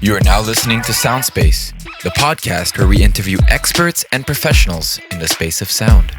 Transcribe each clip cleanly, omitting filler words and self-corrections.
You are now listening to Soundspace, the podcast where we interview experts and professionals in the space of sound.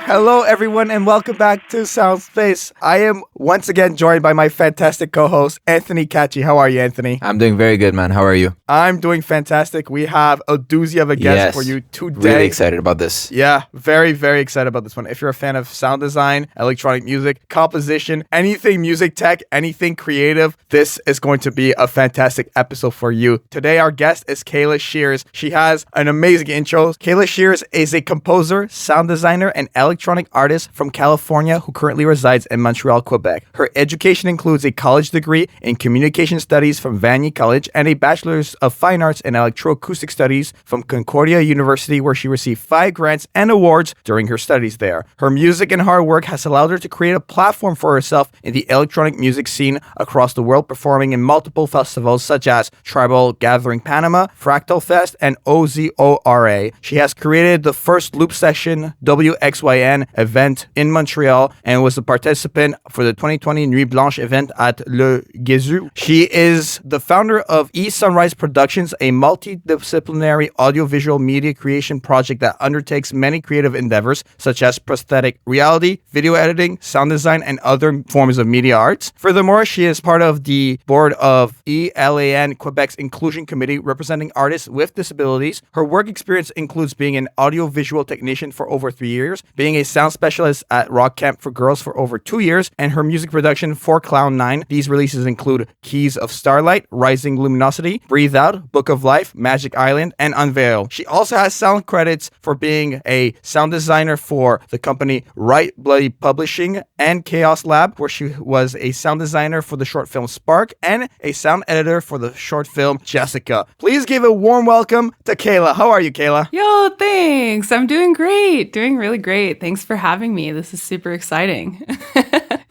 Hello, everyone, and welcome back to Soundspace. I am once again joined by my fantastic co-host, Anthony Kachi. How are you, Anthony? I'm doing very good, man. How are you? I'm doing fantastic. We have a doozy of a guest for you today. Really excited about this. Yeah, very, very excited about this one. If you're a fan of sound design, electronic music, composition, anything music tech, anything creative, this is going to be a fantastic episode for you. Today, our guest is Kayla Shears. She has an amazing intro. Kayla Shears is a composer, sound designer, and electronic artist from California who currently resides in Montreal, Quebec. Her education includes a college degree in communication studies from Vanier College and a bachelor's of fine arts in electroacoustic studies from Concordia University, where she received 5 grants and awards during her studies there. Her music and hard work has allowed her to create a platform for herself in the electronic music scene across the world, performing in multiple festivals such as Tribal Gathering Panama, Fractal Fest, and OZORA. She has created the first loop session WXYN event in Montreal and was a participant for the 2020 Nuit Blanche event at Le Guézu. She is the founder of E.Sunrise Productions, a multidisciplinary audiovisual media creation project that undertakes many creative endeavors such as prosthetic reality, video editing, sound design, and other forms of media arts. Furthermore, she is part of the board of ELAN, Quebec's inclusion committee representing artists with disabilities. Her work experience includes being an audiovisual technician for over 3 years, being a sound specialist at Rock Camp for Girls for over 2 years, and her music production for Kloud Nin9. These releases include Keys of Starlight, Rising Luminosity, Breathe Out, Book of Life, Magic Island, and Unveil. She also has sound credits for being a sound designer for the company Right Bloody Publishing and Khaos Lab, where she was a sound designer for the short film Spark and a sound editor for the short film Jessica. Please give a warm welcome to Kayla. How are you, Kayla? Yo, thanks. I'm doing great. Doing really great. Thanks for having me. This is super exciting.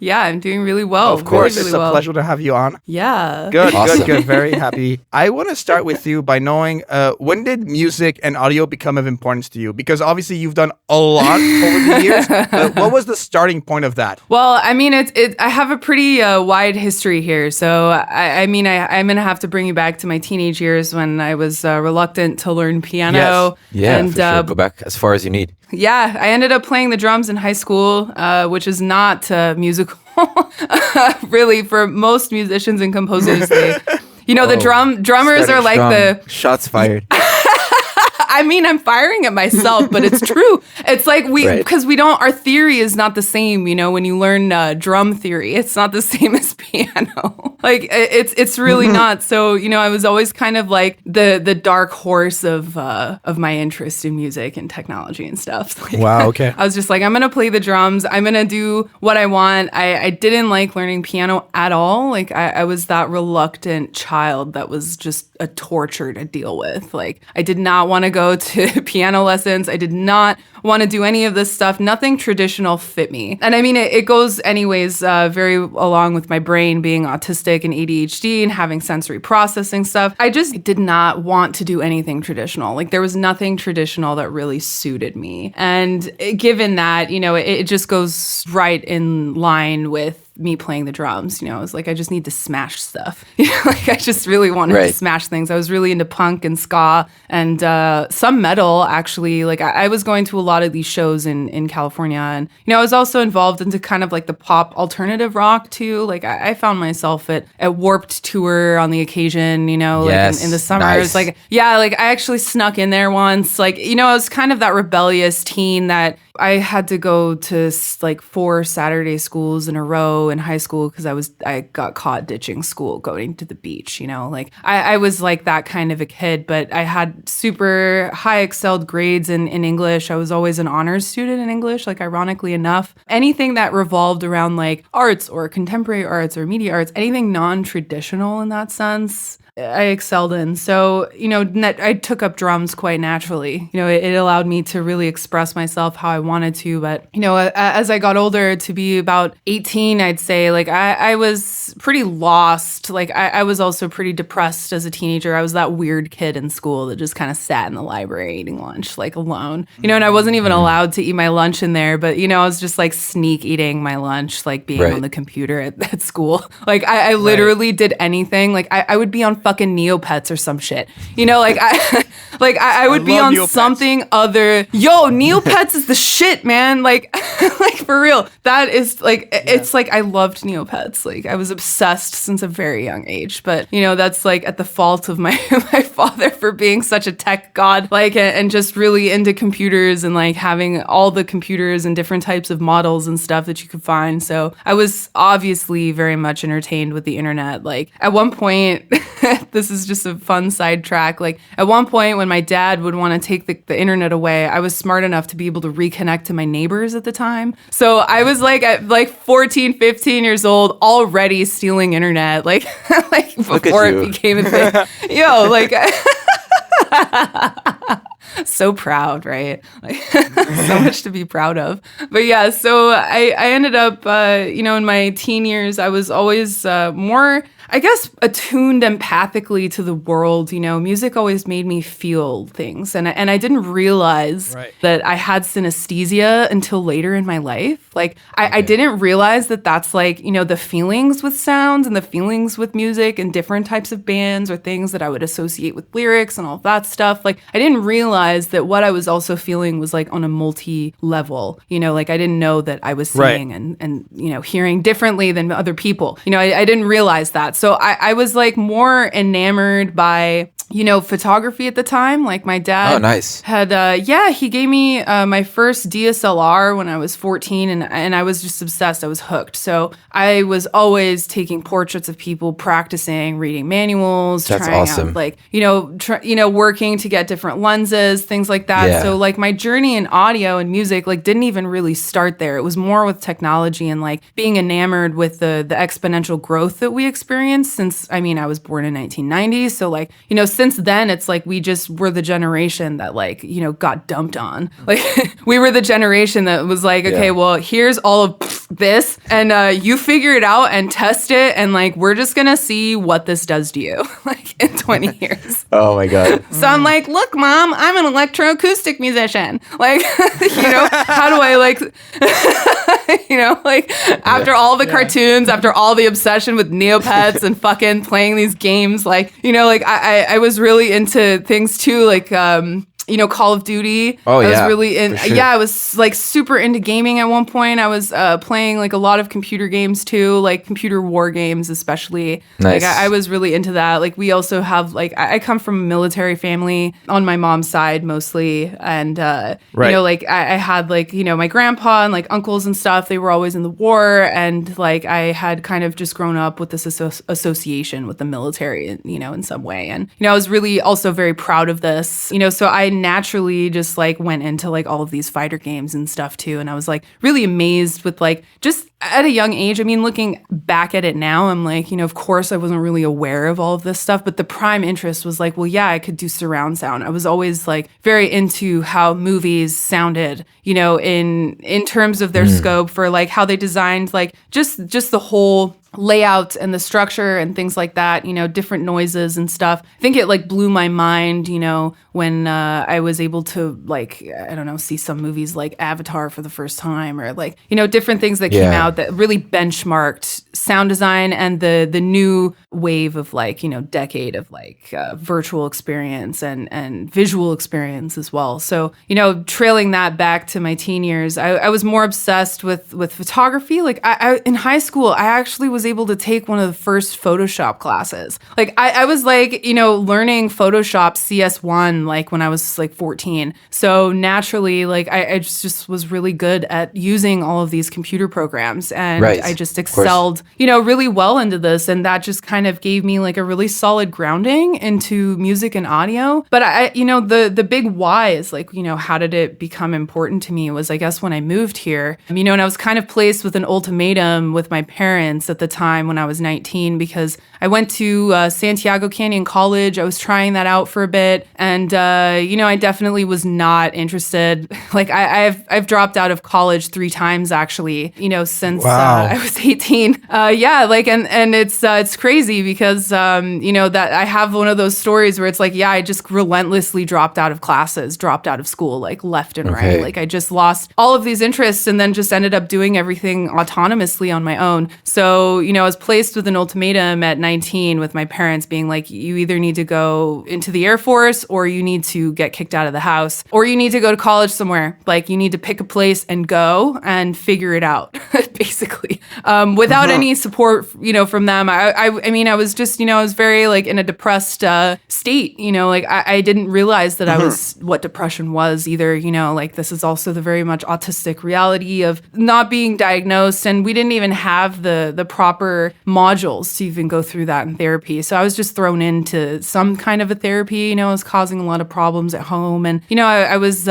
Yeah, I'm doing really well. Of course, really it's a pleasure to have you on. Yeah. Good, Awesome. good. Very happy. I want to start with you by knowing when did music and audio become of importance to you? Because obviously you've done a lot over the years. But what was the starting point of that? Well, I mean, I have a pretty wide history here. So, I'm going to have to bring you back to my teenage years when I was reluctant to learn piano. Yeah, and, for sure. Go back as far as you need. Yeah, I ended up playing the drums in high school, which is not musical, really, for most musicians and composers. The drummers are like the shots fired. I mean, I'm firing at myself, but it's true. It's like because our theory is not the same, when you learn drum theory, it's not the same as piano. Like it's really not. So, I was always kind of like the dark horse of my interest in music and technology and stuff. Like, Wow, okay. I was just like, I'm going to play the drums. I'm going to do what I want. I didn't like learning piano at all. Like I was that reluctant child that was just a torture to deal with. Like I did not want to go to piano lessons. I did not want to do any of this stuff. Nothing traditional fit me. And I mean, it goes anyways very along with my brain being autistic and ADHD and having sensory processing stuff. I just did not want to do anything traditional. Like there was nothing traditional that really suited me. And given that, it just goes right in line with me playing the drums. I was like, I just need to smash stuff. Like I just really wanted to smash things. I was really into punk and ska and some metal, actually. Like I was going to a lot of these shows in California. And, I was also involved into kind of like the pop alternative rock too. Like I found myself at Warped Tour on the occasion, like in the summers. Nice. I actually snuck in there once. Like, I was kind of that rebellious teen that I had to go to like 4 Saturday schools in a row in high school because I got caught ditching school going to the beach, like I was like that kind of a kid, but I had super high excelled grades in English. I was always an honors student in English, like ironically enough. Anything that revolved around like arts or contemporary arts or media arts, anything non-traditional in that sense, I excelled in. So, I took up drums quite naturally. It allowed me to really express myself how I wanted to. But, as I got older, to be about 18, I'd say, like, I was pretty lost. Like, I was also pretty depressed as a teenager. I was that weird kid in school that just kind of sat in the library eating lunch, like, alone. And I wasn't even allowed to eat my lunch in there. But, I was just, like, sneak eating my lunch, like, being on the computer at school. Like, I literally did anything. Like, I would be on fucking Neopets or some shit. You know, like I would be on Neopets. something other. Yo, Neopets is the shit, man. Like like for real. That is like it's like I loved Neopets. Like I was obsessed since a very young age. But you know, that's like at the fault of my my father for being such a tech god, like and just really into computers and like having all the computers and different types of models and stuff that you could find. So I was obviously very much entertained with the internet. Like at one point, this is just a fun sidetrack. Like at one point when my dad would want to take the internet away, I was smart enough to be able to reconnect to my neighbors at the time. So I was like at like 14, 15 years old, already stealing internet, like like before it became a thing. Yo, like so proud, right? Like, so much to be proud of. But yeah, so I ended up, you know, in my teen years, I was always more, I guess, attuned empathically to the world. You know, music always made me feel things. And I didn't realize that I had synesthesia until later in my life. Like, I didn't realize that that's like, you know, the feelings with sounds and the feelings with music and different types of bands or things that I would associate with lyrics and all that stuff. Like, I didn't realize that what I was also feeling was like on a multi-level. You know, like I didn't know that I was seeing and you know, hearing differently than other people. You know, I didn't realize that. So I was like more enamored by, you know, photography at the time. Like my dad had, he gave me my first DSLR when I was 14 and I was just obsessed. I was hooked. So I was always taking portraits of people, practicing, reading manuals, trying out like, you know, working to get different lenses, things like that. Yeah. So like my journey in audio and music like didn't even really start there. It was more with technology and like being enamored with the exponential growth that we experienced since, I mean, I was born in 1990. So like, you know, since then it's like we just were the generation that like, you know, got dumped on. Like we were the generation that was like, okay, well, here's all of this and you figure it out and test it and like we're just gonna see what this does to you like in 20 years. Oh my god. So I'm like, look mom, I'm an electroacoustic musician. Like you know, how do I like you know, like after all the cartoons, after all the obsession with Neopets and fucking playing these games, like, you know, like I was really into things too, like you know, Call of Duty. Oh, I was really in. Sure. Yeah, I was like super into gaming at one point. I was playing like a lot of computer games too, like computer war games especially. Nice. Like I was really into that. Like we also have like I come from a military family on my mom's side mostly, and you know, like I had like, you know, my grandpa and like uncles and stuff. They were always in the war, and like I had kind of just grown up with this association with the military, you know, in some way. And you know, I was really also very proud of this. You know, so I naturally just like went into like all of these fighter games and stuff too, and I was like really amazed with like just at a young age. I mean, looking back at it now, I'm like, you know, of course I wasn't really aware of all of this stuff, but the prime interest was like, well, yeah, I could do surround sound. I was always like very into how movies sounded, you know, in terms of their scope for like how they designed like just the whole layout and the structure and things like that, you know, different noises and stuff. I think it like blew my mind, you know, when I was able to like, I don't know, see some movies like Avatar for the first time, or like, you know, different things that came out that really benchmarked sound design and the new wave of like, you know, decade of like virtual experience and visual experience as well. So, you know, trailing that back to my teen years, I was more obsessed with photography. Like I in high school, I actually was able to take one of the first Photoshop classes. Like I was like, you know, learning Photoshop CS1 like when I was like 14. So naturally, like I just was really good at using all of these computer programs, and I just excelled, you know, really well into this. And that just kind of gave me like a really solid grounding into music and audio. But I, you know, the big why is like, you know, how did it become important to me was, I guess, when I moved here, you know, and I was kind of placed with an ultimatum with my parents at the time when I was 19, because I went to Santiago Canyon College. I was trying that out for a bit, and you know, I definitely was not interested. Like I've dropped out of college 3 times actually, you know, since since Wow. I was 18. And it's crazy because that I have one of those stories where it's like, I just relentlessly dropped out of classes, dropped out of school, like left and right. Like I just lost all of these interests and then just ended up doing everything autonomously on my own. So, I was placed with an ultimatum at 19 with my parents being like, you either need to go into the Air Force or you need to get kicked out of the house or you need to go to college somewhere. Like you need to pick a place and go and figure it out, basically. Without any support, from them. I was just, I was very like in a depressed state, like I didn't realize that I was what depression was either, like this is also the very much autistic reality of not being diagnosed. And we didn't even have the proper modules to even go through that in therapy. So I was just thrown into some kind of a therapy, it was causing a lot of problems at home. And, I was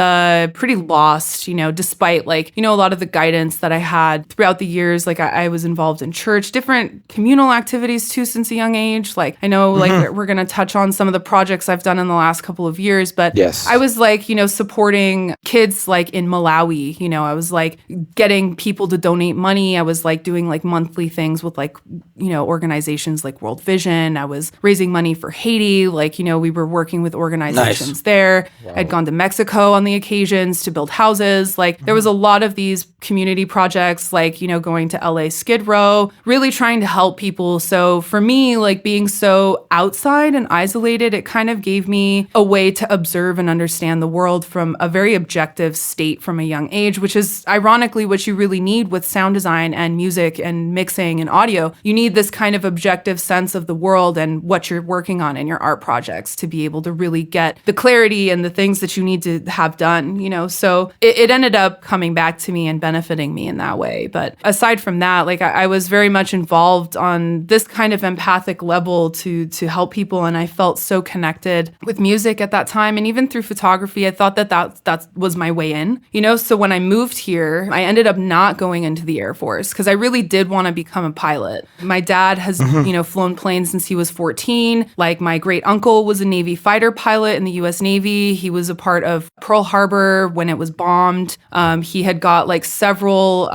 pretty lost, despite like, a lot of the guidance that I had throughout the years. Like I was involved in church, different communal activities too since a young age. Like I know like we're going to touch on some of the projects I've done in the last couple of years, but Yes. I was like, supporting kids like in Malawi, I was like getting people to donate money. I was like doing like monthly things with like, organizations like World Vision. I was raising money for Haiti. Like, we were working with organizations there. Wow. I'd gone to Mexico on the occasions to build houses. Like there was a lot of these community projects, like, going to LA Skid Row, really trying to help people. So for me, like being so outside and isolated, it kind of gave me a way to observe and understand the world from a very objective state from a young age, which is ironically what you really need with sound design and music and mixing and audio. You need this kind of objective sense of the world and what you're working on in your art projects to be able to really get the clarity and the things that you need to have done, So it ended up coming back to me and benefiting me in that way. But aside from that, like I was very much involved on this kind of empathic level to help people. And I felt so connected with music at that time. And even through photography, I thought that was my way in, So when I moved here, I ended up not going into the Air Force because I really did want to become a pilot. My dad has, flown planes since he was 14. Like my great uncle was a Navy fighter pilot in the U.S. Navy. He was a part of Pearl Harbor when it was bombed. He had got like several,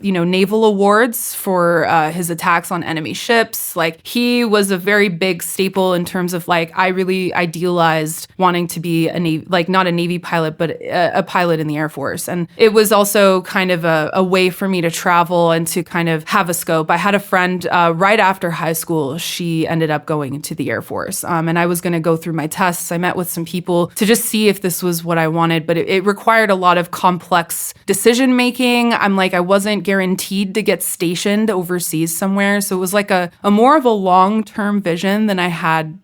naval awards for his attacks on enemy ships. Like he was a very big staple in terms of like, I really idealized wanting to be a Navy, like not a Navy pilot, but a pilot in the Air Force. And it was also kind of a way for me to travel and to kind of have a scope. I had a friend right after high school, she ended up going into the Air Force. And I was going to go through my tests. I met with some people to just see if this was what I wanted, but it required a lot of complex decision making. I wasn't guaranteed to get stationed overseas somewhere. So it was like a more of a long-term vision than I had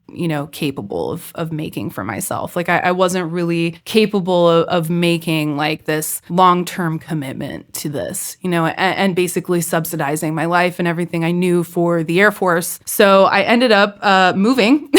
capable of making for myself. Like I wasn't really capable of making like this long-term commitment to this, and basically subsidizing my life and everything I knew for the Air Force. So I ended up moving.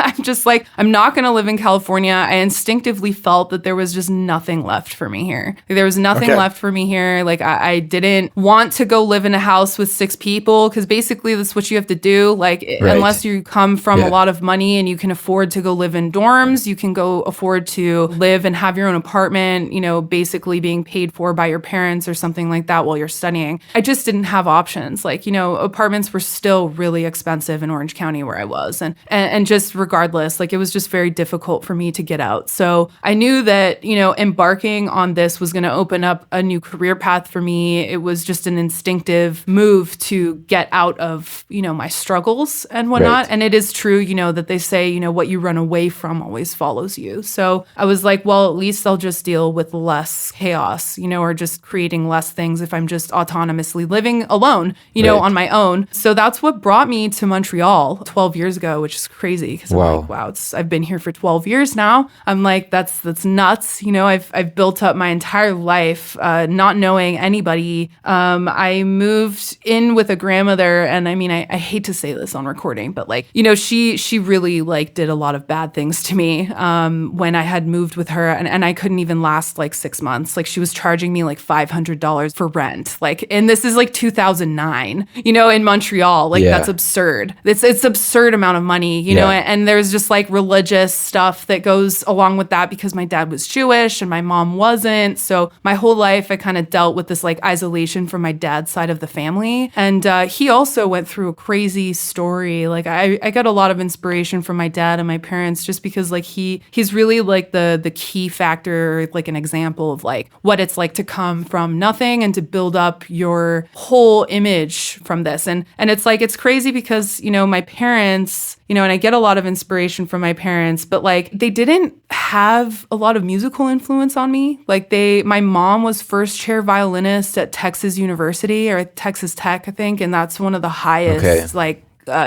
I'm just like, I'm not going to live in California. I instinctively felt that there was just nothing left for me here. There was nothing left for me here. Like I didn't want to go live in a house with 6 people because basically that's what you have to do. Like unless you come from a lot of money and you can afford to go live in dorms, you can go afford to live and have your own apartment, basically being paid for by your parents or something like that while you're studying. I just didn't have options. Like, apartments were still really expensive in Orange County where I was. And just regardless, like it was just very difficult for me to get out. So I knew that, embarking on this was going to open up a new career path for me. It was just an instinctive move to get out of, my struggles and whatnot. Right. And it is true, that they say, what you run away from always follows you. So I was like, well, at least I'll just deal with less chaos, or just creating less things if I'm just autonomously living alone, on my own. So that's what brought me to Montreal 12 years ago, which is crazy because I'm like, wow, I've been here for 12 years now. I'm like, that's nuts. I've built up my entire life not knowing anybody. I moved in with a grandmother, and I hate to say this on recording, but like, she really like did a lot of bad things to me when I had moved with her, and I couldn't even last like 6 months. Like she was charging me like $500 for rent. Like, and this is like 2009, in Montreal. Like that's absurd. It's absurd amount of money, and there's just like religious stuff that goes along with that because my dad was Jewish and my mom wasn't. So my whole life I kind of dealt with this like isolation from my dad's side of the family. And he also went through a crazy story. Like I got a lot of inspiration from my dad and my parents just because like he's really like the key factor, like an example of like what it's like to come from nothing and to build up your whole image from this. And it's like, it's crazy because, you know, my parents, you know, and I get a lot of inspiration from my parents, but like they didn't have a lot of musical influence on me. Like my mom was first chair violinist at Texas University or Texas Tech, I think. And that's one of the highest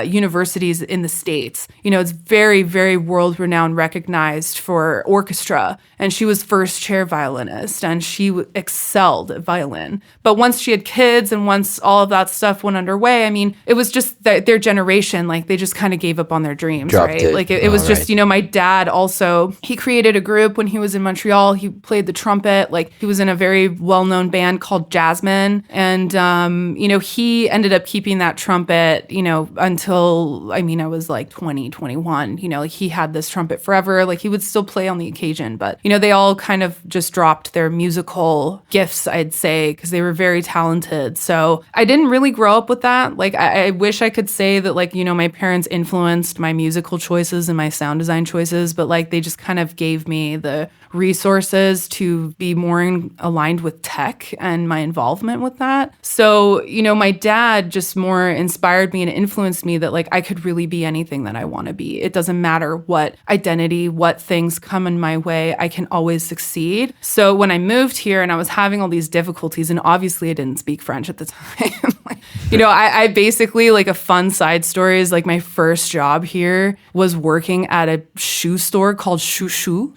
universities in the States. You know, it's very, very world-renowned, recognized for orchestra. And she was first chair violinist and she excelled at violin. But once she had kids and once all of that stuff went underway, I mean, it was just their generation, like they just kind of gave up on their dreams, Dropped right? it. Like it was just, you know, my dad also, he created a group when he was in Montreal. He played the trumpet. Like he was in a very well-known band called Jasmine. And, you know, he ended up keeping that trumpet, you know, until, I mean, I was like 20, 21, you know, like he had this trumpet forever. Like he would still play on the occasion, but, you know, they all kind of just dropped their musical gifts, I'd say, because they were very talented. So I didn't really grow up with that. Like I wish I could say that, like, you know, my parents influenced my musical choices and my sound design choices, but like they just kind of gave me the resources to be more aligned with tech and my involvement with that. So, you know, my dad just more inspired me and influenced me that like I could really be anything that I want to be. It doesn't matter what identity, what things come in my way, I can always succeed. So when I moved here and I was having all these difficulties, and obviously I didn't speak French at the time, you know, I basically, like, a fun side story is like my first job here was working at a shoe store called Chouchou.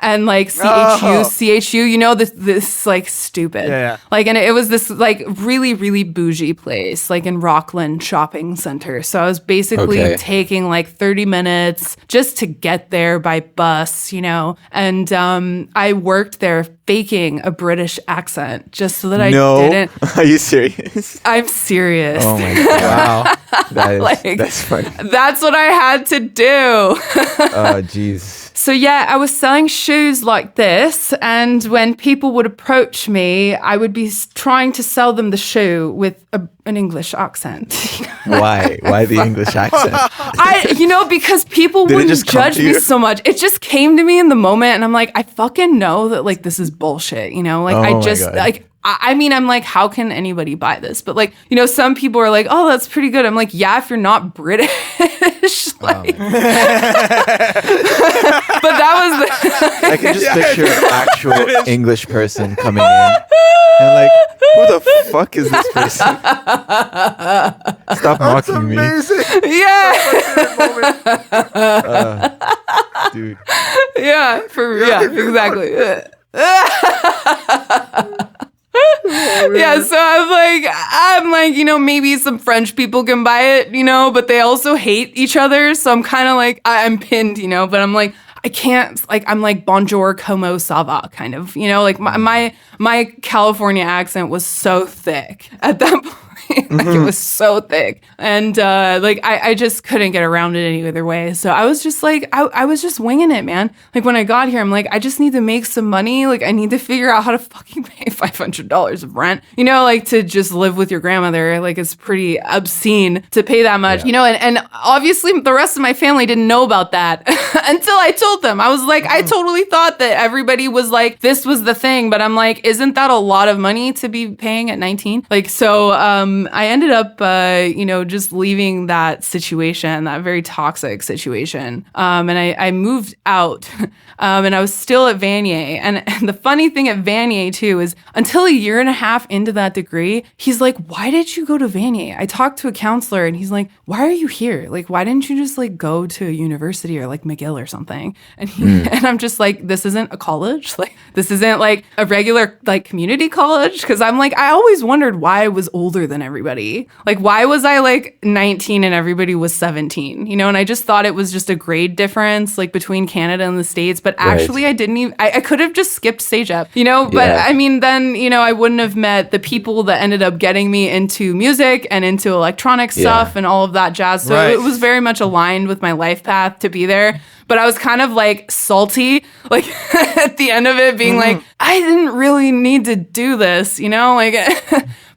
And like CHU, you know, this like stupid. Yeah. Like, and it was this like really, really bougie place, like in Rockland Shopping Center. So I was basically taking like 30 minutes just to get there by bus, you know, and I worked there faking a British accent just so that I didn't. Are you serious? I'm serious. Oh my God. Wow. That's funny. That's what I had to do. Oh, jeez. So yeah, I was selling shoes like this, and when people would approach me, I would be trying to sell them the shoe with an English accent. Why? Why the English accent? Because people wouldn't judge me so much. It just came to me in the moment, and I'm like, I fucking know that like this is bullshit, you know? Like I mean, I'm like, how can anybody buy this? But like, you know, some people are like, oh, that's pretty good. I'm like, yeah, if you're not British. Like, but that was I can just picture an actual English person coming in and like, who the fuck is this person? Stop mocking me. Yeah. Dude. Yeah, exactly. Yeah, so I'm like, you know, maybe some French people can buy it, you know, but they also hate each other. So I'm kind of like, I'm pinned, you know, but I'm like, I can't, like, I'm like, bonjour, como ça va, kind of, you know, like my California accent was so thick at that point. Like it was so thick. And like I just couldn't get around it any other way. So I was just like, I was just winging it, man. Like when I got here, I'm like, I just need to make some money. Like I need to figure out how to fucking pay $500 of rent. You know, like to just live with your grandmother. Like it's pretty obscene to pay that much, you know, and obviously the rest of my family didn't know about that until I told them. I was like, I totally thought that everybody was like, this was the thing. But I'm like, isn't that a lot of money to be paying at 19? Like, so I ended up, you know, just leaving that situation, that very toxic situation. And I moved out and I was still at Vanier. And the funny thing at Vanier too is until a year and a half into that degree, he's like, why did you go to Vanier? I talked to a counselor and he's like, why are you here? Like, why didn't you just like go to a university or like McGill or something? And and I'm just like, this isn't a college. Like, this isn't like a regular like community college. Cause I'm like, I always wondered why I was older than than everybody? Like, why was I like 19 and everybody was 17? You know, and I just thought it was just a grade difference like between Canada and the States. But actually, I didn't even, I could have just skipped stage up, you know, but I mean, then, you know, I wouldn't have met the people that ended up getting me into music and into electronic stuff and all of that jazz. So it was very much aligned with my life path to be there. But I was kind of like salty, like at the end of it being like, I didn't really need to do this, you know, like,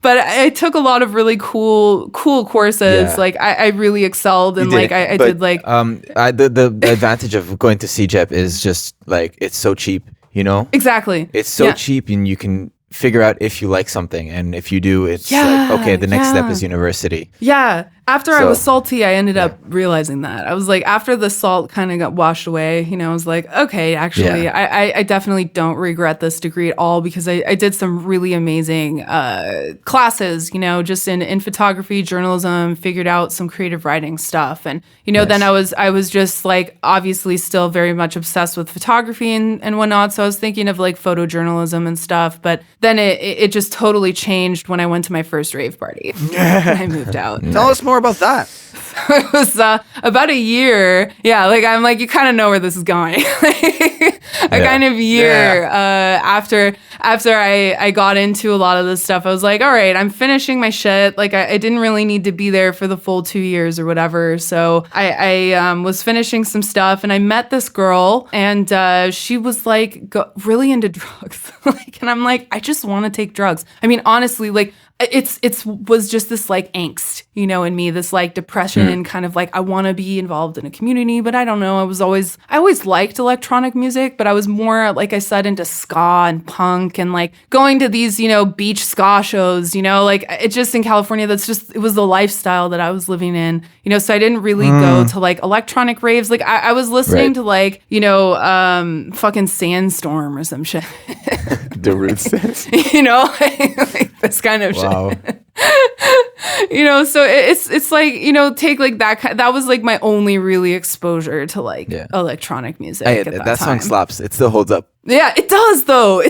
but I took a lot of really cool courses. Yeah. Like I really excelled and like I did like. The advantage of going to CEGEP is just like, it's so cheap, you know? Exactly. It's so cheap and you can figure out if you like something. And if you do, it's like, okay, the next step is university. Yeah. After I was salty, I ended up realizing that. I was like, after the salt kind of got washed away, you know, I was like, okay, actually, I definitely don't regret this degree at all because I did some really amazing classes, you know, just in photography, journalism, figured out some creative writing stuff. And, you know, then I was just like, obviously still very much obsessed with photography and whatnot. So I was thinking of like photojournalism and stuff. But then it just totally changed when I went to my first rave party. And I moved out. Tell us more about that. It was about a year. Yeah, like I'm like, you kind of know where this is going. Kind of year after I got into a lot of this stuff, I was like, all right, I'm finishing my shit. Like I didn't really need to be there for the full 2 years or whatever. So I was finishing some stuff and I met this girl and she was like really into drugs. Like, and I'm like, I just want to take drugs. I mean, honestly, like it's was just this like angst, you know, in me, this like depression and kind of like I want to be involved in a community, but I don't know. I always liked electronic music, but I was more, like I said, into ska and punk and like going to these, you know, beach ska shows, you know, like it just in California, it was the lifestyle that I was living in, you know, so I didn't really go to like electronic raves. Like I was listening to like, you know, fucking Sandstorm or some shit. The Roots sense. You know, like this kind of shit. You know, so it's like, you know, take like that was like my only really exposure to like electronic music. Hey, at that that time. song slaps. It still holds up. Yeah, it does though,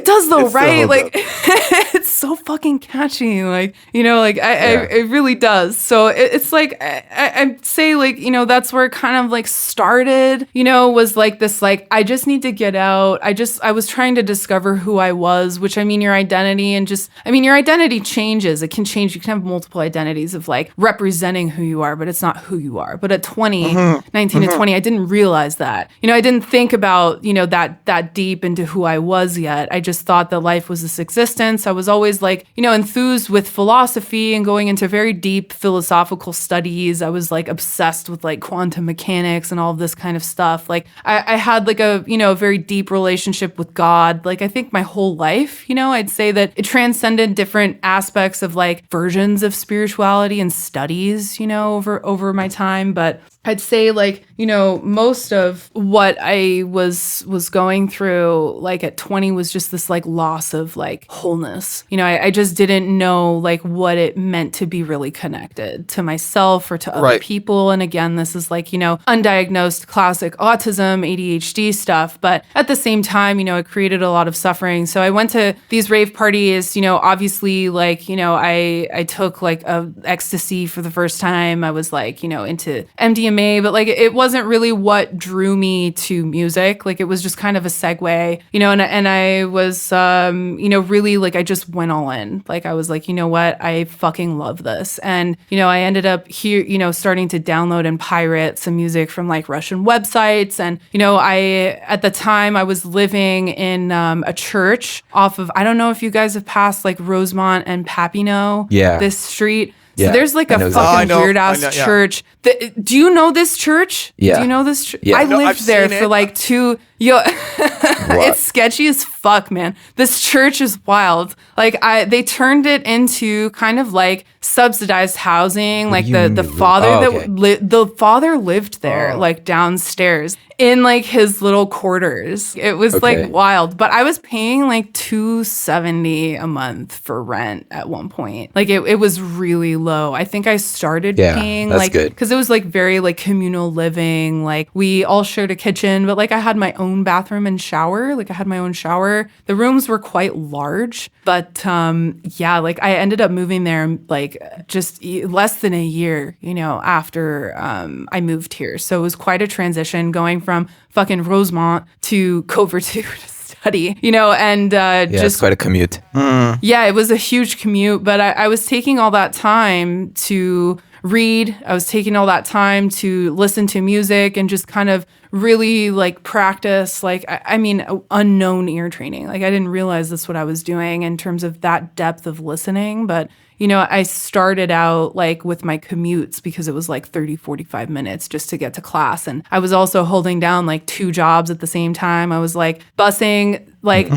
right? Like it's so fucking catchy. Like, you know, like it really does. So it's like I'd say like, you know, that's where it kind of like started, you know, was like this, like, I just need to get out. I was trying to discover who I was, which I mean, your identity and just, I mean, your identity changes. It can change. You can have multiple identities of like representing who you are, but it's not who you are. But at 19 to 20, I didn't realize that, you know, I didn't think about, you know, that deep into who I was yet. I just thought that life was this existence. I was always like, you know, enthused with philosophy and going into very deep philosophical studies. I was like obsessed with like quantum mechanics and all of this kind of stuff. Like I had like a, you know, a very deep relationship with God. Like I think my whole life, you know, I'd say that it transcended different aspects of like versions of spirituality and studies, you know, over my time. But I'd say like, you know, most of what I was going through like at 20 was just this like loss of like wholeness. You know, I just didn't know like what it meant to be really connected to myself or to other people. And again, this is like, you know, undiagnosed classic autism, ADHD stuff. But at the same time, you know, it created a lot of suffering. So I went to these rave parties, you know, obviously like, you know, I took like a ecstasy for the first time. I was like, you know, into MDMA, but like it wasn't really what drew me to music. Like it was just kind of a segue, you know, and I was, you know, really like I just went all in. Like I was like, you know what, I fucking love this. And, you know, I ended up here, you know, starting to download and pirate some music from like Russian websites. And, you know, at the time I was living in a church off of, I don't know if you guys have passed like Rosemont and Papineau, this street. So there's like a fucking weird ass church. Do you know this church? Yeah. Do you know this church? Yeah. I lived there for like 2. It's sketchy as fuck, man. This church is wild. Like they turned it into kind of like subsidized housing. Like the father the father lived there, like downstairs in like his little quarters. It was like wild. But I was paying like $270 a month for rent at one point. Like it was really low. I think I started paying like, because it was like very like communal living. Like we all shared a kitchen, but like I had my own own bathroom and shower. Like I had my own shower. The rooms were quite large, but yeah, like I ended up moving there like just less than a year, you know, after I moved here. So it was quite a transition going from fucking Rosemont to Covertou to study, you know, and just it's quite a commute. yeah, it was a huge commute, but I was taking all that time to read. I was taking all that time to listen to music and just kind of really like practice, like, I mean, unknown ear training. Like I didn't realize that's what I was doing in terms of that depth of listening. But, you know, I started out like with my commutes because it was like 30, 45 minutes just to get to class. And I was also holding down like 2 jobs at the same time. I was like bussing like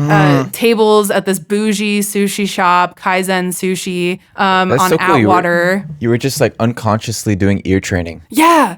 tables at this bougie sushi shop, Kaizen Sushi, on so cool. Atwater. You were just like unconsciously doing ear training. Yeah,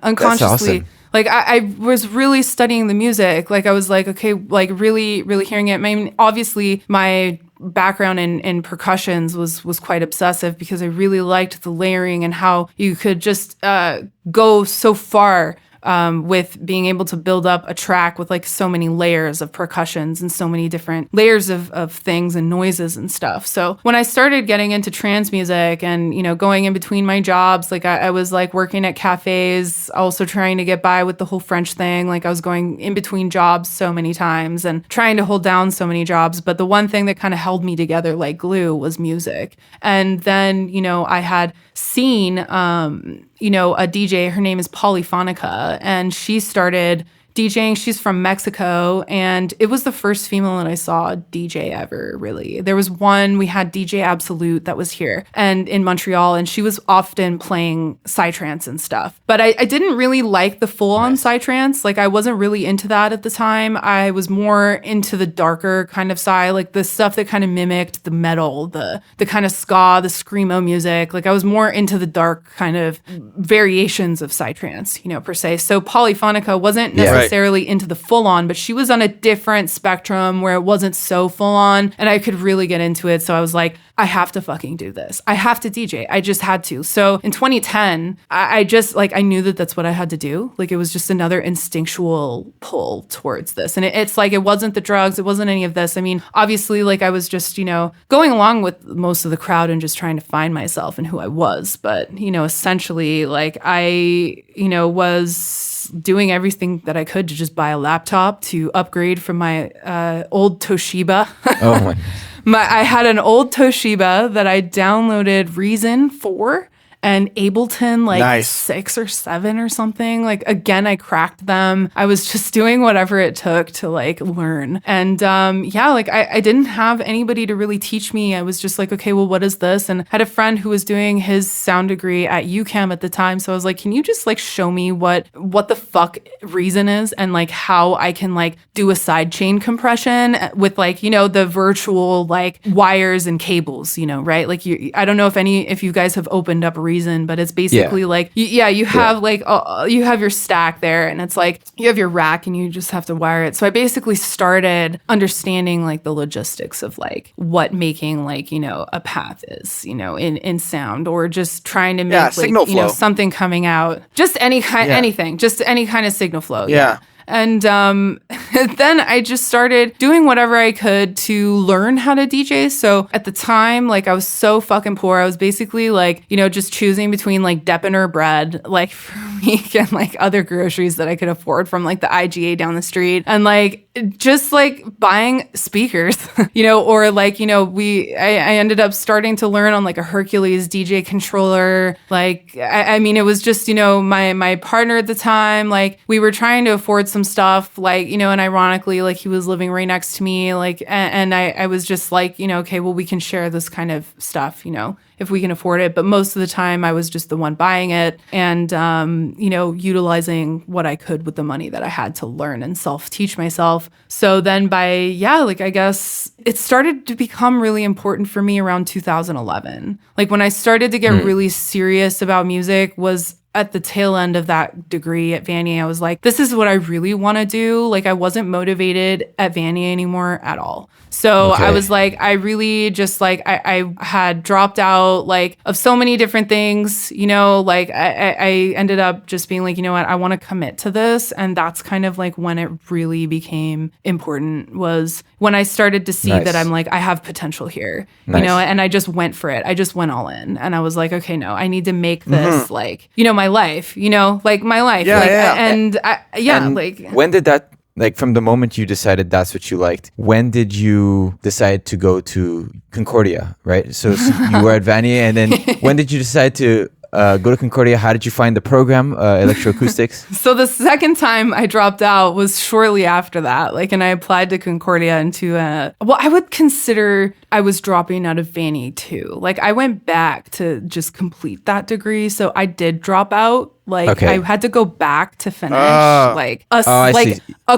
unconsciously. That's awesome. Like I was really studying the music. Like I was like, okay, like really, really hearing it. I mean, obviously my background in percussions was quite obsessive because I really liked the layering and how you could just go so far with being able to build up a track with like so many layers of percussions and so many different layers of things and noises and stuff. So when I started getting into trance music and, you know, going in between my jobs, like I was like working at cafes, also trying to get by with the whole French thing. Like I was going in between jobs so many times and trying to hold down so many jobs. But the one thing that kind of held me together like glue was music. And then, you know, I had seen, you know, a DJ, her name is Polyphonica, and she started DJing. She's from Mexico, and it was the first female that I saw DJ ever, really. There was one, we had DJ Absolute that was here and in Montreal, and she was often playing psytrance and stuff. But I didn't really like the full-on psytrance. Like, I wasn't really into that at the time. I was more into the darker kind of side, like the stuff that kind of mimicked the metal, the kind of ska, the screamo music. Like, I was more into the dark kind of variations of psytrance, you know, per se. So Polyphonica wasn't necessarily into the full on, but she was on a different spectrum where it wasn't so full on and I could really get into it. So I was like, I have to fucking do this. I have to DJ. I just had to. So in 2010, I just like, I knew that that's what I had to do. Like it was just another instinctual pull towards this. And it's like, it wasn't the drugs. It wasn't any of this. I mean, obviously like I was just, you know, going along with most of the crowd and just trying to find myself and who I was. But, you know, essentially like I, you know, was doing everything that I could to just buy a laptop to upgrade from my old Toshiba. Oh my. I had an old Toshiba that I downloaded Reason 4 and Ableton like 6 or 7 or something. Like, again, I cracked them. I was just doing whatever it took to like learn. And yeah, like I didn't have anybody to really teach me. I was just like, okay, well, what is this? And I had a friend who was doing his sound degree at UCAM at the time. So I was like, can you just like show me what the fuck Reason is and like how I can like do a sidechain compression with like, you know, the virtual like wires and cables, you know, right? Like I don't know if you guys have opened up Reason, but it's basically like, you have like, you have your stack there and it's like, you have your rack and you just have to wire it. So I basically started understanding like the logistics of like what making like, you know, a path is, you know, in sound or just trying to make like, signal you know, flow. something coming out, just any kind, anything, just any kind of signal flow. Yeah. And then I just started doing whatever I could to learn how to DJ. So at the time, like I was so fucking poor. I was basically like, you know, just choosing between like Depener bread, like for a week and like other groceries that I could afford from like the IGA down the street. And like, just like buying speakers, you know, or like, you know, I ended up starting to learn on like a Hercules DJ controller. Like, I mean, it was just, you know, my partner at the time, like we were trying to afford some stuff, like, you know, and ironically, like he was living right next to me, like, and I was just like, you know, okay, well, we can share this kind of stuff, you know, if we can afford it. But most of the time I was just the one buying it and, you know, utilizing what I could with the money that I had to learn and self-teach myself. So then like, I guess it started to become really important for me around 2011. Like when I started to get really serious about music was at the tail end of that degree at Vanier, I was like, this is what I really want to do. Like, I wasn't motivated at Vanier anymore at all. So I was like, I really just like, I had dropped out like of so many different things, you know, like I ended up just being like, you know what, I want to commit to this. And that's kind of like when it really became important, was when I started to see that I'm like, I have potential here, you know, and I just went for it. I just went all in, and I was like, okay, no, I need to make this like, you know, my life, you know, like my life. And like, when did that, like, from the moment you decided that's what you liked, when did you decide to go to Concordia, right? So you were at Vanier, and then when did you decide to go to Concordia? How did you find the program, Electroacoustics? So the second time I dropped out was shortly after that. Like, and I applied to Concordia into I would consider I was dropping out of Vanier too. Like, I went back to just complete that degree. So I did drop out. Like, I had to go back to finish a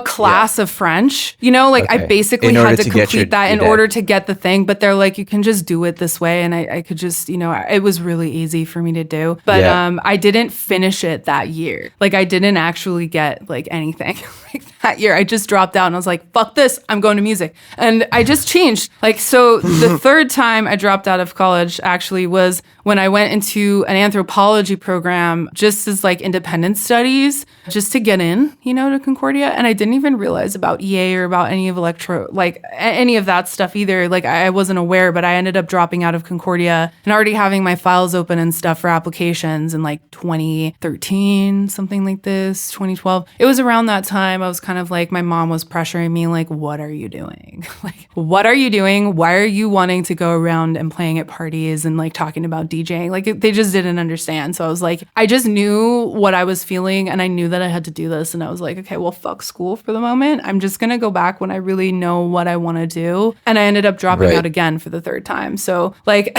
class of French, you know, like I basically had to complete that in order to get the thing. But they're like, you can just do it this way. And I could just, you know, it was really easy for me to do. But I didn't finish it that year. Like, I didn't actually get like anything like that year. I just dropped out and I was like, fuck this, I'm going to music. And I just changed. Like, so the third time I dropped out of college actually was when I went into an anthropology program just as like independent studies, just to get in, you know, to Concordia. And I didn't even realize about EA or about any of any of that stuff either. Like, I wasn't aware, but I ended up dropping out of Concordia and already having my files open and stuff for applications in like 2013, something like this, 2012. It was around that time I was kind of like, my mom was pressuring me like, what are you doing? Like, what are you doing? Why are you wanting to go around and playing at parties and like talking about DJing? Like, they just didn't understand. So I was like, I just knew what I was feeling, and I knew that I had to do this. And I was like, okay, well, fuck school for the moment. I'm just going to go back when I really know what I want to do. And I ended up dropping out again for the third time. So like,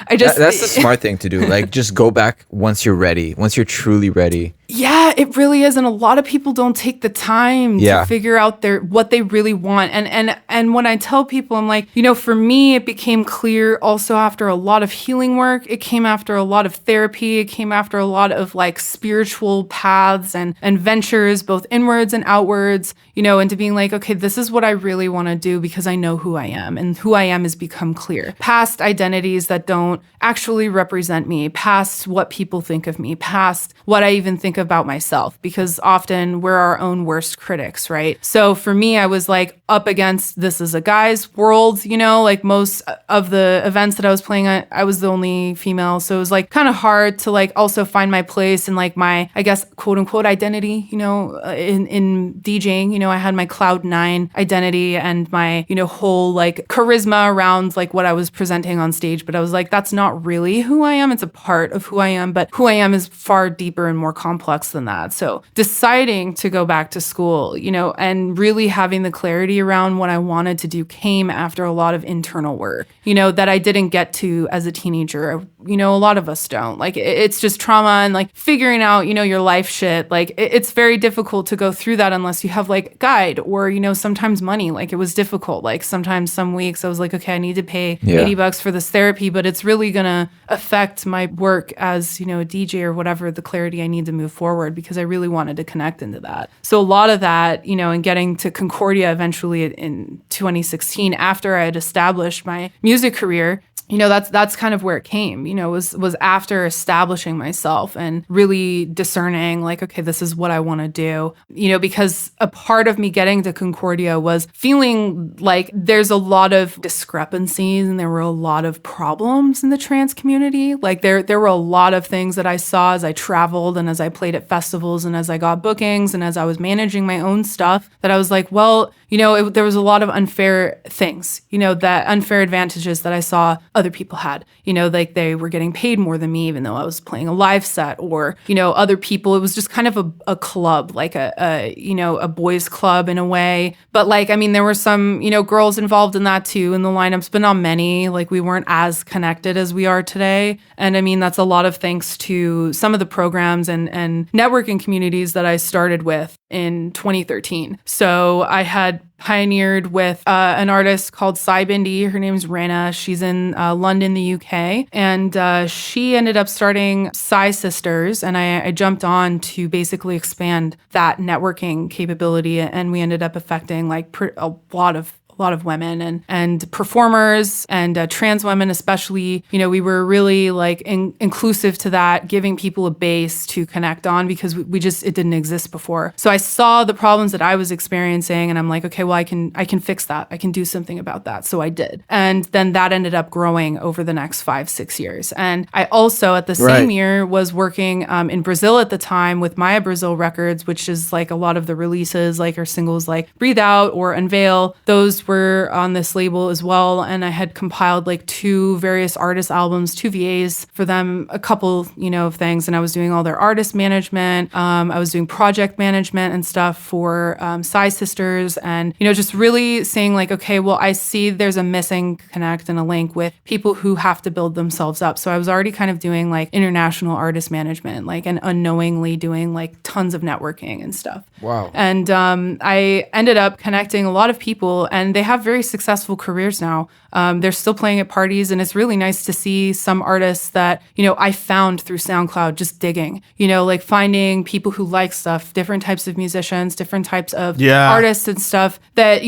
that's the smart thing to do. Like, just go back once you're ready, once you're truly ready. Yeah, it really is. And a lot of people don't take the time to figure out what they really want. And when I tell people, I'm like, you know, for me, it became clear also after a lot of healing work. It came after a lot of therapy. It came after a lot of like spiritual paths and ventures, both inwards and outwards, you know, into being like, okay, this is what I really want to do because I know who I am, and who I am has become clear. Past identities that don't actually represent me, past what people think of me, past what I even think about myself, because often we're our own worst critics, right? So for me, I was like up against, this is a guy's world, you know, like most of the events that I was playing at, I was the only female. So it was like kind of hard to like also find my place and like my, I guess, quote unquote identity, you know, in DJing. You know, I had my Kloud Nin9 identity and my, you know, whole like charisma around like what I was presenting on stage. But I was like, that's not really who I am. It's a part of who I am, but who I am is far deeper and more complex than that. So deciding to go back to school, you know, and really having the clarity around what I wanted to do came after a lot of internal work, you know, that I didn't get to as a teenager. You know, a lot of us don't. Like, it's just trauma and like figuring out, you know, your life shit. Like, it's very difficult to go through that unless you have like a guide or, you know, sometimes money. Like, it was difficult. Like, sometimes some weeks I was like, okay, I need to pay $80 for this therapy, but it's really going to affect my work as, you know, a DJ or whatever, the clarity I need to move forward, because I really wanted to connect into that. So a lot of that, you know, and getting to Concordia eventually in 2016, after I had established my music career, you know, that's kind of where it came, you know, was after establishing myself and really discerning like, okay, this is what I want to do, you know, because a part of me getting to Concordia was feeling like there's a lot of discrepancies and there were a lot of problems in the trans community. Like there were a lot of things that I saw as I traveled and as I played at festivals and as I got bookings and as I was managing my own stuff, that I was like, well, you know, there was a lot of unfair things, you know, that unfair advantages that I saw other people had, you know, like they were getting paid more than me, even though I was playing a live set, or, you know, other people, it was just kind of a club, like a, you know, a boys club in a way. But like, I mean, there were some, you know, girls involved in that too, in the lineups, but not many. Like, we weren't as connected as we are today. And I mean, that's a lot of thanks to some of the programs and networking communities that I started with in 2013. So I had pioneered with an artist called Sai Bindi. Her name's Rana. She's in London, the UK. And she ended up starting Sai Sisters. And I jumped on to basically expand that networking capability. And we ended up affecting like a lot of women and performers and trans women especially. You know, we were really like inclusive to that, giving people a base to connect on because it didn't exist before. So I saw the problems that I was experiencing and I'm like, okay, well, I can fix that. I can do something about that. So I did. And then that ended up growing over the next 5-6 years. And I also at the same year was working in Brazil at the time with Maya Brazil Records, which is like a lot of the releases, like our singles like Breathe Out or Unveil. Those were on this label as well. And I had compiled like 2 various artist albums, 2 VAs for them, a couple, of things. And I was doing all their artist management. I was doing project management and stuff for Sai Sisters. And, just really saying like, okay, well, I see there's a missing connect and a link with people who have to build themselves up. So I was already kind of doing like international artist management, like, and unknowingly doing like tons of networking and stuff. Wow. And I ended up connecting a lot of people and they have very successful careers now. They're still playing at parties and it's really nice to see some artists that, I found through SoundCloud just digging, like finding people who like stuff, different types of musicians, different types of artists and stuff that,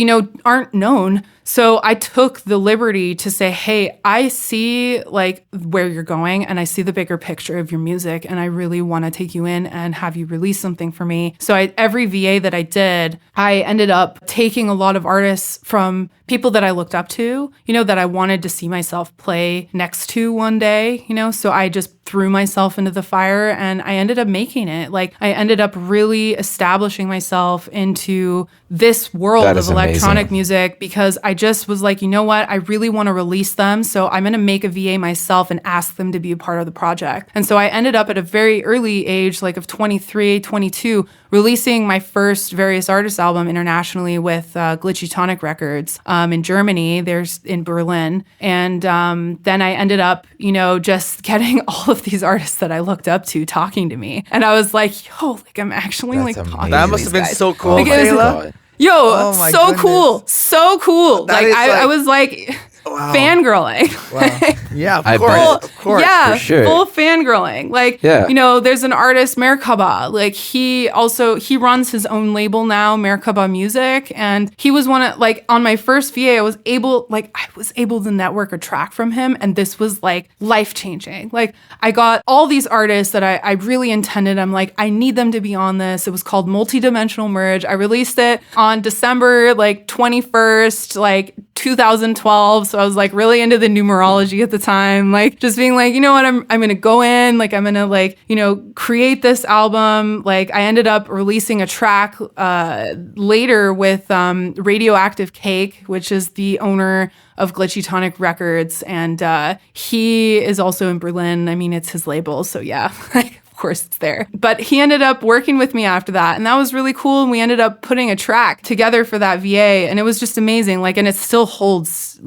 aren't known. So I took the liberty to say, hey, I see like where you're going and I see the bigger picture of your music and I really want to take you in and have you release something for me. So every VA that I did, I ended up taking a lot of artists from people that I looked up to, that I wanted to see myself play next to one day, so I just threw myself into the fire and I ended up making it. Like I ended up really establishing myself into this world of electronic music because I just was like, you know what? I really want to release them. So I'm going to make a VA myself and ask them to be a part of the project. And so I ended up at a very early age, like of 23, 22, releasing my first various artist album internationally with Glitchy Tonic Records in Germany. There's in Berlin. And then I ended up, just getting all of these artists that I looked up to talking to me. And I was like, yo, like I'm actually That's like amazing. talking That to must these have been guys. so cool, Like, Kayla. Yo, Oh my so goodness. cool. So cool. That Like is I like- was like Wow. fangirling. Wow. Yeah, I of course. bet. Of course. Yeah, For sure. full fangirling. Like, there's an artist, Merkaba. Like, he runs his own label now, Merkaba Music. And he was on my first VA, I was able to network a track from him. And this was like life-changing. Like, I got all these artists that I really intended. I'm like, I need them to be on this. It was called Multidimensional Merge. I released it on December 21st, 2012. So I was like really into the numerology at the time, like just being like, you know what, I'm going to go in, like I'm going to create this album. Like I ended up releasing a track later with Radioactive Cake, which is the owner of Glitchy Tonic Records. And he is also in Berlin. I mean, it's his label. So yeah, of course it's there. But he ended up working with me after that. And that was really cool. And we ended up putting a track together for that VA. And it was just amazing. Like, and it still holds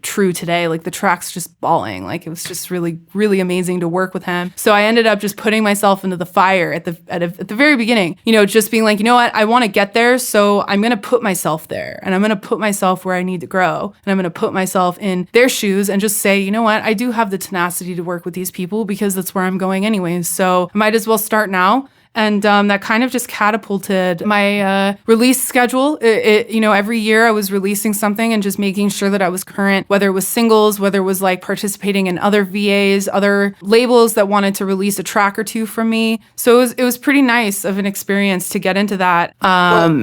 true today. Like the track's just bawling. Like it was just really, really amazing to work with him. So I ended up just putting myself into the fire at the very beginning, just being like, you know what, I want to get there. So I'm going to put myself there and I'm going to put myself where I need to grow. And I'm going to put myself in their shoes and just say, you know what, I do have the tenacity to work with these people because that's where I'm going anyways. So I might as well start now. And that kind of just catapulted my release schedule. Every year I was releasing something and just making sure that I was current, whether it was singles, whether it was participating in other VAs, other labels that wanted to release a track or two from me. So it was pretty nice of an experience to get into that.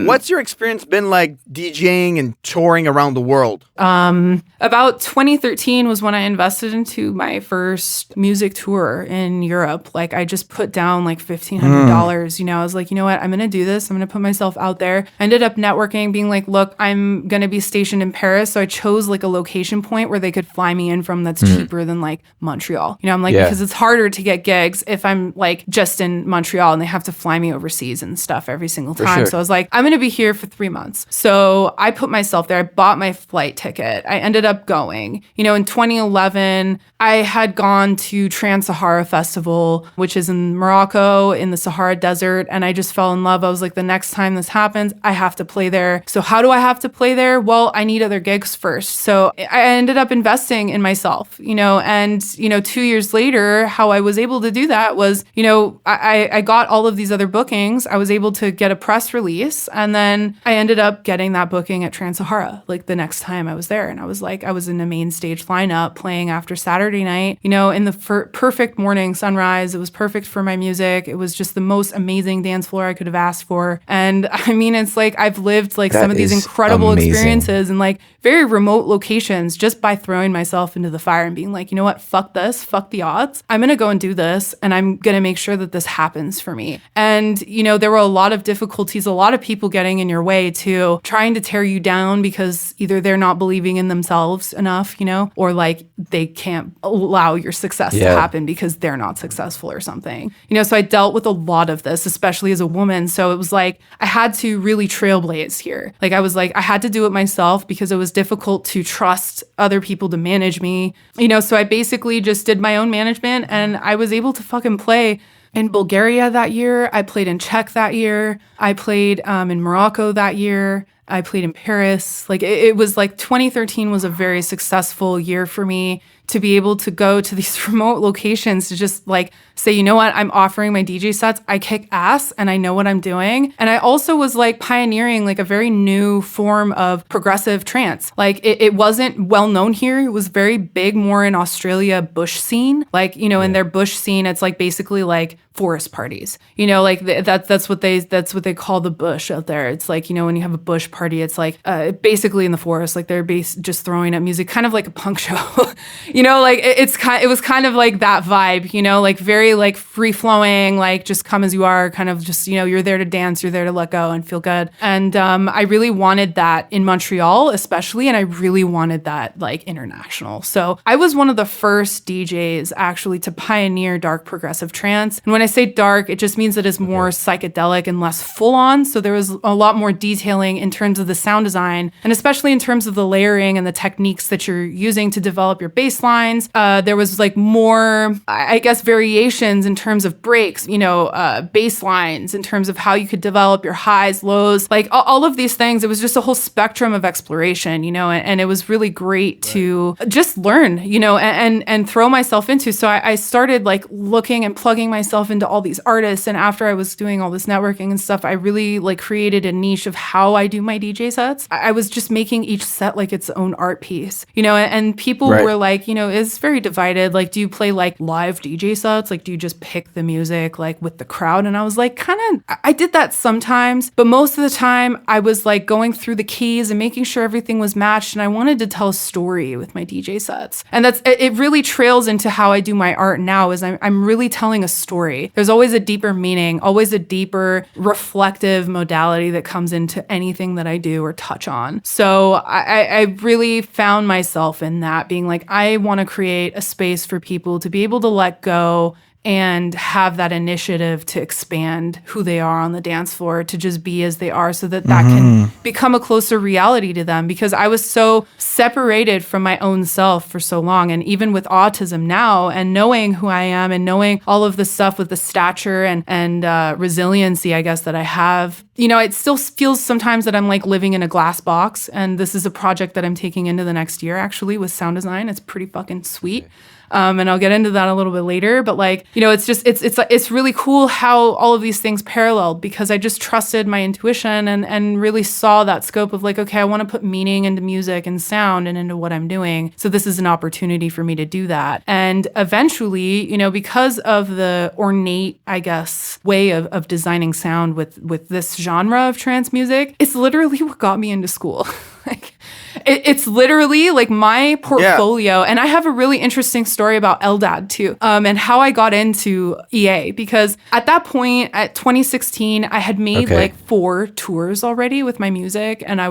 What's your experience been like DJing and touring around the world? About 2013 was when I invested into my first music tour in Europe. Like I just put down $1,500. I was like, you know what? I'm going to do this. I'm going to put myself out there. I ended up networking, being like, look, I'm going to be stationed in Paris. So I chose a location point where they could fly me in from that's cheaper than Montreal. I'm like, because it's harder to get gigs if I'm just in Montreal and they have to fly me overseas and stuff every single time. Sure. So I was like, I'm going to be here for 3 months. So I put myself there. I bought my flight ticket. I ended up going. In 2011, I had gone to Trans-Sahara Festival, which is in Morocco in the Sahara Sahara Desert, and I just fell in love. I was like, the next time this happens, I have to play there. So how do I have to play there? Well, I need other gigs first. So I ended up investing in myself, and 2 years later, how I was able to do that was, I got all of these other bookings. I was able to get a press release, and then I ended up getting that booking at Trans-Sahara, like the next time I was there. And I was in the main stage lineup playing after Saturday night, in the perfect morning sunrise. It was perfect for my music. It was just the most amazing dance floor I could have asked for. And I mean, it's like I've lived like some of these incredible experiences in like very remote locations just by throwing myself into the fire and being like, you know what, fuck this, fuck the odds. I'm going to go and do this, and I'm going to make sure that this happens for me. And, there were a lot of difficulties, a lot of people getting in your way too, trying to tear you down because either they're not believing in themselves enough, or like they can't allow your success to happen because they're not successful or something. So I dealt with a lot of this, especially as a woman. So it was like I had to really trailblaze here. Like I was like, I had to do it myself because it was difficult to trust other people to manage me. So I basically just did my own management, and I was able to fucking play in Bulgaria that year. I played in Czech that year. I played in Morocco that year. I played in Paris. Like it was like 2013 was a very successful year for me to be able to go to these remote locations to just like say, you know what, I'm offering my DJ sets. I kick ass and I know what I'm doing. And I also was like pioneering like a very new form of progressive trance. Like it wasn't well known here. It was very big more in Australia bush scene. Like, in their bush scene, it's like basically like forest parties, like that's what they call the bush out there. It's like, when you have a bush party, it's like basically in the forest, like they're just throwing up music, kind of like a punk show. Like it was kind of like that vibe, like very like free flowing, like just come as you are, kind of just, you're there to dance, you're there to let go and feel good. And I really wanted that in Montreal, especially. And I really wanted that like international. So I was one of the first DJs actually to pioneer dark progressive trance. And when I say dark, it just means that it's more psychedelic and less full on. So there was a lot more detailing in terms of the sound design, and especially in terms of the layering and the techniques that you're using to develop your bass lines. There was like more, I guess, variations in terms of breaks, bass lines, in terms of how you could develop your highs, lows, like all of these things. It was just a whole spectrum of exploration, and it was really great to just learn, and throw myself into. So I started like looking and plugging myself into all these artists. And after I was doing all this networking and stuff, I really like created a niche of how I do my DJ sets. I was just making each set like its own art piece, and people were like, it's very divided. Like, do you play like live DJ sets? Like, do you just pick the music like with the crowd? And I was like, I did that sometimes, but most of the time I was like going through the keys and making sure everything was matched. And I wanted to tell a story with my DJ sets. And it really trails into how I do my art now is I'm really telling a story. There's always a deeper meaning, always a deeper reflective modality that comes into anything that I do or touch on. So I really found myself in that, being like, I want to create a space for people to be able to let go and have that initiative to expand who they are on the dance floor, to just be as they are, so that can become a closer reality to them. Because I was so separated from my own self for so long. And even with autism now, and knowing who I am and knowing all of the stuff with the stature and resiliency, I guess, that I have, it still feels sometimes that I'm like living in a glass box. And this is a project that I'm taking into the next year, actually, with sound design. It's pretty fucking sweet. And I'll get into that a little bit later, but like, it's really cool how all of these things paralleled, because I just trusted my intuition and really saw that scope of like, okay, I want to put meaning into music and sound and into what I'm doing. So this is an opportunity for me to do that. And eventually, because of the ornate, I guess, way of designing sound with this genre of trance music, it's literally what got me into school. Like, it's literally like my portfolio. And I have a really interesting story about LDAD too, and how I got into EA, because at that point, at 2016, I had made like 4 tours already with my music. And I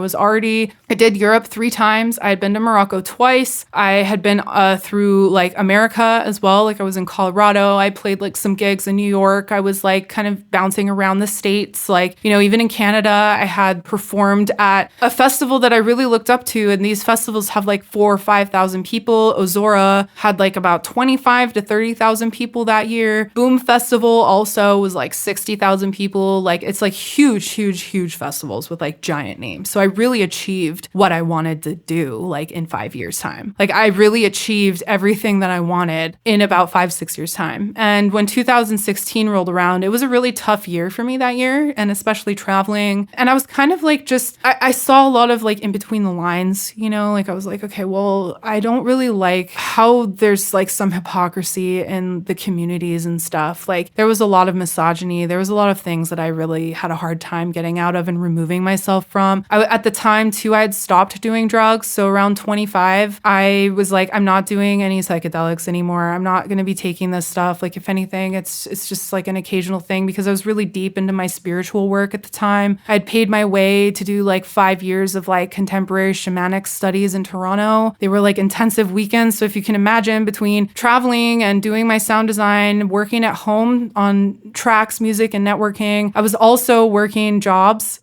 did Europe 3 times. I had been to Morocco twice. I had been through like America as well. Like I was in Colorado. I played like some gigs in New York. I was like kind of bouncing around the States. Like, even in Canada, I had performed at a festival that I really looked up to to, and these festivals have like 4,000 or 5,000 people. Ozora had like about 25 to 30,000 people that year. Boom Festival also was like 60,000 people. Like it's like huge festivals with like giant names. So I really achieved what I wanted to do like in 5 years time. Like I really achieved everything that I wanted in about 5-6 years time. And when 2016 rolled around, it was a really tough year for me that year, and especially traveling. And I was kind of like I saw a lot of like in between the lines, you know, like I was like, okay, well, I don't really like how there's like some hypocrisy in the communities and stuff. Like there was a lot of misogyny. There was a lot of things that I really had a hard time getting out of and removing myself from. At the time too, I had stopped doing drugs. So around 25, I was like, I'm not doing any psychedelics anymore. I'm not going to be taking this stuff. Like if anything, it's just like an occasional thing, because I was really deep into my spiritual work at the time. I'd paid my way to do like 5 years of like contemporary shamanic studies in Toronto. They were like intensive weekends. So if you can imagine, between traveling and doing my sound design, working at home on tracks, music, and networking, I was also working jobs.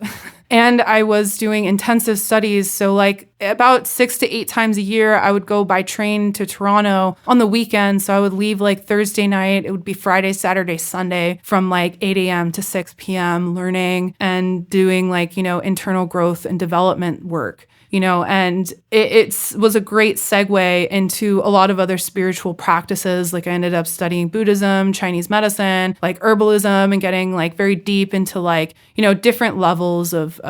And I was doing intensive studies. So like about 6 to 8 times a year, I would go by train to Toronto on the weekend. So I would leave like Thursday night. It would be Friday, Saturday, Sunday from like 8 a.m. to 6 p.m. learning and doing like, you know, internal growth and development work. You know, and it was a great segue into a lot of other spiritual practices. Like I ended up studying Buddhism, Chinese medicine, like herbalism, and getting like very deep into like, you know, different levels of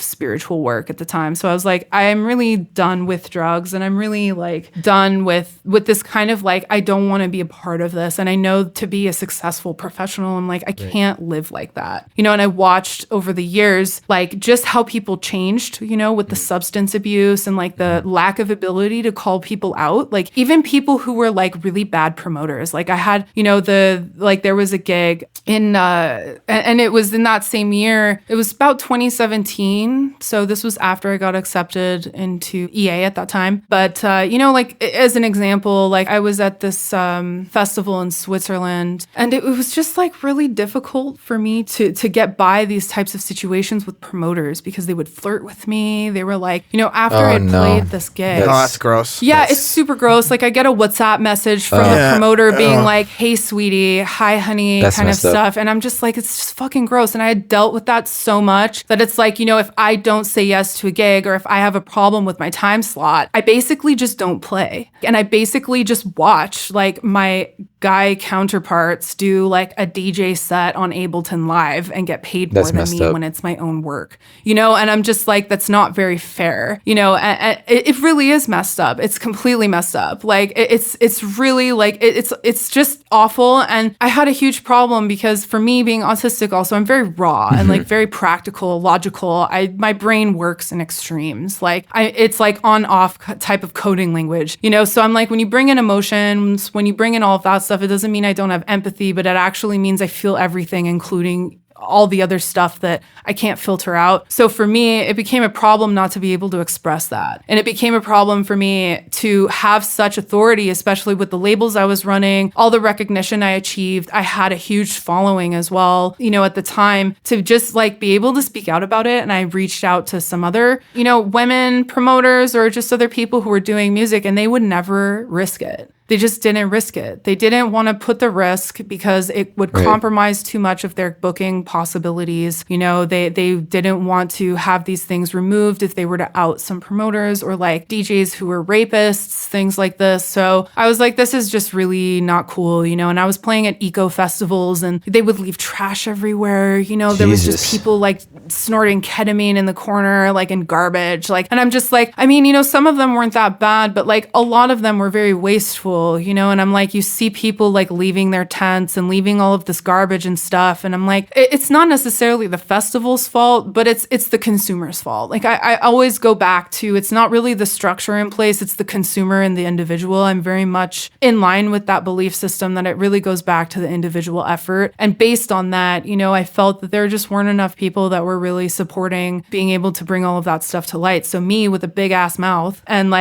spiritual work at the time. So I was like, I'm really done with drugs, and I'm really like done with this kind of like, I don't want to be a part of this. And I know to be a successful professional, I'm like, I can't live like that. You know, and I watched over the years, like just how people changed, you know, with the substance abuse and like the lack of ability to call people out. Like even people who were like really bad promoters. Like I had, you know, there was a gig in and it was in that same year. It was about 2017. So this was after I got accepted into EA at that time. But you know, like as an example, like I was at this festival in Switzerland, and it was just like really difficult for me to get by these types of situations with promoters, because they would flirt with me. They were like, you know, after I played this gig. Oh, that's gross. Yeah, it's super gross. Like I get a WhatsApp message from the promoter being like, hey, sweetie, hi, honey, kind of stuff. And I'm just like, it's just fucking gross. And I had dealt with that so much that it's like, you know, if I don't say yes to a gig, or if I have a problem with my time slot, I basically just don't play. And I basically just watch like my guy counterparts do like a DJ set on Ableton Live and get paid more than me when it's my own work, you know? And I'm just like, that's not very fair, you know? And it really is messed up. It's completely messed up. Like it's really like, it's just awful. And I had a huge problem because for me being autistic also, I'm very raw and like very practical, logical. My brain works in extremes. Like it's like on off type of coding language, you know? So I'm like, when you bring in emotions, when you bring in all of that stuff, it doesn't mean I don't have empathy, but it actually means I feel everything, including all the other stuff that I can't filter out. So for me, it became a problem not to be able to express that. And it became a problem for me to have such authority, especially with the labels I was running, all the recognition I achieved. I had a huge following as well, you know, at the time, to just like be able to speak out about it. And I reached out to some other, you know, women promoters or just other people who were doing music, and they would never risk it. They just didn't risk it. They didn't want to put the risk because it would compromise too much of their booking possibilities. You know, they didn't want to have these things removed if they were to out some promoters or like DJs who were rapists, things like this. So I was like, this is just really not cool, you know? And I was playing at eco festivals and they would leave trash everywhere. You know, there was just people like snorting ketamine in the corner, like in garbage. Like, and I'm just like, I mean, you know, some of them weren't that bad, but like a lot of them were very wasteful. You know, and I'm like, you see people like leaving their tents and leaving all of this garbage and stuff. And I'm like, it's not necessarily the festival's fault, but it's the consumer's fault. Like I always go back to, it's not really the structure in place. It's the consumer consumer and the individual. I'm very much in line with that belief system that it really goes back to the individual effort. And based on that, I felt that there just weren't enough people that were really supporting being able to bring all of that stuff to light. So me with a big ass mouth and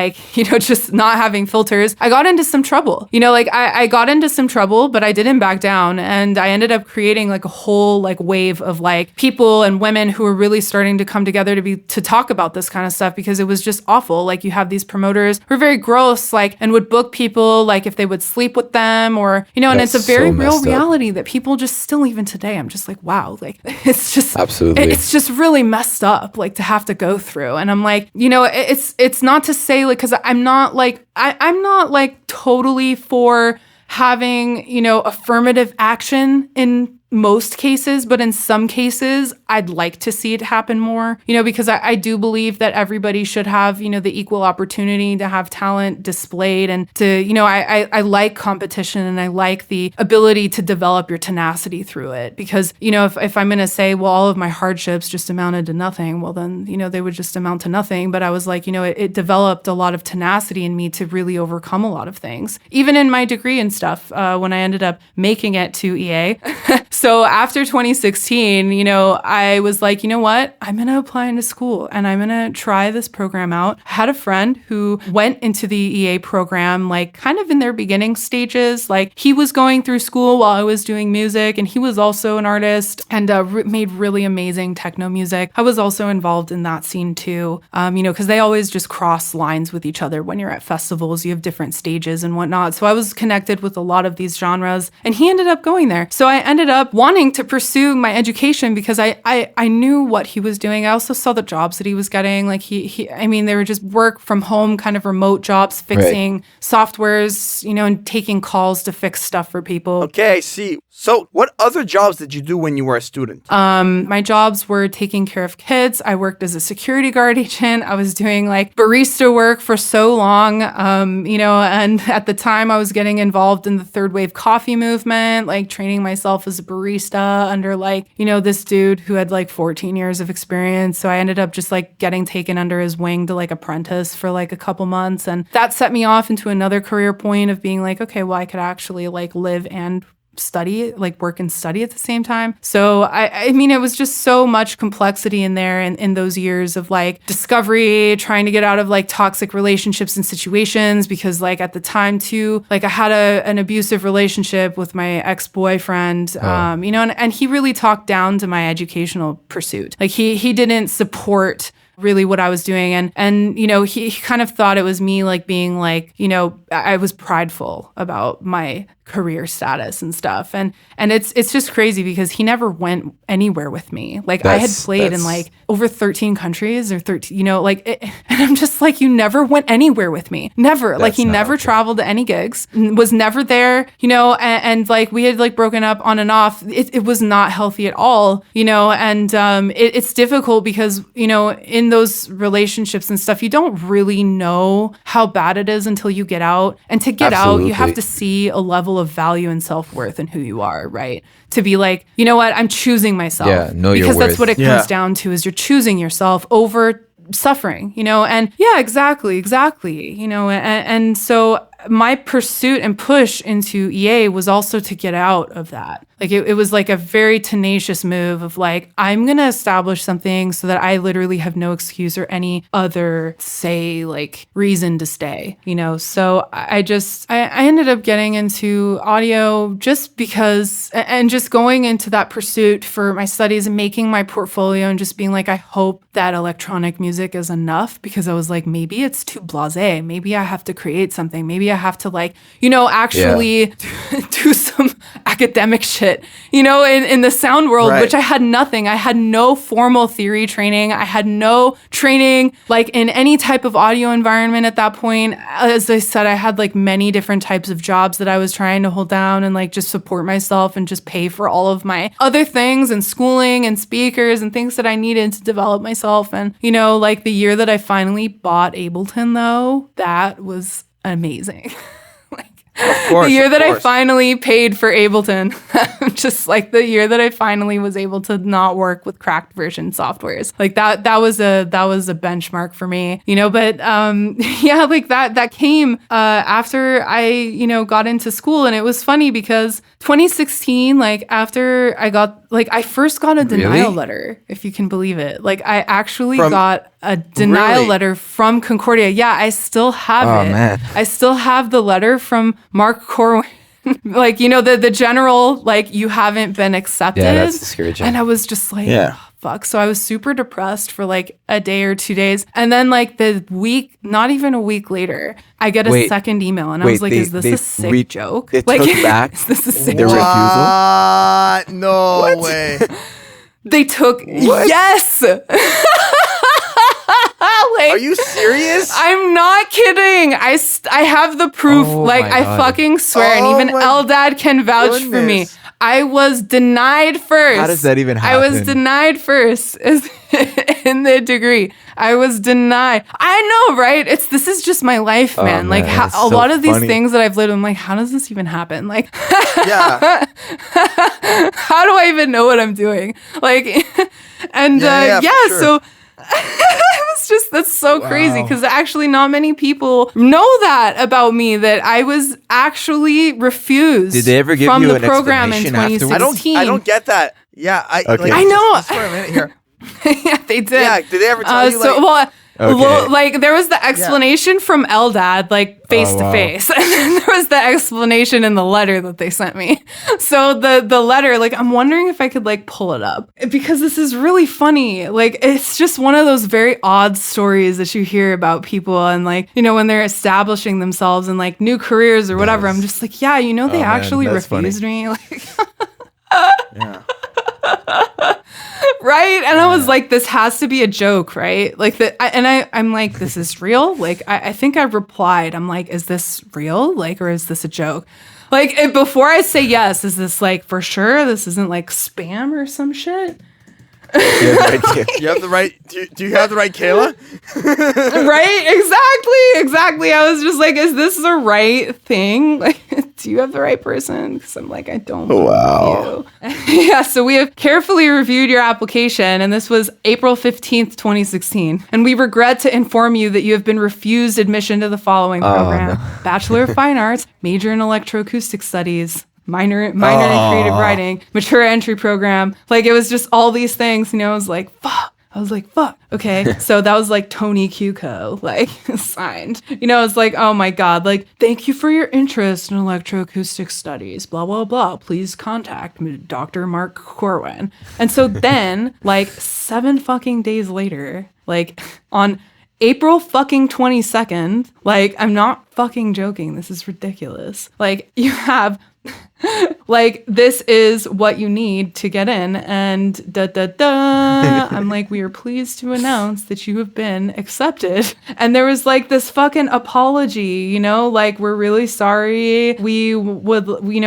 just not having filters, I got into some trouble. I got into some trouble, but I didn't back down. And I ended up creating a whole wave of people and women who were really starting to come together to talk about this kind of stuff, because it was just awful. You have these promoters who are very gross, and would book people if they would sleep with them, or and it's a very real reality that people just still, even today, I'm just wow, it's just absolutely, it's just really messed up to have to go through. And I'm it's not to say because I'm not I'm not totally for having affirmative action in most cases, but in some cases, I'd like to see it happen more, because I do believe that everybody should have, the equal opportunity to have talent displayed, and to, I like competition, and I like the ability to develop your tenacity through it, because, if I'm going to say, well, all of my hardships just amounted to nothing, well, then, they would just amount to nothing. But I was it developed a lot of tenacity in me to really overcome a lot of things, even in my degree and stuff, when I ended up making it to EA. So after 2016, I was what? I'm going to apply into school and I'm going to try this program out. I had a friend who went into the EA program, kind of in their beginning stages. He was going through school while I was doing music, and he was also an artist and made really amazing techno music. I was also involved in that scene too, because they always just cross lines with each other when you're at festivals. You have different stages and whatnot. So I was connected with a lot of these genres, and he ended up going there. So I ended up wanting to pursue my education because I knew what he was doing. I also saw the jobs that he was getting. They were just work from home, kind of remote jobs, fixing softwares, and taking calls to fix stuff for people. Okay, I see. So what other jobs did you do when you were a student? My jobs were taking care of kids. I worked as a security guard agent. I was doing barista work for so long, and at the time I was getting involved in the third wave coffee movement, training myself as a barista under this dude who had 14 years of experience. So I ended up just getting taken under his wing to apprentice for a couple months. And that set me off into another career point of being okay, well, I could actually live and study, work and study at the same time. So it was just so much complexity in there, and in those years of discovery, trying to get out of toxic relationships and situations, because at the time too, I had an abusive relationship with my ex-boyfriend, and he really talked down to my educational pursuit. He didn't support really what I was doing. And he kind of thought it was me being I was prideful about my career status and stuff. And it's just crazy because he never went anywhere with me. I had played in over 13 countries or 13, and I'm just you never went anywhere with me. Never. He never traveled to any gigs, was never there, and we had broken up on and off. It was not healthy at all, and it's difficult because, in those relationships and stuff, you don't really know how bad it is until you get out. And to get out, you have to see a level of value and self-worth in who you are, right? To be you know what, I'm choosing myself. Yeah, know your because worth. that's what it comes down to, is you're choosing yourself over suffering, and exactly, and so my pursuit and push into EA was also to get out of that. It was a very tenacious move of I'm going to establish something so that I literally have no excuse or any other reason to stay, So I ended up getting into audio just because, and just going into that pursuit for my studies and making my portfolio and just being I hope that electronic music is enough, because I was maybe it's too blasé. Maybe I have to create something. Maybe I have to actually do some academic shit, in the sound world, right. Which I had nothing. I had no formal theory training. I had no training in any type of audio environment at that point. As I said, I had many different types of jobs that I was trying to hold down and just support myself and just pay for all of my other things and schooling and speakers and things that I needed to develop myself. And, the year that I finally bought Ableton, though, that was amazing. course, the year of that I course. finally paid for Ableton. Just like the year that I finally was able to not work with cracked version softwares. Like that was a benchmark for me, but yeah, like that came after I, got into school. And it was funny because 2016, like after I got, like I first got a denial letter, if you can believe it. Like I actually got a denial letter from Concordia. Yeah, I still have it. Man. I still have the letter from Mark Corwin. Like, the general, like, you haven't been accepted. Yeah, that's discouraging. And I was just like, Yeah. oh, fuck. So I was super depressed for like a day or 2 days. And then like the week, not even a week later, I get a second email. And I was like, is this a sick joke? They Like, took back is this a sick their joke? refusal? No way. They took, yes. Like, Are you serious? I'm not kidding. I have the proof. Oh like, my I God. fucking swear. Oh And even my Eldad can vouch for me. goodness. I was denied first. How does that even I was happen? denied first in the degree. I was denied. I know, right? This is just my life, man. Like man, it's a so lot of these funny. things that I've lived, I'm like, how does this even happen? Like, Yeah. how do I even know what I'm doing? Like, and Yeah, for sure. so it was just, that's so crazy because actually not many people know that about me, that I was actually refused Did they ever give from you the an program in explanation afterwards? 2016. I don't get that. Yeah. Okay. I know. Just for a minute here. Yeah, they did. Yeah. Did they ever tell you Okay. like there was the explanation from Eldad, like face to face, and then there was the explanation in the letter that they sent me. So the letter, like I'm wondering if I could like pull it up because this is really funny. Like it's just one of those very odd stories that you hear about people and like when they're establishing themselves in like new careers or whatever. I'm just like, yeah, they actually that's funny. refused me. Like. Yeah. Right? And I was like, this has to be a joke, right? Like I'm like, this is real? Like, I think I replied, I'm like, is this real? Like, or is this a joke? Like, before I say yes, is this like, for sure? This isn't like spam or some shit? You have the right. Do you have the right Kayla? Right? Exactly. I was just like, is this the right thing? Like, do you have the right person? Because I'm like, I don't. Wow. Yeah. So we have carefully reviewed your application, and this was April 15th, 2016. And we regret to inform you that you have been refused admission to the following program: Bachelor of Fine Arts, major in Electroacoustic Studies. Minor in creative writing, mature entry program. Like it was just all these things, I was like, fuck. Okay. So that was like Tony Cuco, like signed. It's like, oh my God, like, thank you for your interest in electroacoustic studies, blah, blah, blah. Please contact me, Dr. Mark Corwin. And so then, like 7 fucking days later, like on April fucking 22nd, like, I'm not fucking joking. This is ridiculous. Like, you have like, this is what you need to get in, and I'm like, we are pleased to announce that you have been accepted. And there was like this fucking apology, like, we're really sorry. We would, we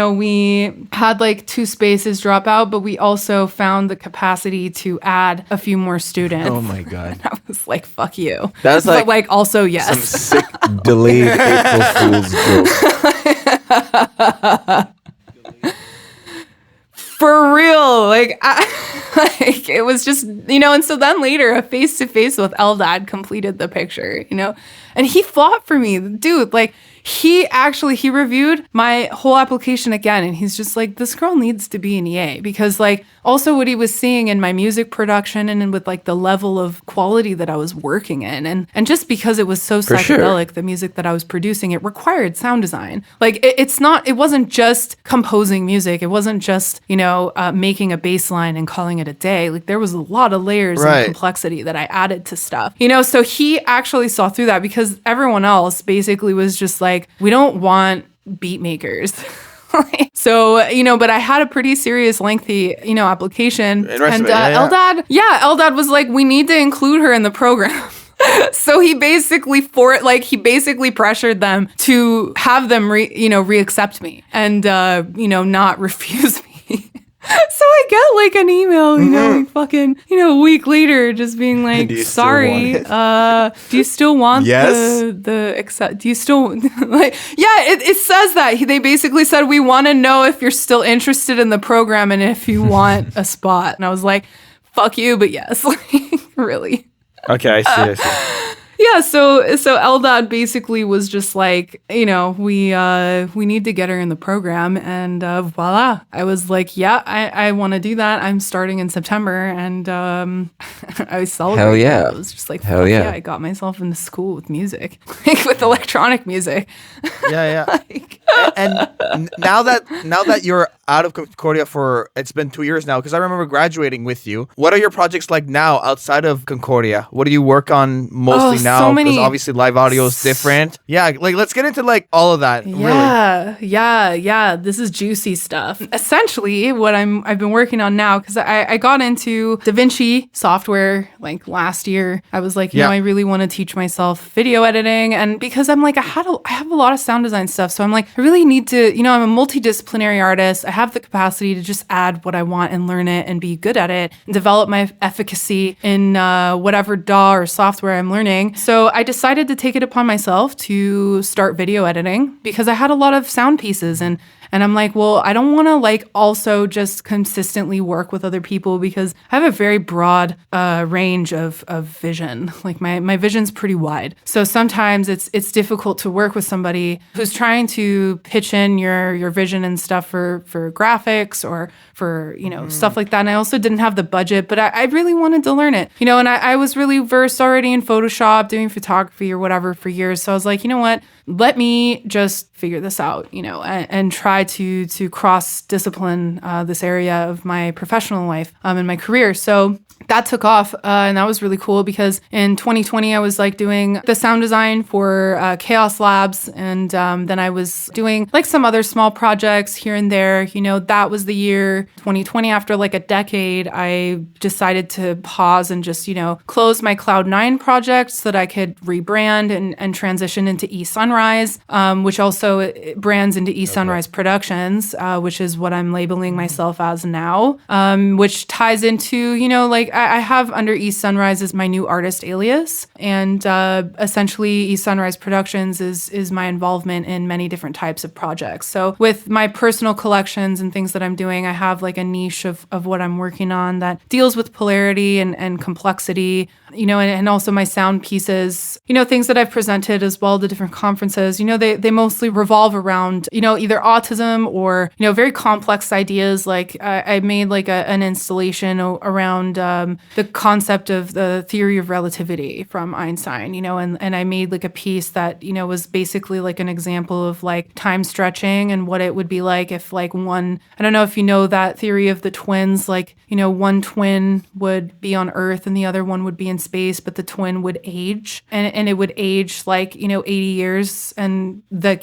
had like 2 spaces drop out, but we also found the capacity to add a few more students. Oh my God. I was like, fuck you. That's But like also yes. some sick delayed April Fool's joke. For real, like, like it was just, and so then later a face-to-face with Eldad completed the picture, and he fought for me, dude. Like he reviewed my whole application again, and he's just like, this girl needs to be an EA, because like also what he was seeing in my music production and with like the level of quality that I was working in, and just because it was so psychedelic, the music that I was producing, it required sound design. Like it wasn't just composing music, it wasn't just making a bass line and calling it a day. Like there was a lot of layers and complexity that I added to stuff, so he actually saw through that, because everyone else basically was just like, we don't want beat makers. So, but I had a pretty serious, lengthy, application. And Eldad was like, we need to include her in the program. So he basically pressured them to have them reaccept me and not refuse me. So I get like an email, like fucking, a week later, just being like, Do you still sorry, want do you still want Yes. the accept? Do you still like? Yeah, it says that they basically said we want to know if you're still interested in the program and if you want a spot. And I was like, fuck you, but yes, like really. Okay, I see. Yeah, so Eldad basically was just like, we need to get her in the program, and voila. I was like, yeah, I want to do that. I'm starting in September, and I was celebrating. Hell yeah. I was just like, Hell fuck yeah. I got myself into school with music, like with electronic music. Yeah. Like, And now that you're out of Concordia it's been 2 years now, because I remember graduating with you. What are your projects like now outside of Concordia? What do you work on mostly now? so many. Because obviously live audio is different. Yeah, like let's get into like all of that. Really. Yeah. This is juicy stuff. Essentially, what I've been working on now, because I got into DaVinci software like last year. I was like, I really want to teach myself video editing, and because I'm like, I have a lot of sound design stuff, so I'm like, I really need to, I'm a multidisciplinary artist. I have the capacity to just add what I want and learn it and be good at it and develop my efficacy in whatever DAW or software I'm learning. So I decided to take it upon myself to start video editing because I had a lot of sound pieces, and I'm like, well, I don't want to like also just consistently work with other people because I have a very broad range of vision. Like my vision's pretty wide. So sometimes it's difficult to work with somebody who's trying to pitch in your vision and stuff for graphics or for, stuff like that. And I also didn't have the budget, but I really wanted to learn it, and I was really versed already in Photoshop, doing photography or whatever for years. So I was like, you know what? Let me just figure this out, and try to cross-discipline this area of my professional life and my career. So that took off, and that was really cool because in 2020, I was like doing the sound design for Khaos Labs, and then I was doing like some other small projects here and there. That was the year 2020. After like a decade, I decided to pause and just, close my Kloud Nin9 project so that I could rebrand and transition into E.Sunrise, which also brands into E.Sunrise Productions, which is what I'm labeling myself as now, which ties into, like I have under E.Sunrise as my new artist alias, and essentially E.Sunrise Productions is my involvement in many different types of projects. So with my personal collections and things that I'm doing, I have like a niche of what I'm working on that deals with polarity and complexity, and also my sound pieces, things that I've presented as well to different conferences, they mostly revolve around, either autism or, very complex ideas. Like I made like an installation around the concept of the theory of relativity from Einstein, and I made like a piece that, was basically like an example of like time stretching and what it would be like if like one, I don't know if you know that theory of the twins, like, one twin would be on Earth and the other one would be in space, but the twin would age and it would age like, 80 years, and the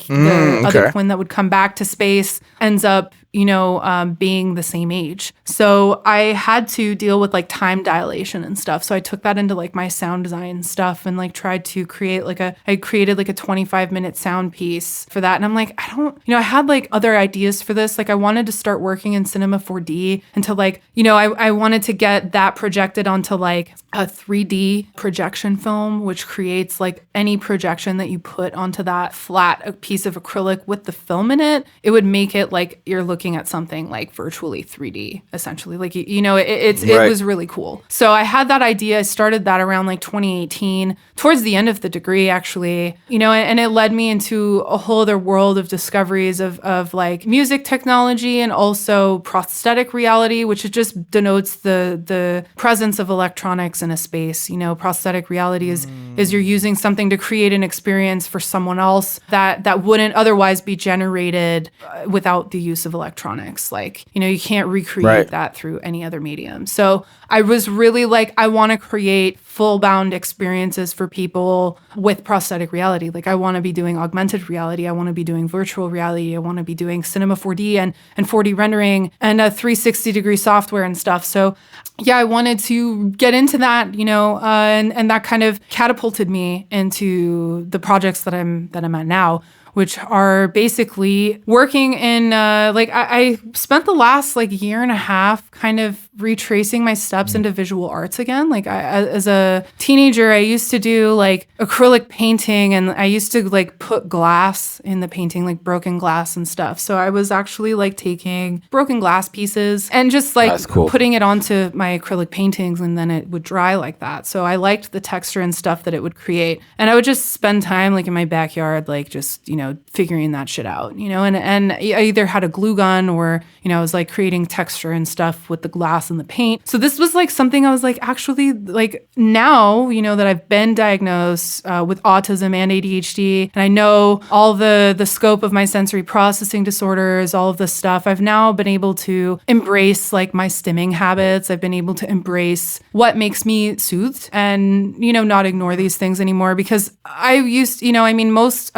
other twin that would come back to space ends up, being the same age. So I had to deal with like time dilation and stuff. So I took that into like my sound design stuff and like tried to create I created like a 25-minute sound piece for that. And I'm like, I had like other ideas for this. Like I wanted to start working in Cinema 4D until like, I wanted to get that projected onto like a 3D projection film, which creates like any projection that you put onto that flat piece of acrylic with the film in it, it would make it like you're looking at something like virtually 3D, essentially. Like, it was really cool. So I had that idea. I started that around like 2018, towards the end of the degree, actually, and it led me into a whole other world of discoveries of like music technology and also prosthetic reality, which it just denotes the presence of electronics in a space. Prosthetic reality is you're using something to create an experience for someone else that wouldn't otherwise be generated without the use of electronics. Like, you can't recreate that through any other medium. So I was really like, I want to create full-bound experiences for people with prosthetic reality. Like I want to be doing augmented reality. I want to be doing virtual reality. I want to be doing Cinema 4D and 4D rendering and a 360-degree software and stuff. So yeah, I wanted to get into that, and that kind of catapulted me into the projects that I'm at now, which are basically working in I spent the last like year and a half kind of retracing my steps into visual arts again. Like as a teenager, I used to do like acrylic painting, and I used to like put glass in the painting, like broken glass and stuff. So I was actually like taking broken glass pieces and just like putting it onto my acrylic paintings, and then it would dry like that. So I liked the texture and stuff that it would create. And I would just spend time like in my backyard, like just, figuring that shit out, and I either had a glue gun or, I was like creating texture and stuff with the glass and the paint. So this was like something I was like, actually, like now, that I've been diagnosed with autism and ADHD, and I know all the scope of my sensory processing disorders, all of this stuff, I've now been able to embrace like my stimming habits. I've been able to embrace what makes me soothed and, not ignore these things anymore, because I used, most,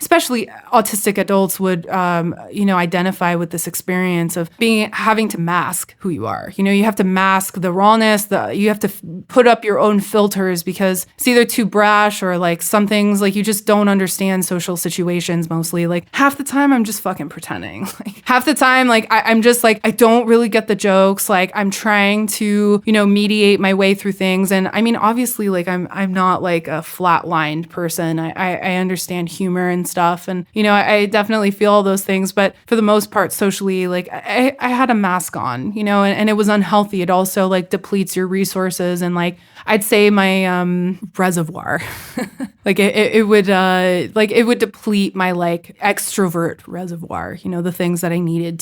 especially autistic adults would, identify with this experience of having to mask who you are. You have to mask the rawness, you have to put up your own filters because it's either too brash or like some things like you just don't understand social situations mostly. Like half the time I'm just fucking pretending. Like half the time, like I'm just like, I don't really get the jokes. Like I'm trying to, mediate my way through things. And I mean, obviously like I'm not like a flatlined person. I understand humor and stuff. And, I definitely feel all those things. But for the most part, socially, like I had a mask on, and it was unhealthy. It also like depletes your resources and like I'd say my reservoir. Like it would deplete my like extrovert reservoir, the things that I needed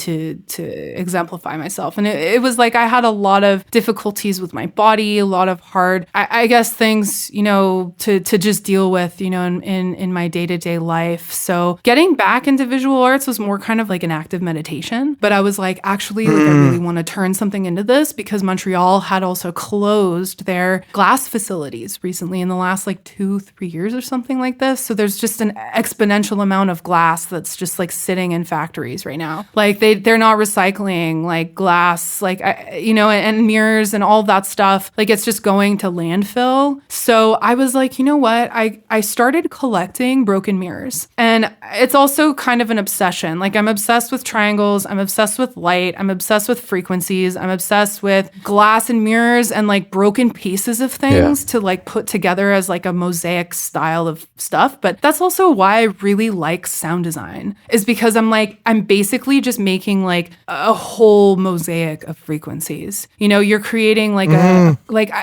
to exemplify myself. And it was like I had a lot of difficulties with my body, a lot of hard, I guess things, to just deal with, in my day-to-day life. So getting back into visual arts was more kind of like an active meditation. But I was like, actually, like, I really want to turn something into this, because Montreal had also closed their glass facilities recently in the last like 2-3 years or something like this. So there's just an exponential amount of glass that's just like sitting in factories right now. Like they're not recycling like glass, like, and mirrors and all that stuff. Like it's just going to landfill. So I was like, you know what? I started collecting broken mirrors, and it's also kind of an obsession. Like I'm obsessed with triangles. I'm obsessed with light. I'm obsessed with frequencies. I'm obsessed with glass and mirrors and like broken pieces of things to like put together as like a mosaic style of stuff. But that's also why I really like sound design, is because I'm basically just making like a whole mosaic of frequencies. You're creating like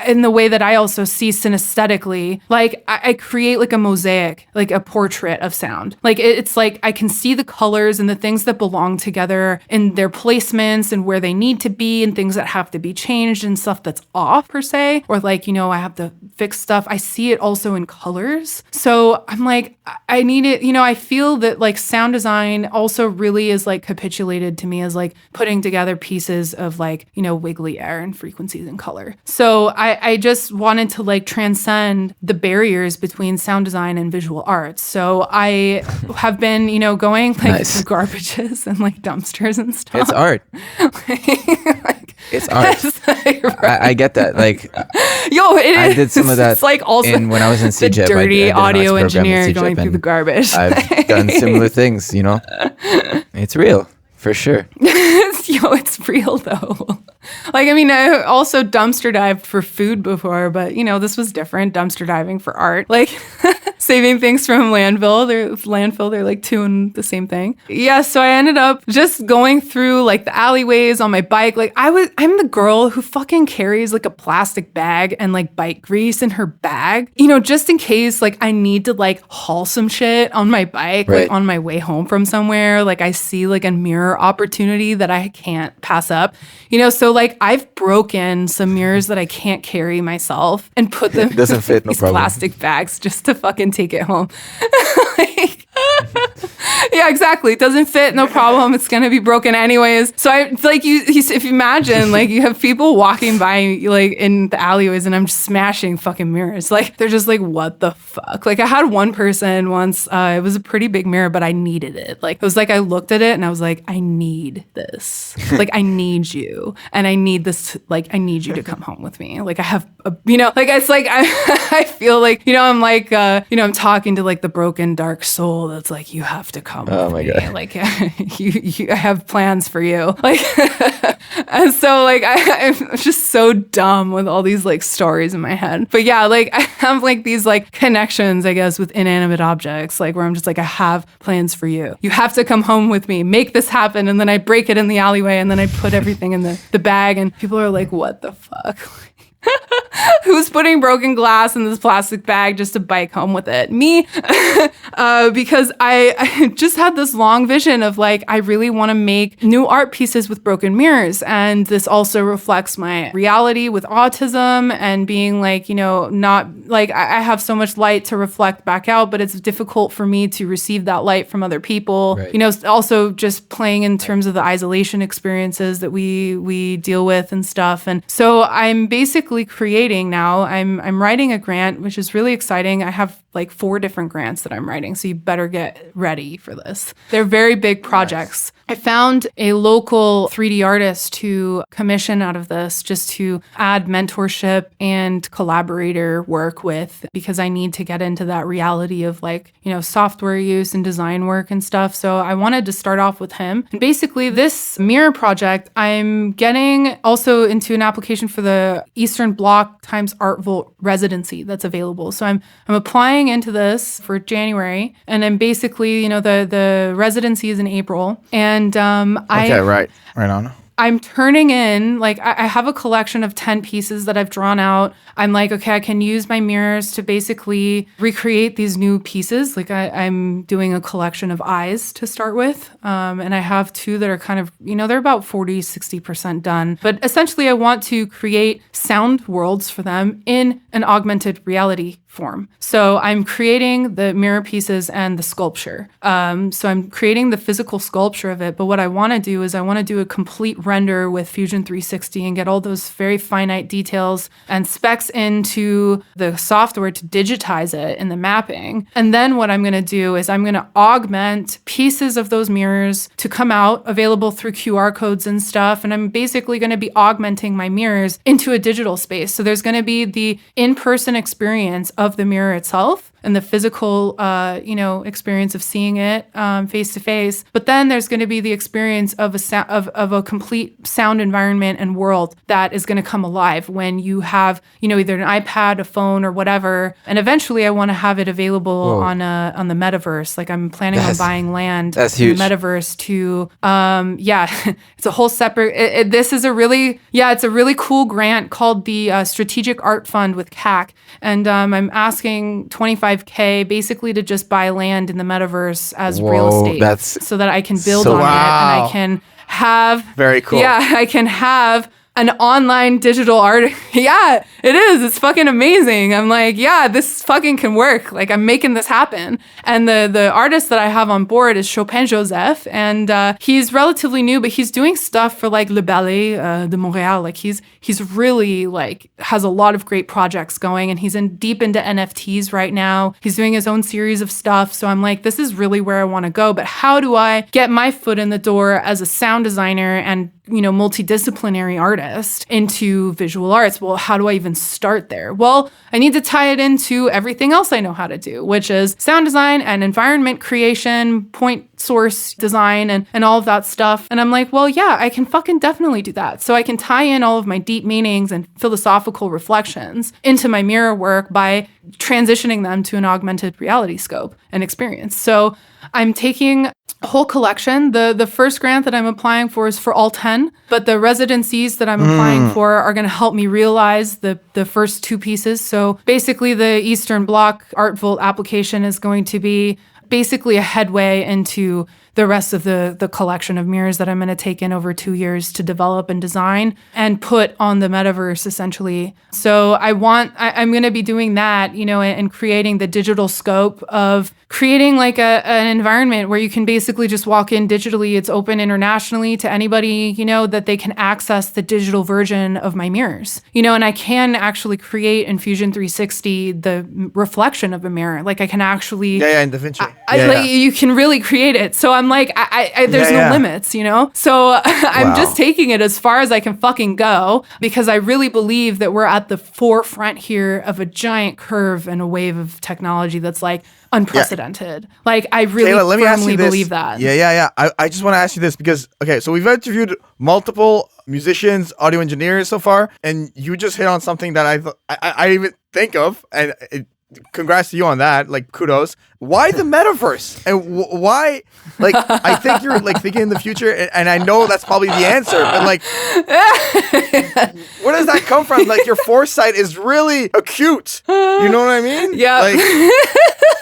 in the way that I also see synesthetically, like I create like a mosaic, like a portrait of sound. Like it's like I can see the colors and the things that belong together in their placements and where they need to be and things that have to be changed and stuff that's off per se, or like, I have to fix stuff. I see it also in colors. So I'm like, I need it. I feel that like sound design also really is like capitulated to me as like putting together pieces of like, wiggly air and frequencies and color. So I just wanted to like transcend the barriers between sound design and visual arts. So I have been, going like through garbages and like dumpsters and stuff. It's art. It's art. I get that. Like, yo, it is. I did some of that. It's like also when I was in CJEP. the dirty audio engineer CJEP, going through the garbage. I've done similar things. It's real for sure. It's real though. Like, I mean, I also dumpster dived for food before, but this was different. Dumpster diving for art, like saving things from landfill. They're like two and the same thing. Yeah. So I ended up just going through like the alleyways on my bike. Like I'm the girl who fucking carries like a plastic bag and like bike grease in her bag, just in case like I need to like haul some shit on my bike, like on my way home from somewhere. Like I see like a mirror opportunity that I can't pass up, so like I've broken some mirrors that I can't carry myself and put them in these plastic bags just to fucking take it home. Like, yeah, exactly. It doesn't fit, no problem. It's gonna be broken anyways. So I like if you imagine like you have people walking by like in the alleyways and I'm just smashing fucking mirrors. Like they're just like, what the fuck? Like I had one person once, it was a pretty big mirror, but I needed it. Like it was like I looked at it and I was like, I need this. Like I need you. And I need this, like I need you to come home with me. Like I have like it's like I feel like, I'm like I'm talking to like the broken dark soul that's like, you have to come Oh with my me. God. Like, I have plans for you. Like, and so like, I'm just so dumb with all these like stories in my head. But yeah, like I have like these like connections, I guess, with inanimate objects, like where I'm just like, I have plans for you. You have to come home with me, make this happen. And then I break it in the alleyway and then I put everything in the bag and people are like, what the fuck? Who's putting broken glass in this plastic bag just to bike home with it? Me. Because I just had this long vision of like, I really want to make new art pieces with broken mirrors. And this also reflects my reality with autism and being like, you know, not like I have so much light to reflect back out, but it's difficult for me to receive that light from other people. Right. You know, also just playing in terms of the isolation experiences that we deal with and stuff. And so I'm basically creating now. I'm writing a grant, which is really exciting. I have like 4 different grants that I'm writing, so you better get ready for this. They're very big projects. I found a local 3D artist to commission out of this just to add mentorship and collaborator work with, because I need to get into that reality of like, you know, software use and design work and stuff. So I wanted to start off with him. And basically this mirror project, I'm getting also into an application for the Eastern Bloc times Artvolt residency that's available. So I'm applying into this for January, and I'm basically, you know, the residency is in April, and Right on. I'm turning in, like, I have a collection of 10 pieces that I've drawn out. I'm like, okay, I can use my mirrors to basically recreate these new pieces. Like I'm doing a collection of eyes to start with. And I have 2 that are kind of, you know, they're about 40, 60% done. But essentially I want to create sound worlds for them in an augmented reality form. So I'm creating the mirror pieces and the sculpture. So I'm creating the physical sculpture of it. But what I want to do is I want to do a complete render with Fusion 360 and get all those very finite details and specs into the software to digitize it in the mapping. And then what I'm going to do is I'm going to augment pieces of those mirrors to come out available through QR codes and stuff. And I'm basically going to be augmenting my mirrors into a digital space. So there's going to be the in-person experience of the mirror itself and the physical, experience of seeing it face to face. But then there's going to be the experience of a complete sound environment and world that is going to come alive when you have, you know, either an iPad, a phone, or whatever. And eventually, I want to have it available on the metaverse. Like I'm planning on buying land in the metaverse to, it's a whole separate. This is it's a really cool grant called the Strategic Art Fund with CAC, and I'm asking $25,000 basically to just buy land in the metaverse as real estate, so that I can build on it and I can have very cool. Yeah, I can have an online digital art. Yeah, it is. It's fucking amazing. I'm like, yeah, this fucking can work. Like I'm making this happen. And the artist that I have on board is Chopin Joseph. And he's relatively new, but he's doing stuff for like Le Ballet de Montreal. Like he's really like has a lot of great projects going, and he's deep into NFTs right now. He's doing his own series of stuff. So I'm like, this is really where I want to go. But how do I get my foot in the door as a sound designer and, you know, multidisciplinary artist into visual arts? Well, how do I even start there? Well, I need to tie it into everything else I know how to do, which is sound design and environment creation, point source design, and all of that stuff. And I'm like, well, yeah, I can fucking definitely do that. So I can tie in all of my deep meanings and philosophical reflections into my mirror work by transitioning them to an augmented reality scope and experience. So I'm taking a whole collection. The first grant that I'm applying for is for all 10, but the residencies that I'm applying for are going to help me realize the first 2 pieces. So basically the Eastern Bloc Artvolt application is going to be basically a headway into the rest of the collection of mirrors that I'm going to take in over 2 years to develop and design and put on the metaverse, essentially. So I'm going to be doing that, you know, and creating the digital scope of creating like an environment where you can basically just walk in digitally. It's open internationally to anybody, you know, that they can access the digital version of my mirrors, you know, and I can actually create in Fusion 360 the reflection of a mirror. Like I can actually... in DaVinci. You can really create it. So I'm like, there's no limits, you know? So I'm just taking it as far as I can fucking go, because I really believe that we're at the forefront here of a giant curve and a wave of technology that's like unprecedented. Like, I really Kayla, firmly believe that. Yeah. I just want to ask you this because, okay, so we've interviewed multiple musicians, audio engineers so far, and you just hit on something that I didn't even think of, and congrats to you on that. Like, kudos. Why the metaverse? And why? Like, I think you're like thinking in the future, and I know that's probably the answer. But like, where does that come from? Like, your foresight is really acute. You know what I mean? Yeah. Like,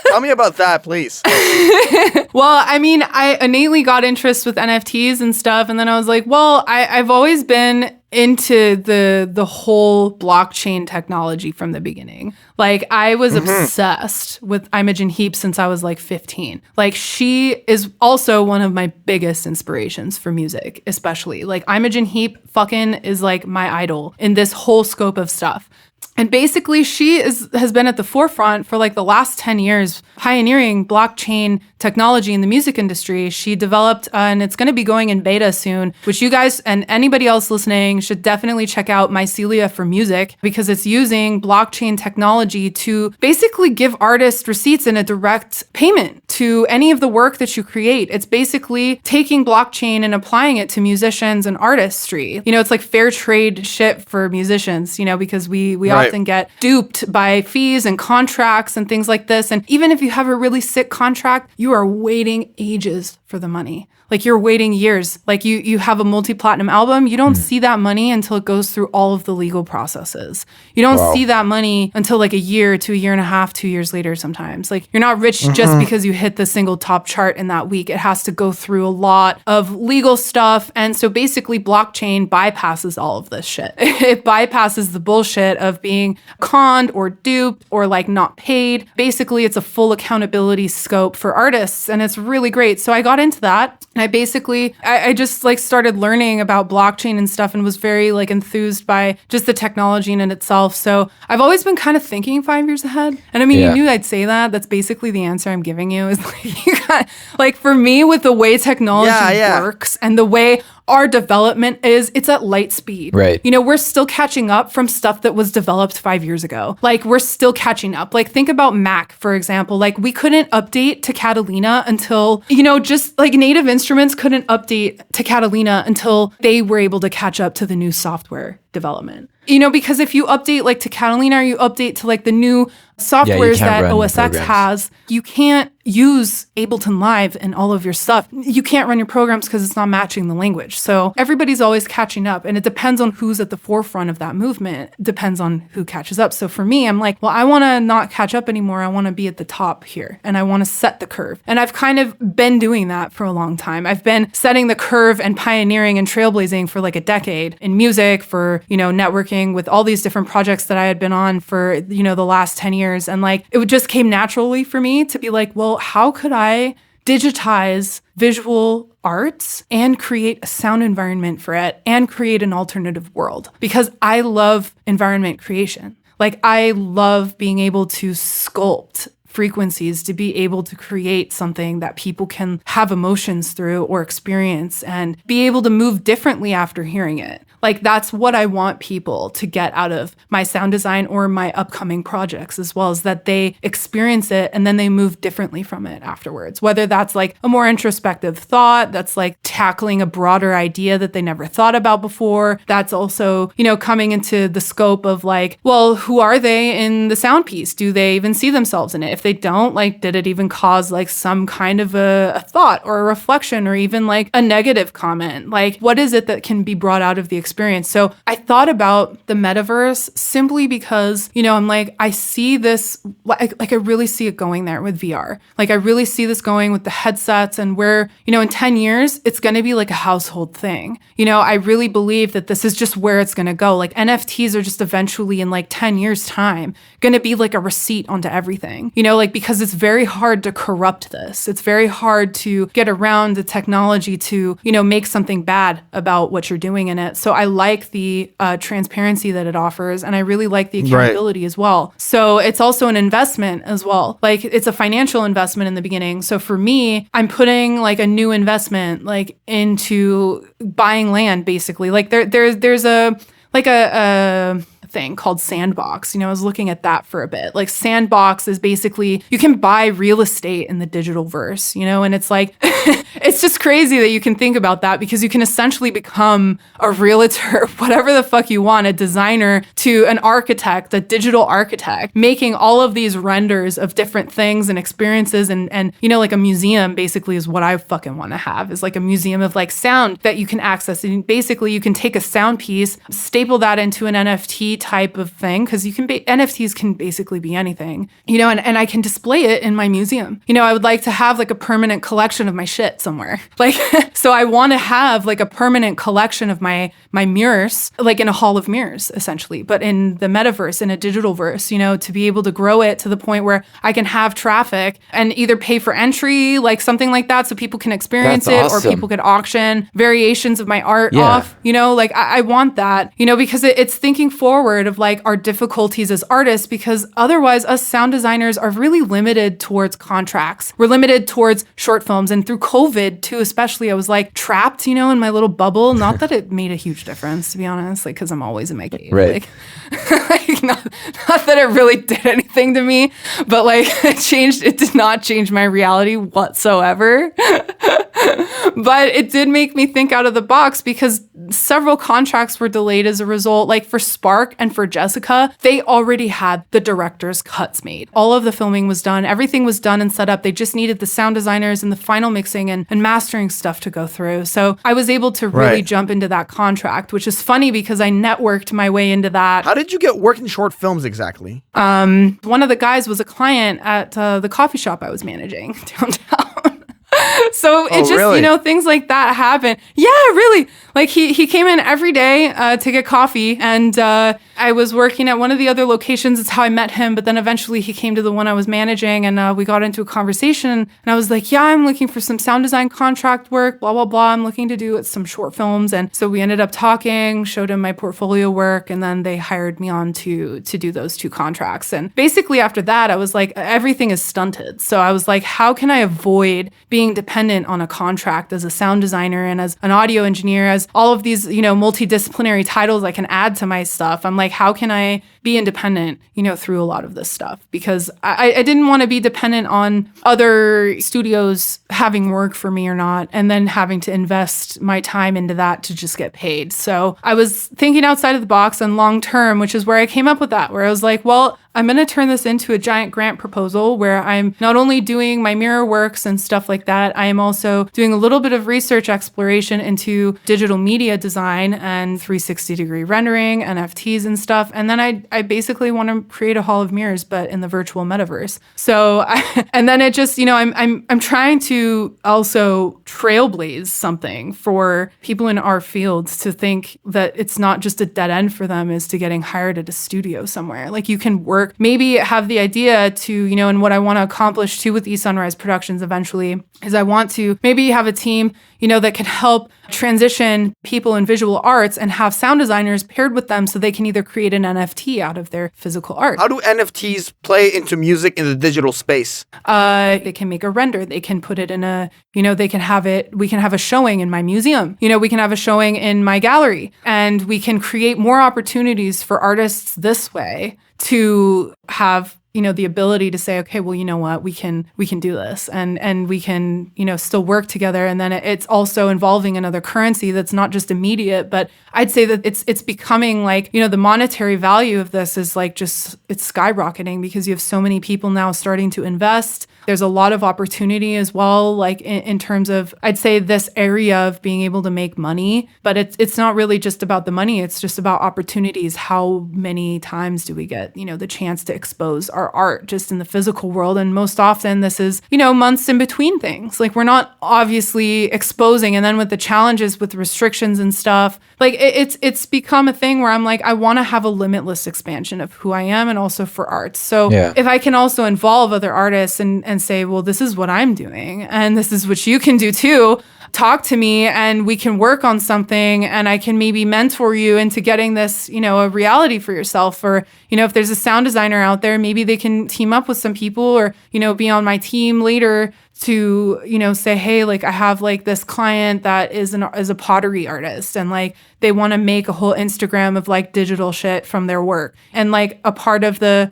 tell me about that, please. Well, I mean, I innately got interest with NFTs and stuff, and then I was like, well, I've always been into the whole blockchain technology from the beginning. Like, I was obsessed with Imogen Heap since I was like 15. Like, she is also one of my biggest inspirations for music, especially. Like, Imogen Heap fucking is like my idol in this whole scope of stuff. And basically, she has been at the forefront for like the last 10 years, pioneering blockchain technology in the music industry. She developed, and it's going to be going in beta soon, which you guys and anybody else listening should definitely check out Mycelia for Music, because it's using blockchain technology to basically give artists receipts in a direct payment to any of the work that you create. It's basically taking blockchain and applying it to musicians and artistry. You know, it's like fair trade shit for musicians, you know, because we often get duped by fees and contracts and things like this. And even if you have a really sick contract, you are waiting ages for the money. Like, you're waiting years. Like, you have a multi-platinum album, you don't see that money until it goes through all of the legal processes. You don't see that money until like a year to a year and a half, 2 years later sometimes. Like, you're not rich just because you hit the single top chart in that week. It has to go through a lot of legal stuff. And so basically blockchain bypasses all of this shit. It bypasses the bullshit of being conned or duped or like not paid. Basically, it's a full accountability scope for artists, and it's really great. So I got into that. I basically, I just like started learning about blockchain and stuff, and was very like enthused by just the technology in it itself. So I've always been kind of thinking 5 years ahead. And I mean, you knew I'd say that. That's basically the answer I'm giving you, is like, you got, like, for me, with the way technology works and the way our development is, it's at light speed. Right. You know, we're still catching up from stuff that was developed 5 years ago. Like, we're still catching up. Like, think about Mac, for example. Like, we couldn't update to Catalina until, you know, just like Native Instruments couldn't update to Catalina until they were able to catch up to the new software development. You know, because if you update like to Catalina, or you update to like the new softwares that OS X has, you can't use Ableton Live and all of your stuff. You can't run your programs because it's not matching the language. So everybody's always catching up, and it depends on who's at the forefront of that movement. It depends on who catches up. So for me, I'm like, well, I want to not catch up anymore. I want to be at the top here, and I want to set the curve. And I've kind of been doing that for a long time. I've been setting the curve and pioneering and trailblazing for like a decade in music, for, you know, networking with all these different projects that I had been on for, you know, the last 10 years. And like, it just came naturally for me to be like, well, how could I digitize visual arts and create a sound environment for it and create an alternative world? Because I love environment creation. Like, I love being able to sculpt frequencies to be able to create something that people can have emotions through or experience and be able to move differently after hearing it. Like, that's what I want people to get out of my sound design or my upcoming projects, as well as that they experience it and then they move differently from it afterwards. Whether that's like a more introspective thought, that's like tackling a broader idea that they never thought about before. That's also, you know, coming into the scope of like, well, who are they in the sound piece? Do they even see themselves in it? If they don't, like, did it even cause like some kind of a thought or a reflection or even like a negative comment? Like, what is it that can be brought out of the experience? So I thought about the metaverse simply because, you know, I'm like, I see this, like I really see it going there with VR. Like, I really see this going with the headsets, and where, you know, in 10 years, it's going to be like a household thing. You know, I really believe that this is just where it's going to go. Like, NFTs are just eventually in like 10 years time going to be like a receipt onto everything. You know, like, because it's very hard to corrupt this. It's very hard to get around the technology to, make something bad about what you're doing in it. So I like the transparency that it offers, and I really like the accountability as well. So it's also an investment as well. Like, it's a financial investment in the beginning. So for me, I'm putting like a new investment like into buying land, basically. Like there's a thing called Sandbox. I was looking at that for a bit. Like, Sandbox is basically, you can buy real estate in the digital verse, and it's like, it's just crazy that you can think about that, because you can essentially become a realtor, whatever the fuck you want, a designer to an architect, a digital architect, making all of these renders of different things and experiences. And like a museum basically is what I fucking want to have, is like a museum of like sound that you can access. And basically you can take a sound piece, staple that into an NFT type of thing, because NFTs can basically be anything, and I can display it in my museum. I would like to have like a permanent collection of my shit somewhere. Like, so I want to have like a permanent collection of my mirrors, like in a hall of mirrors, essentially, but in the metaverse, in a digital verse, to be able to grow it to the point where I can have traffic and either pay for entry, like something like that, so people can experience That's it, awesome. or people could auction variations of my art off, like I want that, because it's thinking forward of like our difficulties as artists, because otherwise us sound designers are really limited towards contracts. We're limited towards short films, and through COVID too, especially, I was like trapped, in my little bubble. Not that it made a huge difference, to be honest, like, because I'm always in my cave. Right. Like not that it really did anything to me, but like it did not change my reality whatsoever. But it did make me think out of the box, because several contracts were delayed as a result. Like for Spark and for Jessica, they already had the director's cuts made. All of the filming was done. Everything was done and set up. They just needed the sound designers and the final mixing and mastering stuff to go through. So I was able to really jump into that contract, which is funny because I networked my way into that. How did you get work in short films exactly? One of the guys was a client at the coffee shop I was managing downtown. So it just, really? Things like that happen. Yeah, really. Like he came in every day to get coffee, and I was working at one of the other locations. It's how I met him. But then eventually he came to the one I was managing, and we got into a conversation, and I was like, yeah, I'm looking for some sound design contract work, blah, blah, blah. I'm looking to do some short films. And so we ended up talking, showed him my portfolio work, and then they hired me on to do those 2 contracts. And basically after that, I was like, everything is stunted. So I was like, how can I avoid being dependent on a contract as a sound designer and as an audio engineer, as all of these, multidisciplinary titles I can add to my stuff? I'm like, how can I be independent, through a lot of this stuff? Because I didn't want to be dependent on other studios having work for me or not, and then having to invest my time into that to just get paid. So I was thinking outside of the box and long term, which is where I came up with that, where I was like, well, I'm going to turn this into a giant grant proposal where I'm not only doing my mirror works and stuff like that, I am also doing a little bit of research exploration into digital media design and 360-degree rendering, NFTs and stuff. And then I basically want to create a hall of mirrors, but in the virtual metaverse. So, and then it just, I'm trying to also trailblaze something for people in our fields to think that it's not just a dead end for them is to getting hired at a studio somewhere. Like, you can work, maybe have the idea to, and what I want to accomplish too with E.Sunrise Productions eventually is I want to maybe have a team, that can help transition people in visual arts and have sound designers paired with them so they can either create an NFT out of their physical art. How do NFTs play into music in the digital space? They can make a render. They can put it in we can have a showing in my museum. We can have a showing in my gallery, and we can create more opportunities for artists this way to have the ability to say, okay, well, you know what, we can do this, and we can, still work together. And then it's also involving another currency that's not just immediate, but I'd say that it's becoming like, the monetary value of this is like it's skyrocketing because you have so many people now starting to invest. There's a lot of opportunity as well, like in terms of, I'd say, this area of being able to make money, but it's not really just about the money. It's just about opportunities. How many times do we get, the chance to expose our art just in the physical world. And most often this is, months in between things. Like we're not obviously exposing. And then with the challenges with restrictions and stuff, like it's become a thing where I'm like, I want to have a limitless expansion of who I am and also for art. So if I can also involve other artists and say, well, this is what I'm doing and this is what you can do too. Talk to me and we can work on something and I can maybe mentor you into getting this, a reality for yourself. Or, if there's a sound designer out there, maybe they can team up with some people or, be on my team later to, say, hey, like I have like this client that is a pottery artist and like they want to make a whole Instagram of like digital shit from their work. And like a part of the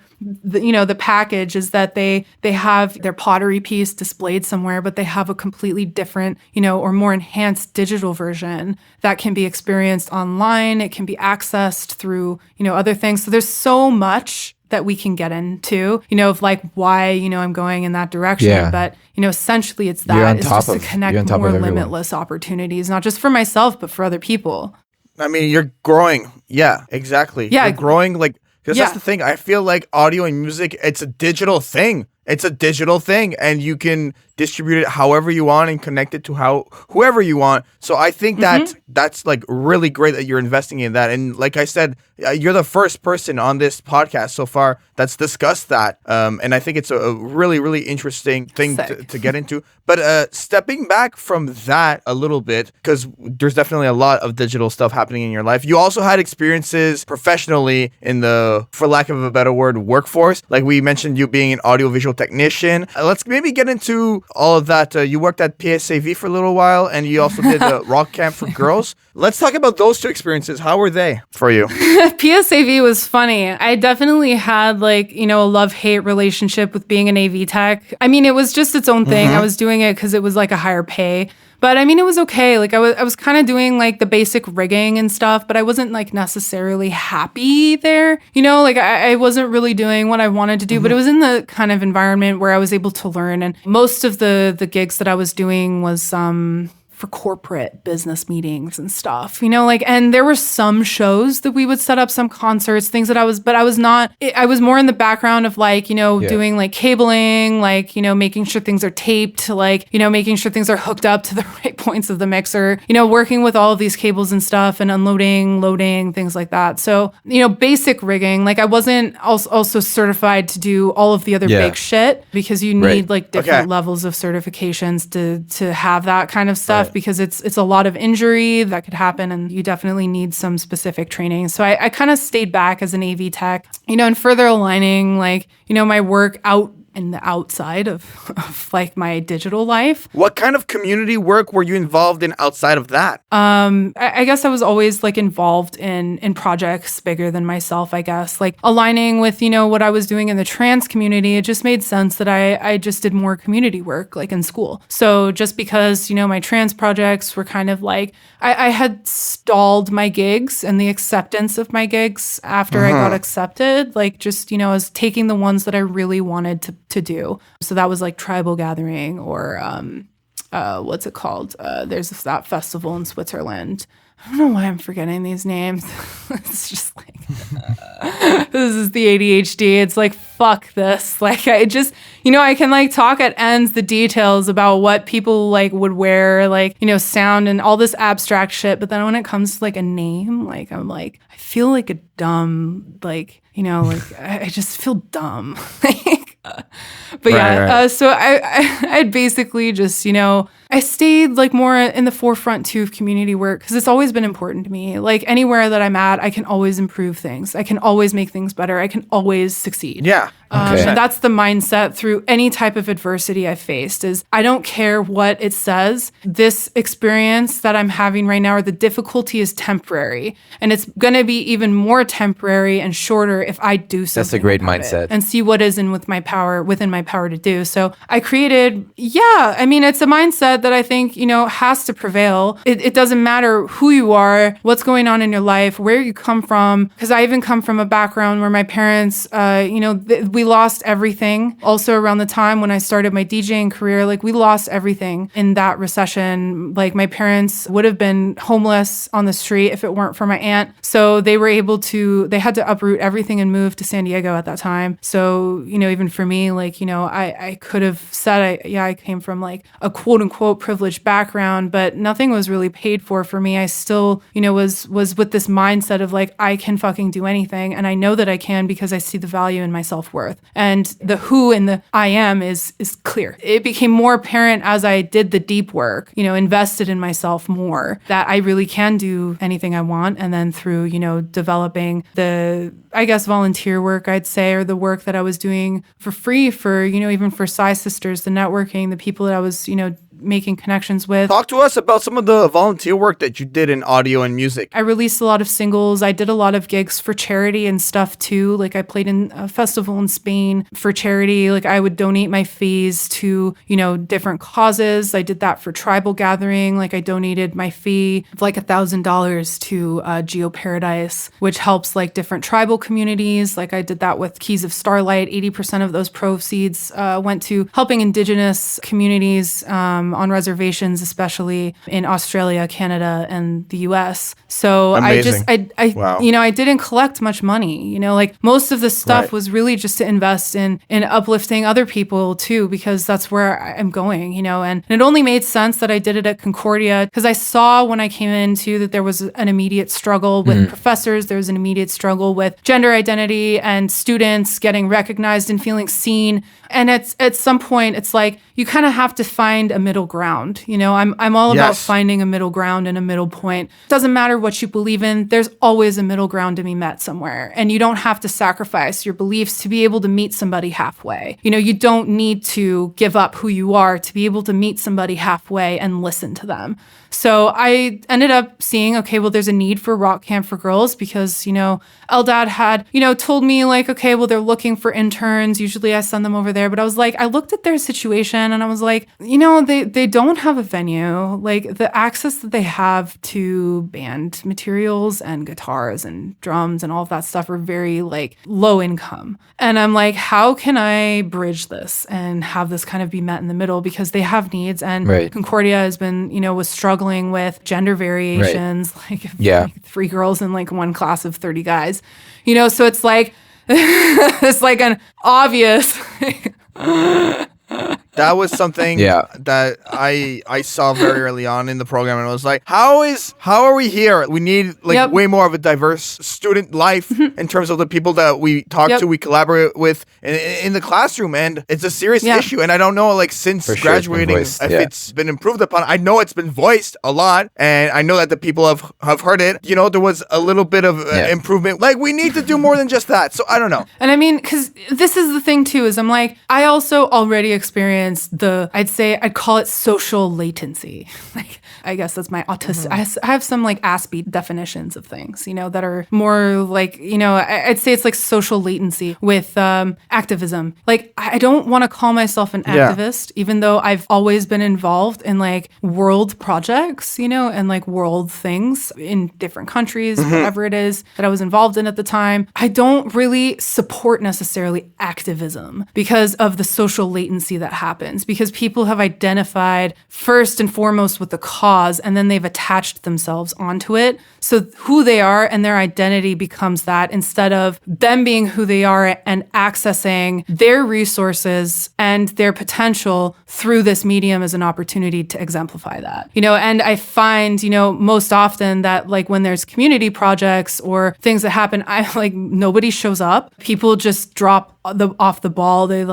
package is that they have their pottery piece displayed somewhere, but they have a completely different, or more enhanced digital version that can be experienced online. It can be accessed through, other things. So there's so much that we can get into, of like why, I'm going in that direction. Yeah. But, essentially it's that. It's just to connect more limitless opportunities, not just for myself, but for other people. I mean, you're growing. Yeah, exactly. Yeah. You're growing because that's the thing. I feel like audio and music, it's a digital thing. It's a digital thing and you can distribute it however you want and connect it to whoever you want. So I think that that's like really great that you're investing in that. And like I said, you're the first person on this podcast so far that's discussed that. And I think it's a really, really interesting thing to get into. But stepping back from that a little bit, because there's definitely a lot of digital stuff happening in your life. You also had experiences professionally in the, for lack of a better word, workforce. Like we mentioned you being an audiovisual technician. Let's maybe get into all of that. You worked at PSAV for a little while and you also did a rock camp for girls. Let's talk about those two experiences. How were they for you? PSAV was funny. I definitely had like, a love-hate relationship with being an AV tech. I mean, it was just its own thing. I was doing it because it was like a higher pay. But I mean, it was okay. Like I was kind of doing like the basic rigging and stuff, but I wasn't like necessarily happy there. Like I wasn't really doing what I wanted to do, but it was in the kind of environment where I was able to learn. And most of the gigs that I was doing was for corporate business meetings and stuff, and there were some shows that we would set up, some concerts, things that I was more in the background of like, doing like cabling, like, making sure things are taped, like, making sure things are hooked up to the right points of the mixer, working with all of these cables and stuff and unloading, loading, things like that. So, basic rigging, like I wasn't also certified to do all of the other big shit because you need like different levels of certifications to have that kind of stuff. Because it's a lot of injury that could happen and you definitely need some specific training. So I kind of stayed back as an AV tech, and further aligning like, my work out in the outside of like my digital life. What kind of community work were you involved in outside of that? I guess I was always like involved in projects bigger than myself, I guess. Like aligning with, what I was doing in the trans community, it just made sense that I just did more community work like in school. So just because, my trans projects were kind of like, I had stalled my gigs and the acceptance of my gigs after I got accepted, like just, I was taking the ones that I really wanted to do. So that was like tribal gathering or what's it called? There's that festival in Switzerland. I don't know why I'm forgetting these names. It's just like, this is the ADHD. It's like, fuck this. Like, I just, I can like talk at ends the details about what people like would wear, like, sound and all this abstract shit. But then when it comes to like a name, like, I'm like, I feel like a dumb, like, like I just feel dumb. But so I'd basically just, I stayed like more in the forefront too of community work because it's always been important to me. Like anywhere that I'm at, I can always improve things. I can always make things better. I can always succeed. Yeah. And that's the mindset through any type of adversity I've faced is I don't care what it says. This experience that I'm having right now or the difficulty is temporary. And it's going to be even more temporary and shorter if I do something. That's a great mindset. And see what is within my power to do. So I created, it's a mindset mindset that I think, has to prevail. It doesn't matter who you are, what's going on in your life, where you come from. Because I even come from a background where my parents, we lost everything. Also around the time when I started my DJing career, like we lost everything in that recession. Like my parents would have been homeless on the street if it weren't for my aunt. So they had to uproot everything and move to San Diego at that time. So, even for me, like, I could have said, I came from like a quote unquote privileged background, but nothing was really paid for me. I still, was with this mindset of like, I can fucking do anything. And I know that I can because I see the value in my self-worth. And the who and the I am is clear. It became more apparent as I did the deep work, invested in myself more, that I really can do anything I want. And then through, developing the, I guess, volunteer work, I'd say, or the work that I was doing for free for, even for Size Sisters, the networking, the people that I was, making connections with. Talk to us about some of the volunteer work that you did in audio and music. I released a lot of singles. I did a lot of gigs for charity and stuff too. Like I played in a festival in Spain for charity. Like I would donate my fees to, different causes. I did that for Tribal Gathering. Like I donated my fee of like $1,000 to Geo Paradise, which helps like different tribal communities. Like I did that with Keys of Starlight. 80% of those proceeds went to helping Indigenous communities on reservations, especially in Australia, Canada, and the US. So Amazing. Wow. I didn't collect much money. Like most of the stuff was really just to invest in uplifting other people too, because that's where I'm going, and it only made sense that I did it at Concordia because I saw when I came into that there was an immediate struggle with professors. There was an immediate struggle with gender identity and students getting recognized and feeling seen. And at some point, it's like you kind of have to find a middle ground. I'm all about finding a middle ground and a middle point. Doesn't matter what you believe in. There's always a middle ground to be met somewhere. And you don't have to sacrifice your beliefs to be able to meet somebody halfway. You don't need to give up who you are to be able to meet somebody halfway and listen to them. So I ended up seeing, okay, well, there's a need for rock camp for girls because, Eldad had, told me like, okay, well, they're looking for interns. Usually I send them over there. But I was like, I looked at their situation and I was like, they don't have a venue. Like the access that they have to band materials and guitars and drums and all of that stuff are very like low income. And I'm like, how can I bridge this and have this kind of be met in the middle because they have needs. And Concordia has been, was struggling with gender variations, like 3 girls in like one class of 30 guys, so it's like, it's like an obvious That was something that I saw very early on in the program, and I was like, how are we here? We need way more of a diverse student life in terms of the people that we talk to, we collaborate with in the classroom, and it's a serious issue. And I don't know, since graduating, if it's been improved upon. I know it's been voiced a lot, and I know that the people have heard it. There was a little bit of improvement. Like, we need to do more than just that. So I don't know. And I mean, because this is the thing too, is I'm like, I also already experienced I'd call it social latency. Like, I guess that's my autistic. I have some Aspie definitions of things, that are more I'd say it's like social latency with activism. Like, I don't want to call myself an activist, even though I've always been involved in world projects, and world things in different countries, whatever it is that I was involved in at the time. I don't really support necessarily activism because of the social latency that happens, because people have identified first and foremost with the cause, and then they've attached themselves onto it. So who they are and their identity becomes that, instead of them being who they are and accessing their resources and their potential through this medium as an opportunity to exemplify that. And I find, most often that when there's community projects or things that happen, nobody shows up. People just drop off the ball. They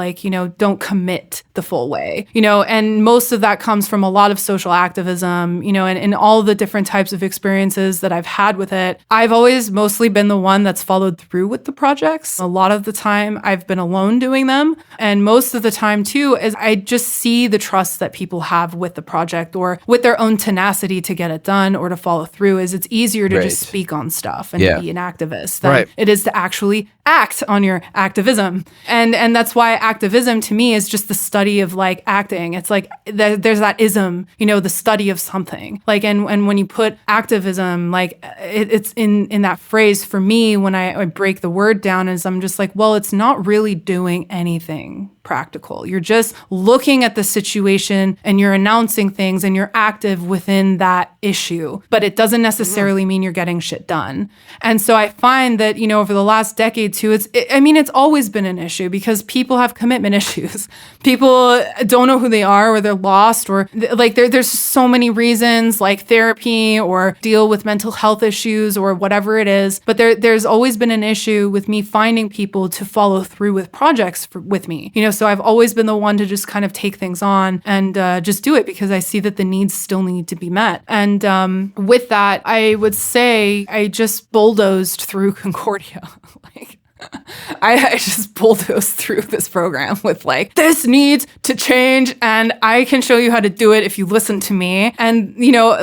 don't commit the full way, and most of that comes from a lot of social activism, and all the different types of experiences that I've had with it. I've always mostly been the one that's followed through with the projects. A lot of the time I've been alone doing them. And most of the time too, is I just see the trust that people have with the project or with their own tenacity to get it done or to follow through. Is it's easier to just speak on stuff and be an activist than it is to actually act on your activism. And that's why activism to me is just the study study of like acting. It's like there's that ism, the study of something. Like, and when you put activism, like it's in that phrase for me, when I break the word down, is I'm just like, well, it's not really doing anything practical. You're just looking at the situation and you're announcing things and you're active within that issue, but it doesn't necessarily mean you're getting shit done. And so I find that, over the last decade too, it's always been an issue because people have commitment issues. People don't know who they are, or they're lost, or like there's so many reasons, like therapy or deal with mental health issues or whatever it is. But there's always been an issue with me finding people to follow through with projects with me, so I've always been the one to just kind of take things on and just do it because I see that the needs still need to be met. And with that, I would say I just bulldozed through Concordia. I just bulldozed through this program with like, this needs to change and I can show you how to do it if you listen to me. And,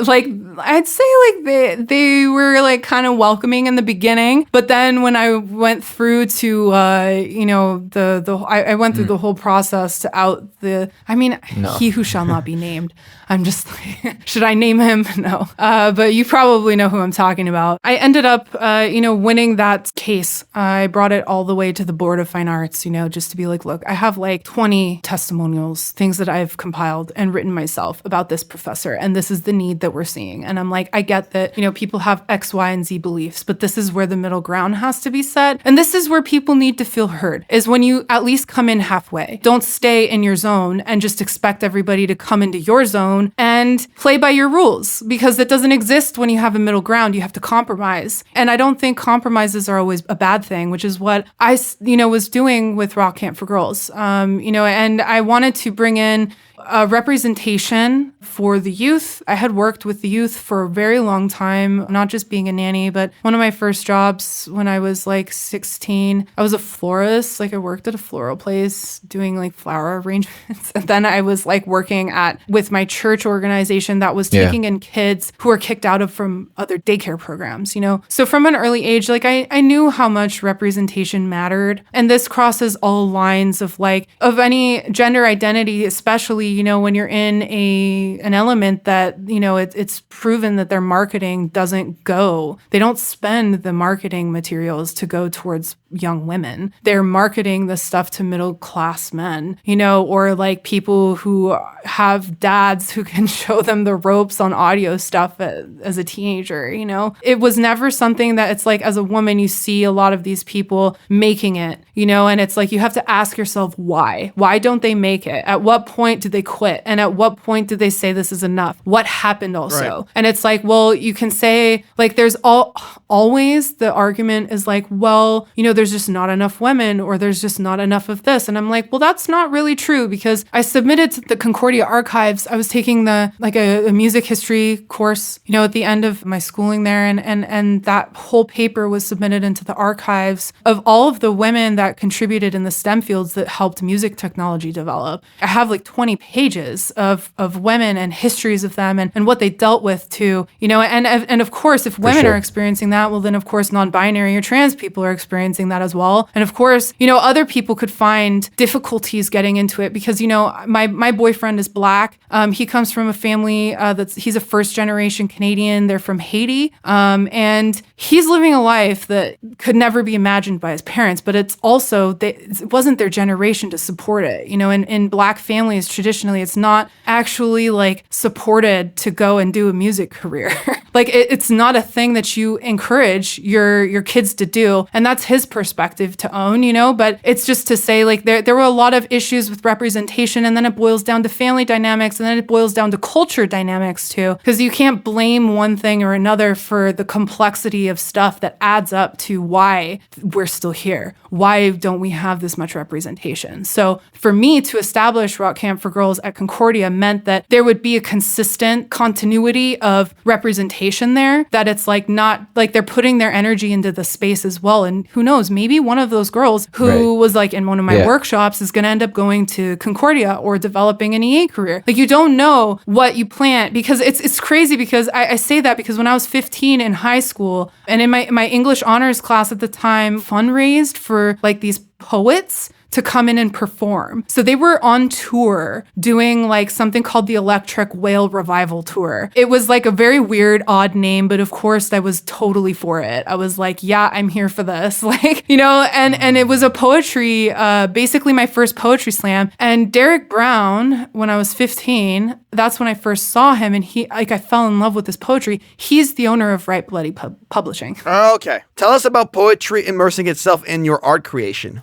like I'd say like they were like kind of welcoming in the beginning, but then when I went through to, I went through the whole process to out he who shall not be named. I'm just like, should I name him? No. But you probably know who I'm talking about. I ended up, winning that case. I brought it all the way to the Board of Fine Arts, just to be like, look, I have like 20 testimonials, things that I've compiled and written myself about this professor. And this is the need that we're seeing. And I'm like, I get that, people have X, Y, and Z beliefs, but this is where the middle ground has to be set. And this is where people need to feel heard, is when you at least come in halfway. Don't stay in your zone and just expect everybody to come into your zone and play by your rules, because it doesn't exist when you have a middle ground. You have to compromise. And I don't think compromises are always a bad thing, which is what I, was doing with Rock Camp for Girls. And I wanted to bring in representation for the youth. I had worked with the youth for a very long time, not just being a nanny, but one of my first jobs when I was like 16, I was a florist. Like I worked at a floral place doing like flower arrangements. And then I was like working with my church organization that was taking in kids who were kicked out of from other daycare programs, So from an early age, like I knew how much representation mattered. And this crosses all lines of any gender identity, especially, when you're in an element that, it's proven that their marketing doesn't go. They don't spend the marketing materials to go towards young women. They're marketing the stuff to middle class men, or like people who have dads who can show them the ropes on audio stuff as a teenager, It was never something that it's like, as a woman, you see a lot of these people making it, and it's like, you have to ask yourself why. Why don't they make it? At what point do they quit? And at what point did they say this is enough? What happened also? Right. And it's like, well, you can say like, there's always the argument is like, well, there's just not enough women, or there's just not enough of this. And I'm like, well, that's not really true, because I submitted to the Concordia archives. I was taking a music history course, at the end of my schooling there. And that whole paper was submitted into the archives of all of the women that contributed in the STEM fields that helped music technology develop. I have like 20 pages of women and histories of them and what they dealt with too, and of course, if women are experiencing that, well, then of course, non-binary or trans people are experiencing that as well. And of course, other people could find difficulties getting into it because, my boyfriend is Black. He comes from a family he's a first generation Canadian. They're from Haiti. And he's living a life that could never be imagined by his parents, but it's also, it wasn't their generation to support it. In Black families, traditionally, it's not actually like supported to go and do a music career. Like it's not a thing that you encourage your kids to do. And that's his perspective to own, but it's just to say like there were a lot of issues with representation, and then it boils down to family dynamics, and then it boils down to culture dynamics too, because you can't blame one thing or another for the complexity of stuff that adds up to why we're still here. Why don't we have this much representation? So for me to establish Rock Camp for Girls at Concordia meant that there would be a consistent continuity of representation there, that it's like not like they're putting their energy into the space as well. And who knows, maybe one of those girls who was like in one of my workshops is going to end up going to Concordia or developing an EA career. Like you don't know what you plant, because it's crazy, because I say that because when I was 15 in high school and in my English honors class at the time, fundraised for like these poets to come in and perform. So they were on tour doing like something called the Electric Whale Revival Tour. It was like a very weird, odd name, but of course I was totally for it. I was like, yeah, I'm here for this. Like, you know, and it was a poetry, basically my first poetry slam. And Derek Brown, when I was 15, that's when I first saw him, and I fell in love with his poetry. He's the owner of Right Bloody Publishing. Okay. Tell us about poetry immersing itself in your art creation.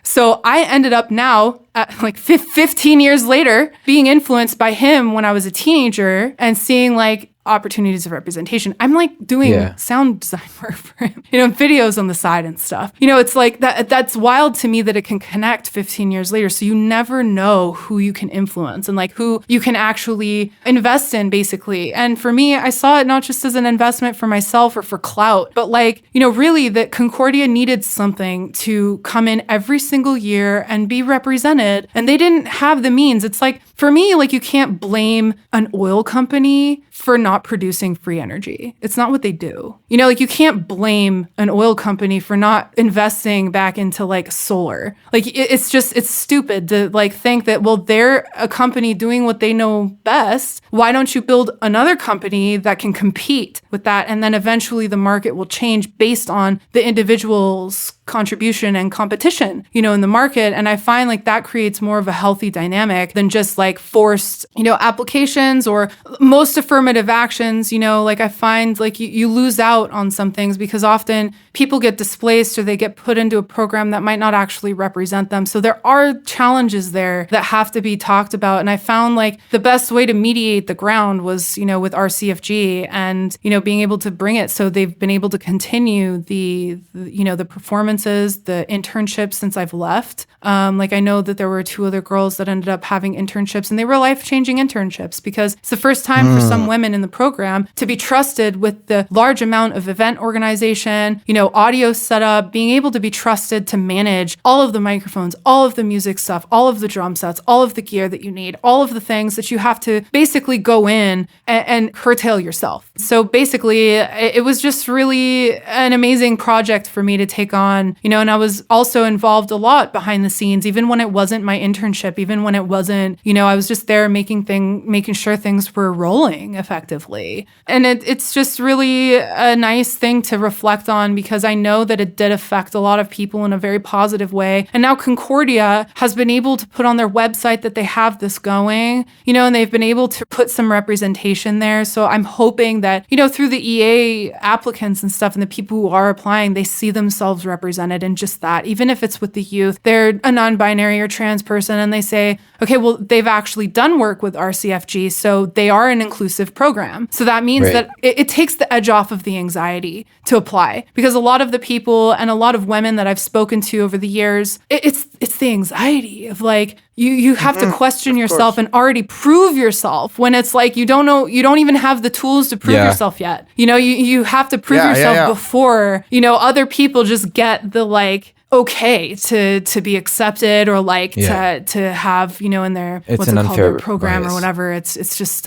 So I ended up now, like 15 years later, being influenced by him when I was a teenager and seeing like opportunities of representation. I'm like doing sound design work for him, you know, videos on the side and stuff. You know, it's like that's wild to me that it can connect 15 years later. So you never know who you can influence and like who you can actually invest in, basically. And for me, I saw it not just as an investment for myself or for clout, but like, you know, really that Concordia needed something to come in every single year and be represented. And they didn't have the means. It's like, for me, like you can't blame an oil company for not producing free energy. It's not what they do. You know, like you can't blame an oil company for not investing back into like solar. Like it's stupid to like think that, well, they're a company doing what they know best. Why don't you build another company that can compete with that? And then eventually the market will change based on the individual's contribution and competition, you know, in the market. And I find like that creates more of a healthy dynamic than just like forced, you know, applications or most affirmative actions. You know, like I find like you lose out on some things because often people get displaced or they get put into a program that might not actually represent them. So there are challenges there that have to be talked about. And I found like the best way to mediate the ground was, you know, with RCFG and, you know, being able to bring it. So they've been able to continue the you know, the performances, the internships since I've left. Like I know that there were 2 other girls that ended up having internships, and they were life-changing internships because it's the first time for some women in the program to be trusted with the large amount of event organization, you know, audio setup, being able to be trusted to manage all of the microphones, all of the music stuff, all of the drum sets, all of the gear that you need, all of the things that you have to basically go in and curtail yourself. So basically, it was just really an amazing project for me to take on, you know, and I was also involved a lot behind the scenes, even when it wasn't my internship, even when it wasn't, you know, I was just there making sure things were rolling effectively. And it's just really a nice thing to reflect on because I know that it did affect a lot of people in a very positive way. And now Concordia has been able to put on their website that they have this going, you know, and they've been able to put some representation there. So I'm hoping that, you know, through the EA applicants and stuff and the people who are applying, they see themselves represented in just that. Even if it's with the youth, they're a non-binary or trans person and they say, okay, well, they've actually done work with RCFG, so they are an inclusive program. So that means that it takes the edge off of the anxiety to apply because a lot of the people and a lot of women that I've spoken to over the years, it's the anxiety of like, you have to question yourself and already prove yourself when it's like you don't know, you don't even have the tools to prove yourself yet. You know, you have to prove yourself before, you know, other people just get the like okay to be accepted or like to have, you know, in their it's what's an it called, unfair their program bias. or whatever. It's just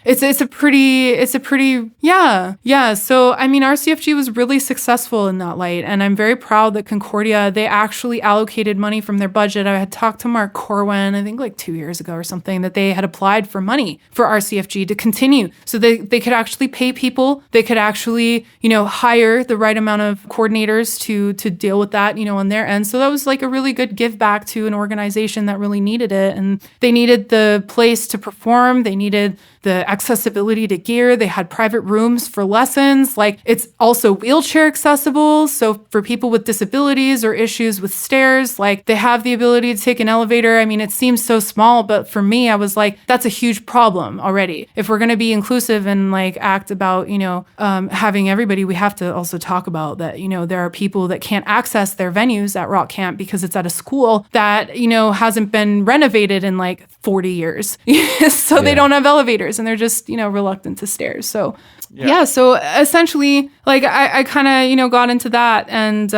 it's a pretty so I mean RCFG was really successful in that light, and I'm very proud that Concordia, they actually allocated money from their budget. I had talked to Mark Corwin, I think like 2 years ago or something, that they had applied for money for RCFG to continue so they could actually pay people, they could actually, you know, hire the right amount of coordinators to deal with that, you know, on their end. So that was like a really good give back to an organization that really needed it, and they needed the place to perform, they needed the accessibility to gear, they had private rooms for lessons, like it's also wheelchair accessible, so for people with disabilities or issues with stairs, like they have the ability to take an elevator. I mean, it seems so small, but for me, I was like, that's a huge problem already. If we're going to be inclusive and like act about, you know, having everybody, we have to also talk about that, you know, there are people that can't access their venues at Rock Camp because it's at a school that, you know, hasn't been renovated in like 40 years. So they don't have elevators and they're just, you know, reluctant to stairs. So so essentially, like I kind of, you know, got into that, and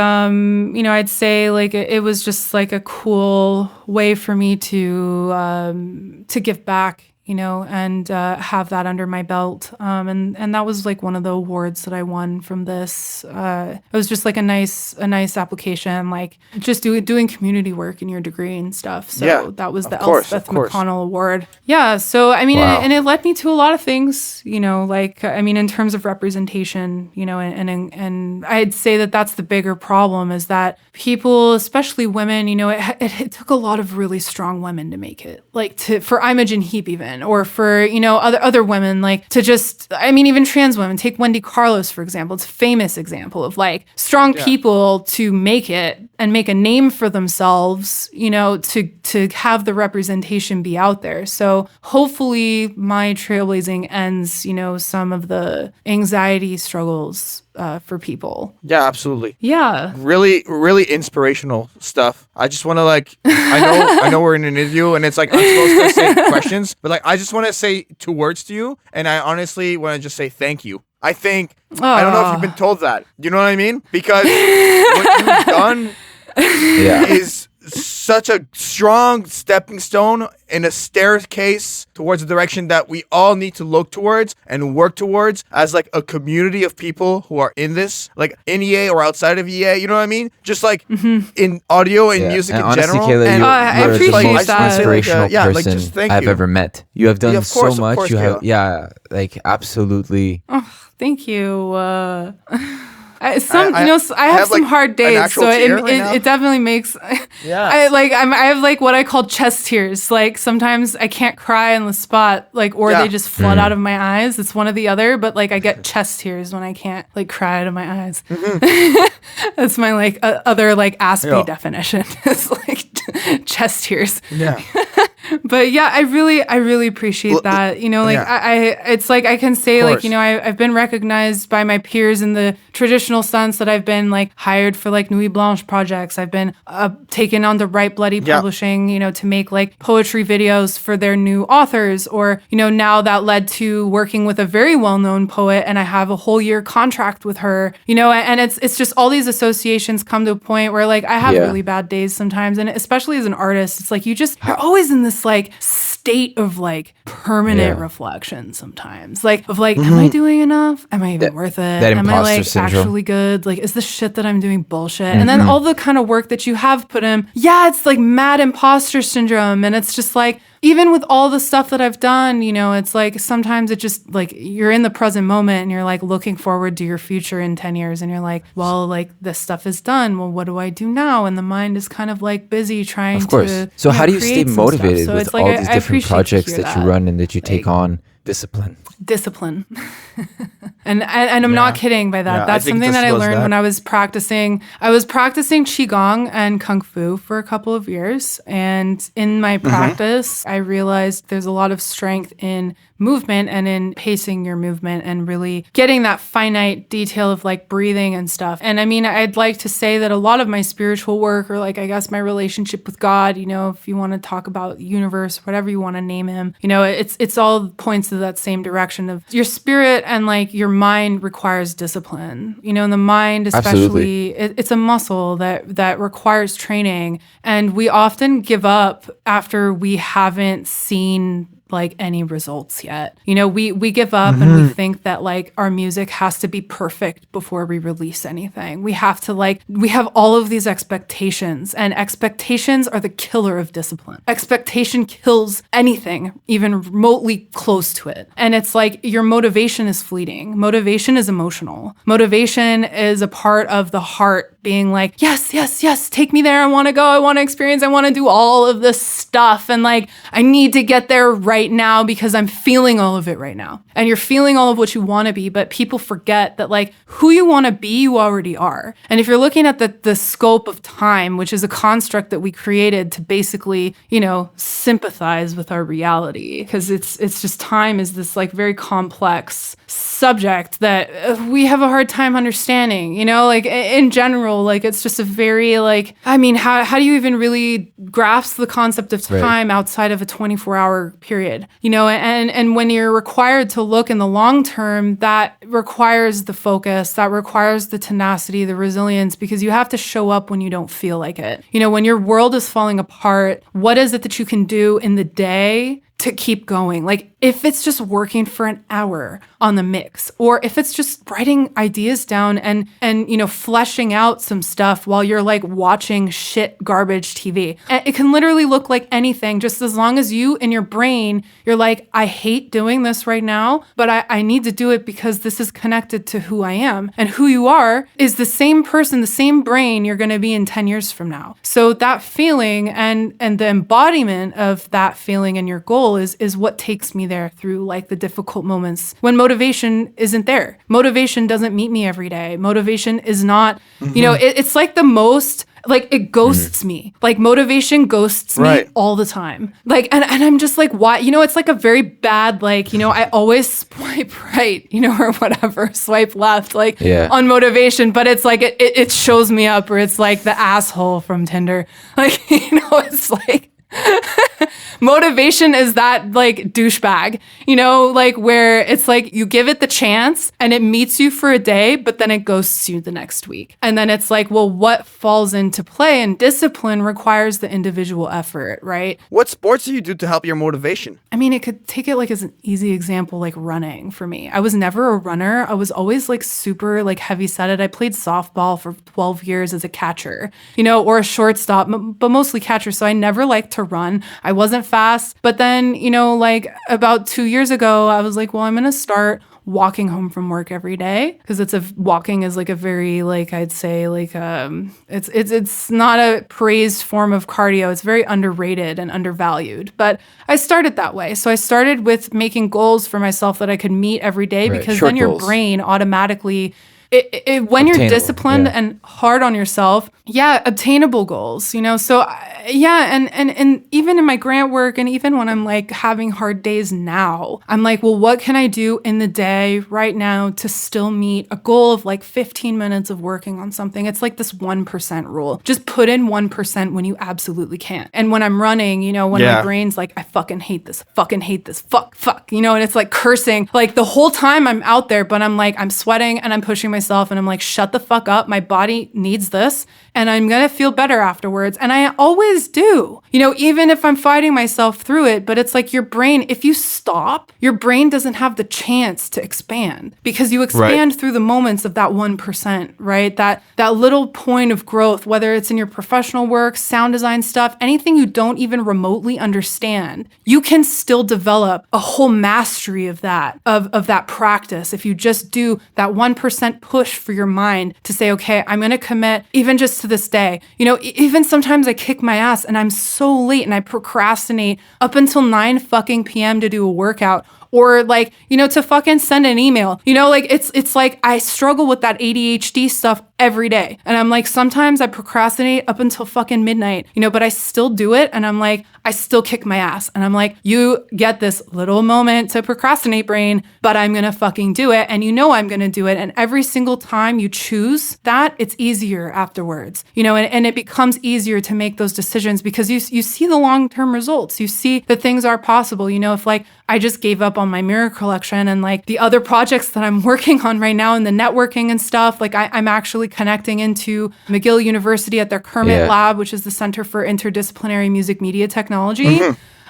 you know, I'd say like it was just like a cool way for me to give back, and have that under my belt. And that was like one of the awards that I won from this. It was just like a nice application, like just doing community work in your degree and stuff. So that was the Elspeth McConnell Award. Yeah. So, I mean, and it led me to a lot of things, in terms of representation, and I'd say that that's the bigger problem is that people, especially women, it took a lot of really strong women to make it, like for Imogen Heap even, or for, other women, like to just, even trans women, take Wendy Carlos, for example. It's a famous example of like strong people to make it and make a name for themselves, to have the representation be out there. So hopefully my trailblazing ends, some of the anxiety struggles for people. Yeah, absolutely. Yeah. Really, really inspirational stuff. I just want to I know we're in an interview and it's like I'm supposed to say questions, but I just want to say 2 words to you, and I honestly want to just say thank you. I think I don't know if you've been told that. You know what I mean? Because what you've done is such a strong stepping stone in a staircase towards the direction that we all need to look towards and work towards as like a community of people who are in this, like in EA or outside of EA, you know what I mean? Just like in audio and music and in honestly, general. Kayla, And I you're appreciate the most that. inspirational person just thank I've you. ever met. You have done Of course, so much. Kayla. You have, absolutely. Oh, thank you. I have have, some hard an days, actual so tear right now. it definitely makes. Yeah. I have like what I call chest tears. Like sometimes I can't cry on the spot, or they just flood out of my eyes. It's one or the other, but like I get chest tears when I can't like cry out of my eyes. That's my other ASPE definition. It's like chest tears. Yeah. But yeah, I really appreciate that. It's like I can say I've been recognized by my peers in the traditional sense that I've been hired for Nuit Blanche projects. I've been taken on to Write Bloody Publishing, to make poetry videos for their new authors, or now that led to working with a very well-known poet, and I have a whole year contract with her. And it's just all these associations come to a point where I have really bad days sometimes, and especially as an artist, it's you're always in this state of permanent reflection sometimes, am I doing enough? Am I even worth it? Am I syndrome. Actually good? Is the shit that I'm doing bullshit? And then all the kind of work that you have put in, it's mad imposter syndrome, and it's just even with all the stuff that I've done, it's sometimes it just you're in the present moment and you're looking forward to your future in 10 years and you're this stuff is done. Well, what do I do now? And the mind is kind of busy trying to. Of course. So how do you stay motivated so with all these different projects that you run and that you take on? Discipline. and I'm not kidding by that. That's something that I learned when I was practicing. I was practicing Qigong and Kung Fu for a couple of years. And in my practice, I realized there's a lot of strength in movement and in pacing your movement and really getting that finite detail of breathing and stuff. And I'd like to say that a lot of my spiritual work, or I guess my relationship with God, if you want to talk about universe, whatever you want to name him, it's all points to that same direction of your spirit, and your mind requires discipline, and the mind especially, it's a muscle that requires training, and we often give up after we haven't seen any results yet. We give up and we think that our music has to be perfect before we release anything. We have to we have all of these expectations, and expectations are the killer of discipline. Expectation kills anything even remotely close to it. And it's your motivation is fleeting. Motivation is emotional. Motivation is a part of the heart being yes, take me there. I want to go. I want to experience. I want to do all of this stuff. And I need to get there right now because I'm feeling all of it right now. And you're feeling all of what you want to be, but people forget that who you want to be, you already are. And if you're looking at the scope of time, which is a construct that we created to basically, sympathize with our reality, because it's just time is this very complex subject that we have a hard time understanding, in general, it's just a very how do you even really grasp the concept of time outside of a 24-hour period, and when you're required to look in the long term, that requires the focus, that requires the tenacity, the resilience, because you have to show up when you don't feel like it. When your world is falling apart, what is it that you can do in the day to keep going. Like if it's just working for an hour on the mix, or if it's just writing ideas down and fleshing out some stuff while you're like watching shit garbage TV. And it can literally look like anything, just as long as you in your brain, you're like, I hate doing this right now, but I need to do it because this is connected to who I am. And who you are is the same person, the same brain you're going to be in 10 years from now. So that feeling and the embodiment of that feeling and your goal is what takes me there through like the difficult moments when motivation isn't there. Motivation doesn't meet me every day. Motivation is not, it's like the most, like it ghosts me. Like motivation ghosts me all the time. Like, and I'm just like, why? It's like a very bad, like, I always swipe right, or whatever, swipe left, like on motivation. But it's like, it shows me up, or it's like the asshole from Tinder. Like, it's like, motivation is that like douchebag, like where it's like you give it the chance and it meets you for a day, but then it ghosts you the next week. And then it's like, well, what falls into play? And discipline requires the individual effort, right? What sports do you do to help your motivation? I mean, it could take it like as an easy example, like running for me. I was never a runner. I was always like super like heavy setted. I played softball for 12 years as a catcher, or a shortstop, but mostly catcher. So I never liked to run. I wasn't fast. But then, like about 2 years ago, I was like, well, I'm going to start walking home from work every day, because walking is like a very, like, I'd say like, it's not a praised form of cardio. It's very underrated and undervalued, but I started that way. So I started with making goals for myself that I could meet every day, because Short then your goals. brain automatically, when you're disciplined and hard on yourself, obtainable goals, so and even in my grant work, and even when I'm like having hard days now, I'm like, well, what can I do in the day right now to still meet a goal of like 15 minutes of working on something? It's like this 1% rule. Just put in 1% when you absolutely can't. And when I'm running, when my brain's like, I fucking hate this, fuck, and it's like cursing, like the whole time I'm out there, but I'm like, I'm sweating and I'm pushing myself and I'm like, shut the fuck up. My body needs this and I'm going to feel better afterwards. And I always do, even if I'm fighting myself through it. But it's like your brain, if you stop, your brain doesn't have the chance to expand, because you expand through the moments of that 1%, right? That little point of growth, whether it's in your professional work, sound design stuff, anything you don't even remotely understand, you can still develop a whole mastery of that practice. If you just do that 1% push for your mind to say, okay, I'm going to commit even just to this day. Even sometimes I kick my ass and I'm so late and I procrastinate up until 9 fucking p.m. to do a workout, or like, to fucking send an email, like it's like I struggle with that ADHD stuff every day. And I'm like, sometimes I procrastinate up until fucking midnight, but I still do it. And I'm like, I still kick my ass. And I'm like, you get this little moment to procrastinate, brain, but I'm going to fucking do it. And I'm going to do it. And every single time you choose that, it's easier afterwards, and it becomes easier to make those decisions, because you see the long-term results. You see that things are possible. If like I just gave up on my mirror collection and like the other projects that I'm working on right now and the networking and stuff, like I'm actually connecting into McGill University at their Kermit lab, which is the Center for Interdisciplinary Music Media Technology.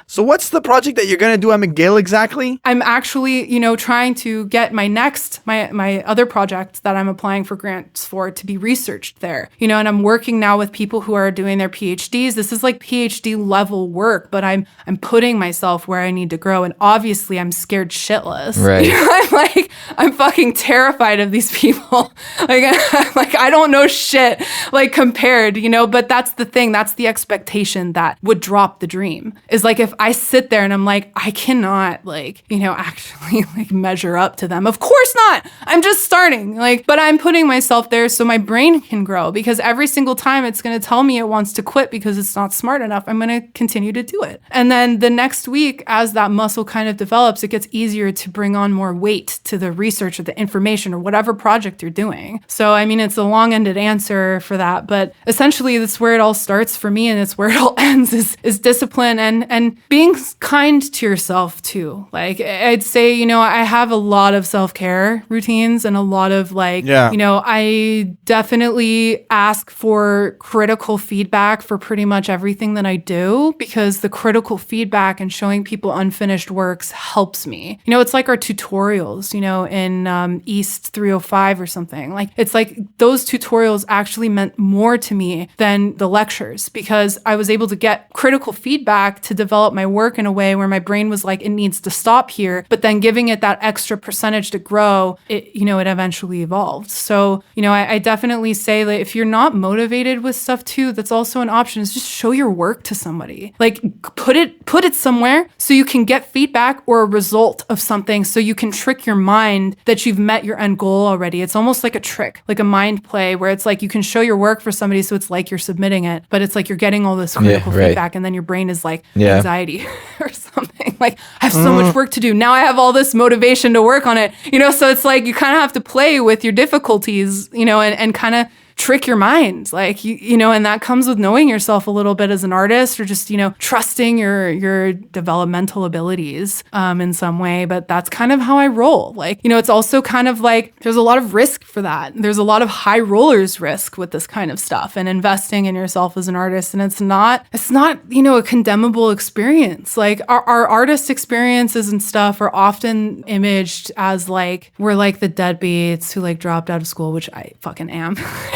So what's the project that you're going to do at McGill exactly? I'm actually, trying to get my other project that I'm applying for grants for to be researched there, and I'm working now with people who are doing their PhDs. This is like PhD level work, but I'm putting myself where I need to grow. And obviously I'm scared shitless. Right. I'm fucking terrified of these people. Like, I don't know shit, like compared, but that's the thing. That's the expectation that would drop the dream, is like, if I sit there and I'm like, I cannot actually measure up to them. Of course not. I'm just starting, but I'm putting myself there so my brain can grow, because every single time it's going to tell me it wants to quit because it's not smart enough, I'm going to continue to do it. And then the next week, as that muscle kind of develops, it gets easier to bring on more weight to the research or the information or whatever project you're doing. So, it's a long-ended answer for that, but essentially that's where it all starts for me, and it's where it all ends is discipline and being kind to yourself too. Like I'd say, I have a lot of self-care routines and a lot of like, I definitely ask for critical feedback for pretty much everything that I do, because the critical feedback and showing people unfinished works helps me. It's like our tutorials, in East 305 or something. Like it's like those tutorials actually meant more to me than the lectures, because I was able to get critical feedback to develop my work in a way where my brain was like, it needs to stop here, but then giving it that extra percentage to grow, it eventually evolved. So, I definitely say that if you're not motivated with stuff too, that's also an option, is just show your work to somebody. Like put it somewhere so you can get feedback or a result of something, so you can trick your mind that you've met your end goal already. It's almost like a trick, like a mind play, where it's like you can show your work for somebody, so it's like you're submitting it, but it's like you're getting all this critical feedback, and then your brain is like anxiety or something. Like, I have so much work to do. Now I have all this motivation to work on it, so it's like you kind of have to play with your difficulties, and kind of trick your mind, like and that comes with knowing yourself a little bit as an artist, or just trusting your developmental abilities in some way. But that's kind of how I roll. Like it's also kind of like there's a lot of risk for that. There's a lot of high rollers risk with this kind of stuff and investing in yourself as an artist, and it's not a condemnable experience. Like our artist experiences and stuff are often imaged as like we're like the deadbeats who like dropped out of school, which I fucking am.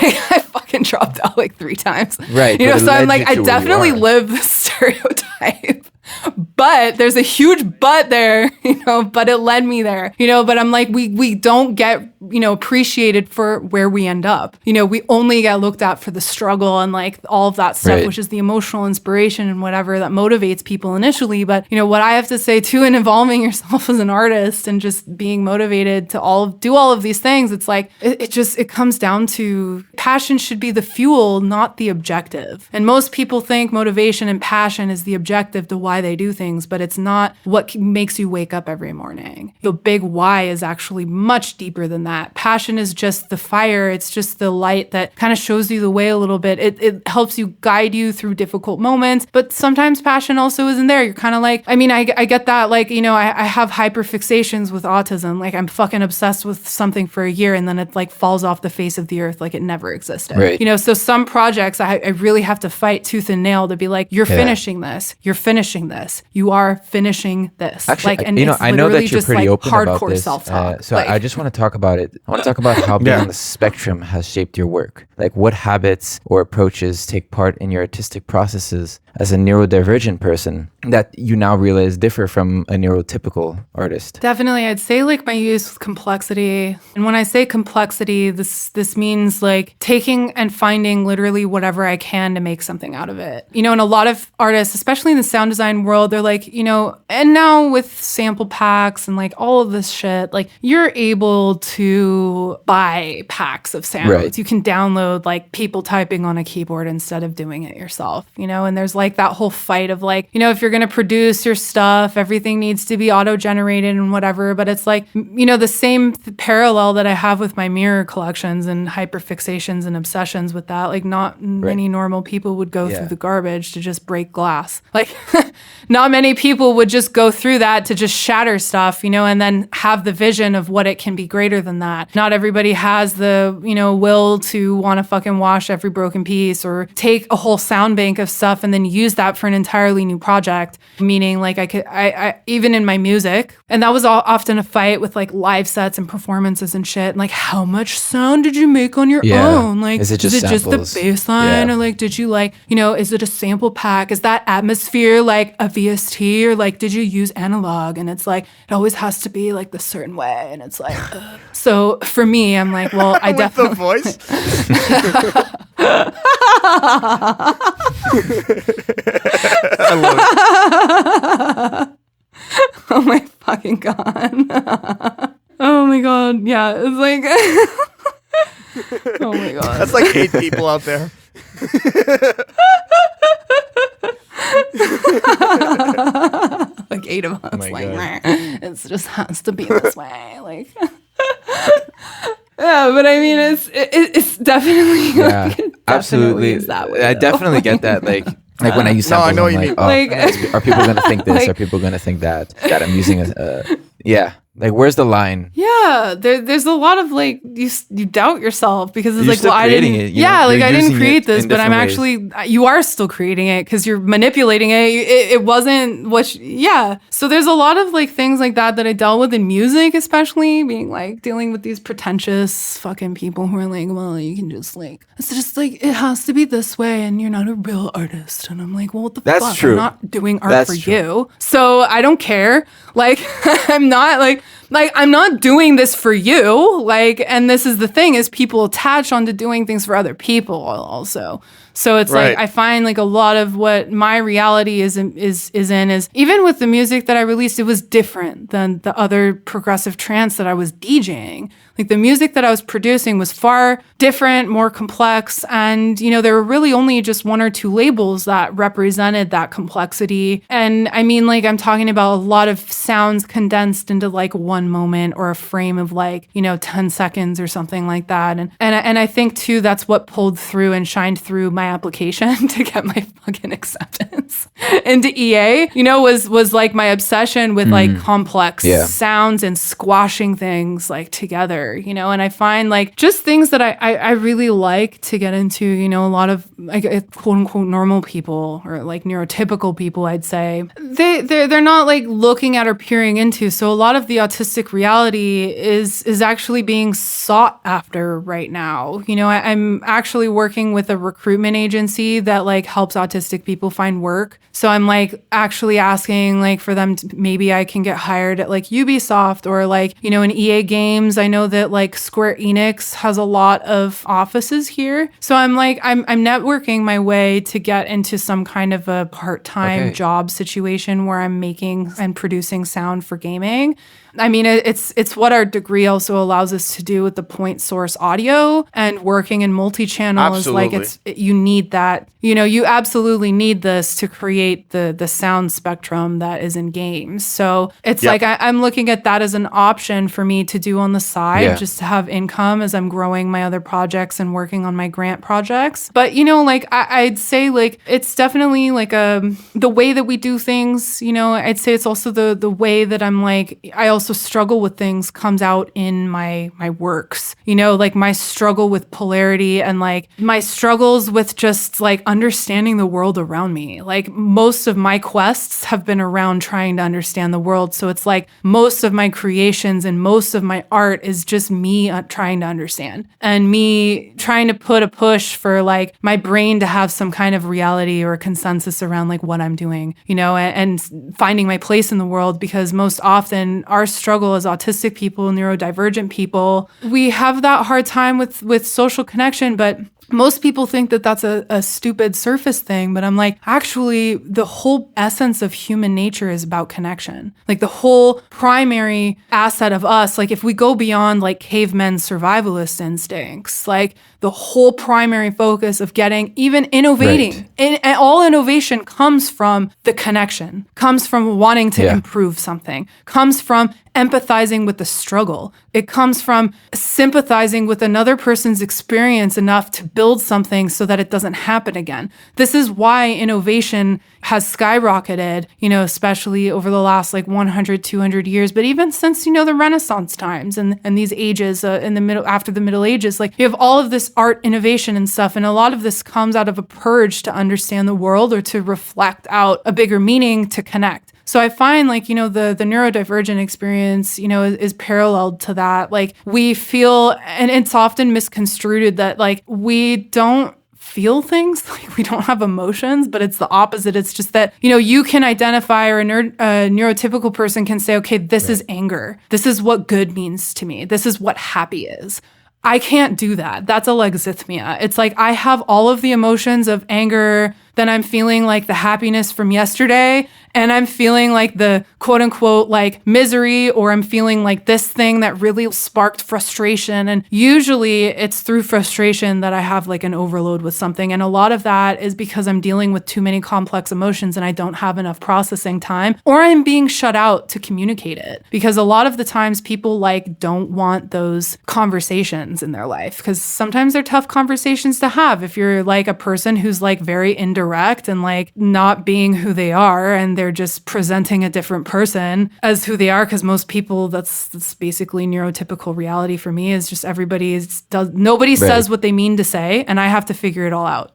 I fucking dropped out like 3 times. Right. So I'm like, I definitely live the stereotype. But there's a huge but there, but it led me there, but I'm like, we don't get, appreciated for where we end up. We only get looked at for the struggle and like all of that stuff, which is the emotional inspiration and whatever that motivates people initially. But, what I have to say too, in involving yourself as an artist and just being motivated to do all of these things, it's like, it comes down to passion should be the fuel, not the objective. And most people think motivation and passion is the objective to why they do things, but it's not what makes you wake up every morning. The big why is actually much deeper than that. Passion is just the fire. It's just the light that kind of shows you the way a little bit. It helps you guide you through difficult moments, but sometimes passion also isn't there. You're kind of like, I get that. Like, I have hyperfixations with autism. Like I'm fucking obsessed with something for a year and then it like falls off the face of the earth like it never existed. Right. So some projects I really have to fight tooth and nail to be like, you're finishing this. You're finishing this. You are finishing this. Actually, like, and I know that you're pretty open about hardcore this. Self-talk. So I just want to talk about it. I want to talk about how being on the spectrum has shaped your work. Like what habits or approaches take part in your artistic processes as a neurodivergent person that you now realize differ from a neurotypical artist? Definitely. I'd say like my use with complexity. And when I say complexity, this means like taking and finding literally whatever I can to make something out of it. And a lot of artists, especially in the sound design world, they're like, and now with sample packs and like all of this shit, like you're able to buy packs of sounds. Right. You can download like people typing on a keyboard instead of doing it yourself, and there's like that whole fight of like, if you're going to produce your stuff, everything needs to be auto-generated and whatever. But it's like, the same parallel that I have with my mirror collections and hyperfixations and obsessions with that. Like not many normal people would go through the garbage to just break glass. Like not many people would just go through that to just shatter stuff, and then have the vision of what it can be greater than that. Not everybody has the, will to want to fucking wash every broken piece or take a whole sound bank of stuff and then use that for an entirely new project. Meaning like I even in my music, and that was often a fight with like live sets and performances and shit. And like, how much sound did you make on your own? Like, is it just the bass line? Or like, did you like, is it a sample pack? Is that atmosphere like a VST, or like, did you use analog? And it's like, it always has to be like the certain way. And it's like, so for me, I'm like, well, I definitely. The voice? I love it. Oh my fucking God. Oh my God. Yeah. It's like, oh my God. That's like 8 people out there. Like 8 of us. Oh my God. It just has to be this way. Like, yeah, but I mean, it's definitely, Yeah, like, it absolutely. definitely is that way, I though. definitely get that. Like, Like when I use No, I samples, know what I'm you like, mean. oh, Like- are people gonna think this? Like- Are people gonna think that I'm using yeah. Like where's the line? Yeah, there's a lot of like you doubt yourself because it's You're like, still well, I creating didn't. it, you know? Yeah, like You're I didn't using create it this, in but I'm different ways. actually you are still creating it because you're manipulating it. It wasn't what. Yeah, so there's a lot of like things like that I dealt with in music, especially being like dealing with these pretentious fucking people who are like, well, you can just like it's just like it has to be this way, and you're not a real artist. And I'm like, well, what the That's fuck? true. I'm not doing art That's for true. you, so I don't care. Like I'm not like I'm not doing this for you. Like, and this is the thing is people attach onto doing things for other people also. So it's Right. like I find like a lot of what my reality is even with the music that I released, it was different than the other progressive trance that I was DJing. Like the music that I was producing was far different, more complex, and you know there were really only just one or two labels that represented that complexity. And I mean, like I'm talking about a lot of sounds condensed into like one moment or a frame of like 10 seconds or something like that. And I think too that's what pulled through and shined through my application to get my fucking acceptance into EA. Was like my obsession with like complex sounds and squashing things like together. And I find like just things that I really like to get into, a lot of like quote unquote normal people or like neurotypical people, I'd say they're not like looking at or peering into. So a lot of the autistic reality is actually being sought after right now. I'm actually working with a recruitment agency that like helps autistic people find work. So I'm like actually asking like for them to, maybe I can get hired at like Ubisoft or like, in EA games. I know that like Square Enix has a lot of offices here. So I'm like, I'm networking my way to get into some kind of a part-time job situation where I'm making and producing sound for gaming. I mean, it's what our degree also allows us to do with the point source audio and working in multi-channel is like you need that. You absolutely need this to create the sound spectrum that is in games. So it's like I'm looking at that as an option for me to do on the side, just to have income as I'm growing my other projects and working on my grant projects. But like I'd say like it's definitely like the way that we do things. I'd say it's also the way that I'm like I also struggle with things comes out in my works. Like my struggle with polarity and like my struggles with just like understanding the world around me. Like most of my quests have been around trying to understand the world. So it's like most of my creations and most of my art is just me trying to understand and me trying to put a push for like my brain to have some kind of reality or consensus around like what I'm doing, and finding my place in the world, because most often our struggle as autistic people, neurodivergent people, we have that hard time with social connection, but most people think that that's a stupid surface thing, but I'm like, actually, the whole essence of human nature is about connection. Like the whole primary asset of us, like if we go beyond like cavemen survivalist instincts, like the whole primary focus of getting, even innovating, and all innovation comes from the connection, comes from wanting to improve something, comes from empathizing with the struggle. It comes from sympathizing with another person's experience enough to build something so that it doesn't happen again. This is why innovation has skyrocketed, especially over the last like 100, 200 years, but even since, the Renaissance times and these ages in the middle, after the Middle Ages, like you have all of this art innovation and stuff. And a lot of this comes out of a purge to understand the world or to reflect out a bigger meaning to connect. So I find like, the neurodivergent experience, is paralleled to that. Like we feel, and it's often misconstrued that like we don't feel things, like we don't have emotions, but it's the opposite. It's just that, you can identify, or a neurotypical person can say, okay, this is anger. This is what good means to me. This is what happy is. I can't do that. That's alexithymia. It's like I have all of the emotions of anger, then I'm feeling like the happiness from yesterday, and I'm feeling like the quote unquote like misery, or I'm feeling like this thing that really sparked frustration. And usually it's through frustration that I have like an overload with something. And a lot of that is because I'm dealing with too many complex emotions and I don't have enough processing time, or I'm being shut out to communicate it. Because a lot of the times people like don't want those conversations in their life, because sometimes they're tough conversations to have if you're like a person who's like very indirect direct and like not being who they are, and they're just presenting a different person as who they are. Because most people, that's basically neurotypical reality for me, is just nobody says what they mean to say, and I have to figure it all out.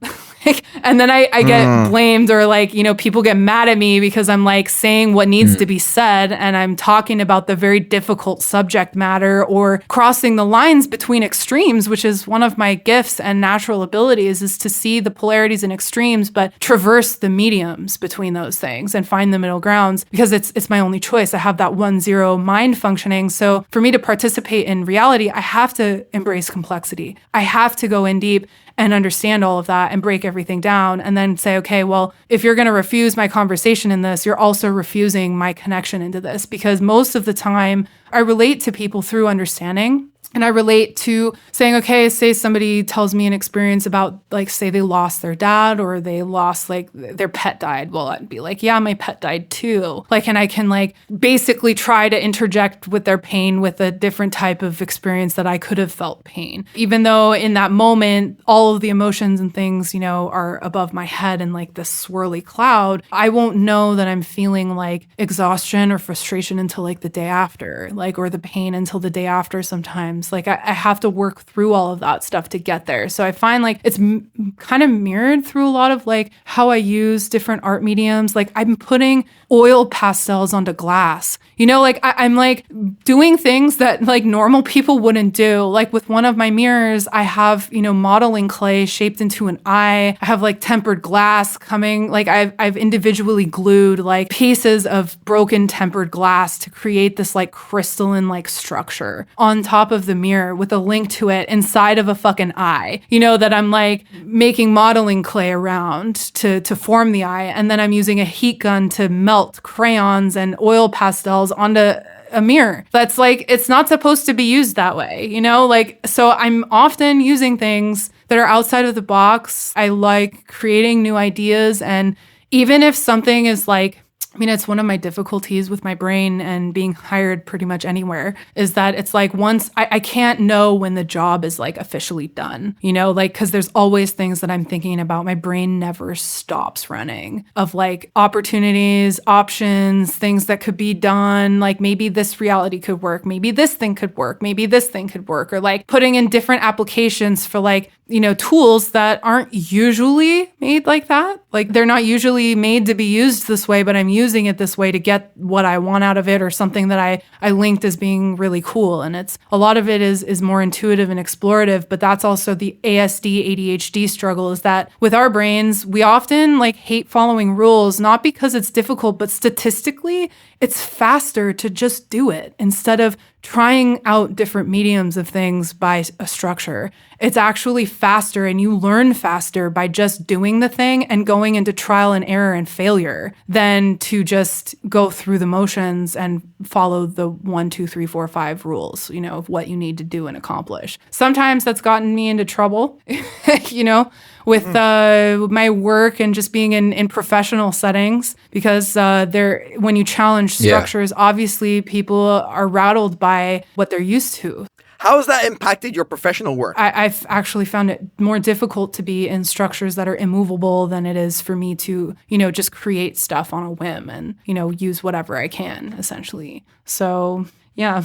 And then I get blamed, or like, people get mad at me because I'm like saying what needs to be said, and I'm talking about the very difficult subject matter, or crossing the lines between extremes, which is one of my gifts and natural abilities, is to see the polarities and extremes, but traverse the mediums between those things and find the middle grounds, because it's my only choice. I have that 1-0 mind functioning. So for me to participate in reality, I have to embrace complexity. I have to go in deep and understand all of that and break everything down, and then say, okay, well, if you're going to refuse my conversation in this, you're also refusing my connection into this, because most of the time I relate to people through understanding. And I relate to saying, okay, say somebody tells me an experience about, like, say they lost their dad, or they lost, like, their pet died. Well, I'd be like, yeah, my pet died too. Like, and I can, like, basically try to interject with their pain with a different type of experience that I could have felt pain. Even though in that moment, all of the emotions and things, are above my head in like this swirly cloud, I won't know that I'm feeling like exhaustion or frustration until like the day after, like, or the pain until the day after sometimes. Like I have to work through all of that stuff to get there. So I find like it's kind of mirrored through a lot of like how I use different art mediums. Like I'm putting oil pastels onto glass. Like I'm like doing things that like normal people wouldn't do. Like with one of my mirrors, I have, modeling clay shaped into an eye. I have like tempered glass coming. Like I've individually glued like pieces of broken tempered glass to create this like crystalline like structure on top of the mirror with a link to it inside of a fucking eye, that I'm like making modeling clay around to form the eye. And then I'm using a heat gun to melt crayons and oil pastels onto a mirror. That's like, it's not supposed to be used that way, like, so I'm often using things that are outside of the box. I like creating new ideas. And even if something is like, it's one of my difficulties with my brain and being hired pretty much anywhere, is that it's like once I can't know when the job is like officially done, like, because there's always things that I'm thinking about. My brain never stops running of like opportunities, options, things that could be done. Like maybe this reality could work. Maybe this thing could work. Maybe this thing could work. Or like putting in different applications for like, tools that aren't usually made like that. Like they're not usually made to be used this way, but I'm using it this way to get what I want out of it, or something that I linked as being really cool. And it's a lot of it is more intuitive and explorative, but that's also the ASD, ADHD struggle, is that with our brains, we often like hate following rules, not because it's difficult, but statistically, it's faster to just do it instead of trying out different mediums of things by a structure. It's actually faster, and you learn faster by just doing the thing and going into trial and error and failure than to just go through the motions and follow the 1, 2, 3, 4, 5 rules, of what you need to do and accomplish. Sometimes that's gotten me into trouble, with my work and just being in professional settings, because when you challenge structures, obviously people are rattled by what they're used to. How has that impacted your professional work? I've actually found it more difficult to be in structures that are immovable than it is for me to, just create stuff on a whim and, use whatever I can, essentially. So, yeah.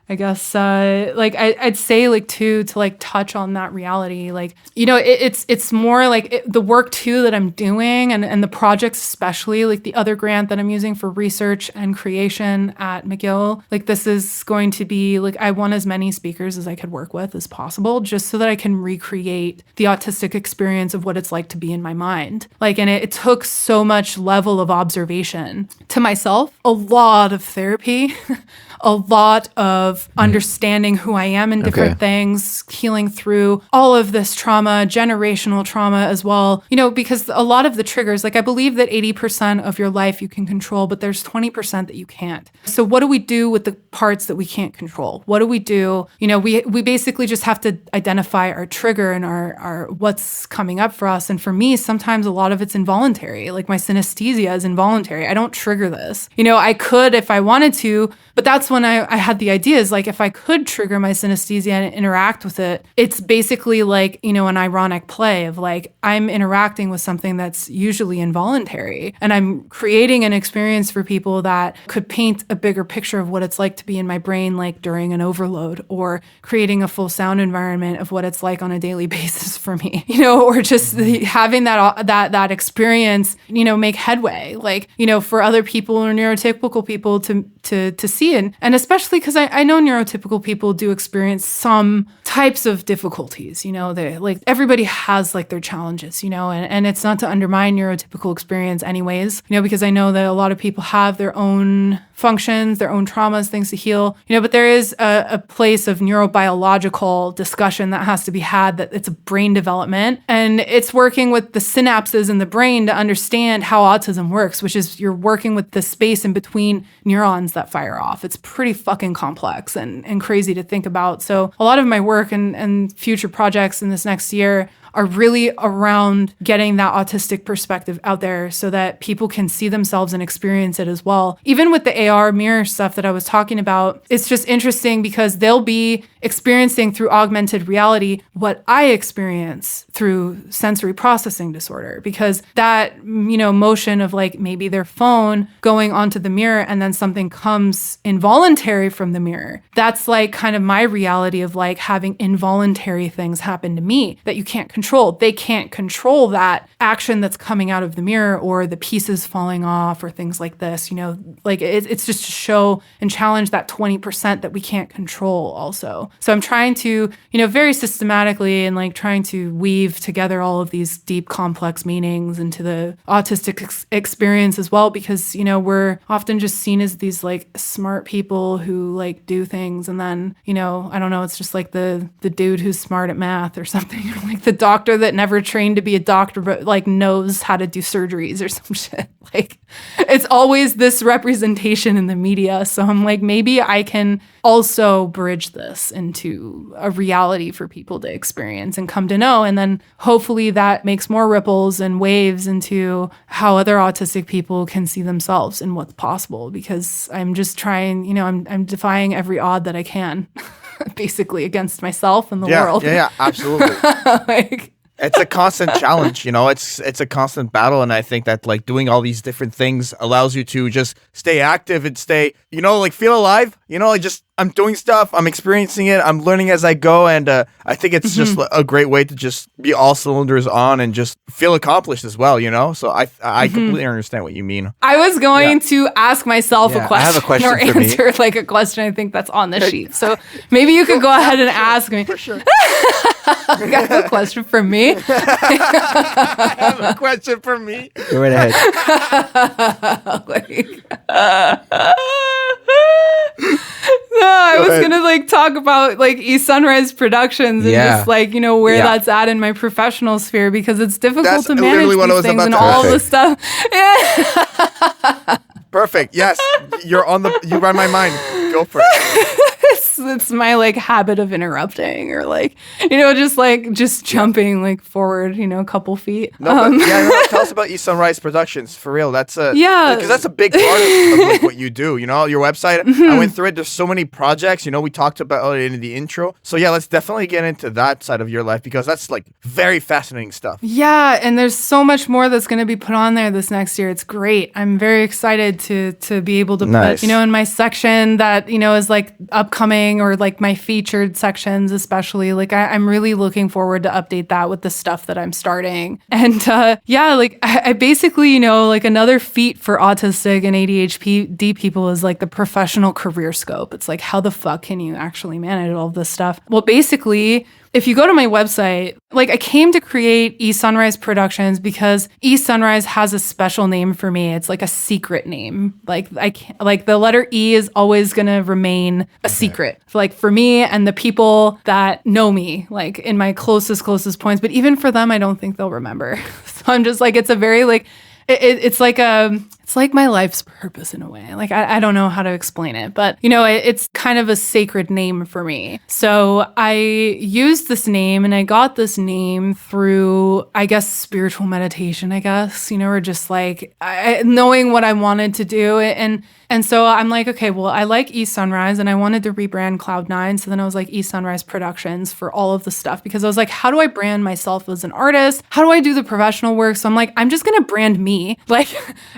I guess, I'd say, like, too, to, like, touch on that reality, like, it's more, like, the work, too, that I'm doing and the projects especially, like, the other grant that I'm using for research and creation at McGill, like, this is going to be, like, I want as many speakers as I could work with as possible, just so that I can recreate the autistic experience of what it's like to be in my mind. Like, and it took so much level of observation to myself, a lot of therapy, a lot of understanding who I am in different things, healing through all of this trauma, generational trauma as well, because a lot of the triggers, like I believe that 80% of your life you can control, but there's 20% that you can't. So what do we do with the parts that we can't control? What do we do? We basically just have to identify our trigger and our what's coming up for us. And for me, sometimes a lot of it's involuntary. Like my synesthesia is involuntary. I don't trigger this. I could if I wanted to, but that's when I had the idea is like, if I could trigger my synesthesia and interact with it, it's basically like, you know, an ironic play of like, I'm interacting with something that's usually involuntary, and I'm creating an experience for people that could paint a bigger picture of what it's like to be in my brain, like during an overload, or creating a full sound environment of what it's like on a daily basis for me, you know, or just having that experience, you know, make headway, like, you know, for other people or neurotypical people to see it. And especially because I know neurotypical people do experience some types of difficulties, you know, they like, everybody has like their challenges, you know, and it's not to undermine neurotypical experience anyways, you know, because I know that a lot of people have their own functions, their own traumas, things to heal, you know, but there is a place of neurobiological discussion that has to be had, that it's a brain development, and it's working with the synapses in the brain to understand how autism works, which is you're working with the space in between neurons that fire off. It's pretty fucking complex and crazy to think about. So a lot of my work and future projects in this next year are really around getting that autistic perspective out there so that people can see themselves and experience it as well. Even with the AR mirror stuff that I was talking about, it's just interesting because they'll be experiencing through augmented reality what I experience through sensory processing disorder, because that, you know, motion of like maybe their phone going onto the mirror and then something comes involuntary from the mirror. That's like kind of my reality of like having involuntary things happen to me that you can't control. They can't control that action that's coming out of the mirror or the pieces falling off or things like this, you know, like it's just to show and challenge that 20% that we can't control also. So I'm trying to, you know, very systematically and like trying to weave together all of these deep, complex meanings into the autistic experience as well, because, you know, we're often just seen as these like smart people who like do things. And then, you know, I don't know, it's just like the dude who's smart at math or something, or like the doctor that never trained to be a doctor, but like knows how to do surgeries or some shit. Like it's always this representation in the media. So I'm like, maybe I can also bridge this into a reality for people to experience and come to know. And then hopefully that makes more ripples and waves into how other autistic people can see themselves and what's possible, because I'm just trying, you know, I'm defying every odd that I can basically against myself and the world. Yeah, absolutely. Like, it's a constant challenge, you know, it's a constant battle. And I think that like doing all these different things allows you to just stay active and stay, you know, like feel alive, you know, like just I'm doing stuff, I'm experiencing it, I'm learning as I go. And I think it's just a great way to just be all cylinders on and just feel accomplished as well, you know? So I completely understand what you mean. I was going to ask myself a question, I have a question or for me. answer like a question I think that's on the sheet. So maybe you could go ahead and ask me. For sure. You got a question for me? I have a question for me. Go right ahead. No, I was gonna like talk about like E.Sunrise Productions and just like, you know, where that's at in my professional sphere, because it's difficult to manage these things and all the stuff. Yeah. Perfect. Yes, you read my mind. Go for it. It's my like habit of interrupting or like, you know, just jumping like forward, you know, a couple feet. No, tell us about E.Sunrise Productions for real. That's because that's a big part of like what you do. You know, your website. I went through it. There's so many projects. You know, we talked about it in the intro. So yeah, let's definitely get into that side of your life, because that's like very fascinating stuff. Yeah, and there's so much more that's going to be put on there this next year. It's great. I'm very excited to be able to put, you know, in my section that, you know, is like upcoming, or like my featured sections, especially. Like I'm really looking forward to update that with the stuff that I'm starting. And like I basically, you know, like another feat for autistic and ADHD people is like the professional career scope. It's like, how the fuck can you actually manage all of this stuff? Well, basically, if you go to my website, like I came to create E.Sunrise Productions because E.Sunrise has a special name for me. It's like a secret name. Like like the letter E is always going to remain a secret. Like for me and the people that know me, like in my closest points. But even for them, I don't think they'll remember. So I'm just like, it's a very like, it's It's like my life's purpose in a way. Like, I don't know how to explain it, but, it's kind of a sacred name for me. So I used this name and I got this name through, I guess, spiritual meditation, or just like knowing what I wanted to do. And so I'm like, okay, well, I like E.Sunrise and I wanted to rebrand Kloud Nin9. So then I was like E.Sunrise Productions for all of the stuff because I was like, how do I brand myself as an artist? How do I do the professional work? So I'm like, I'm just going to brand me. Like,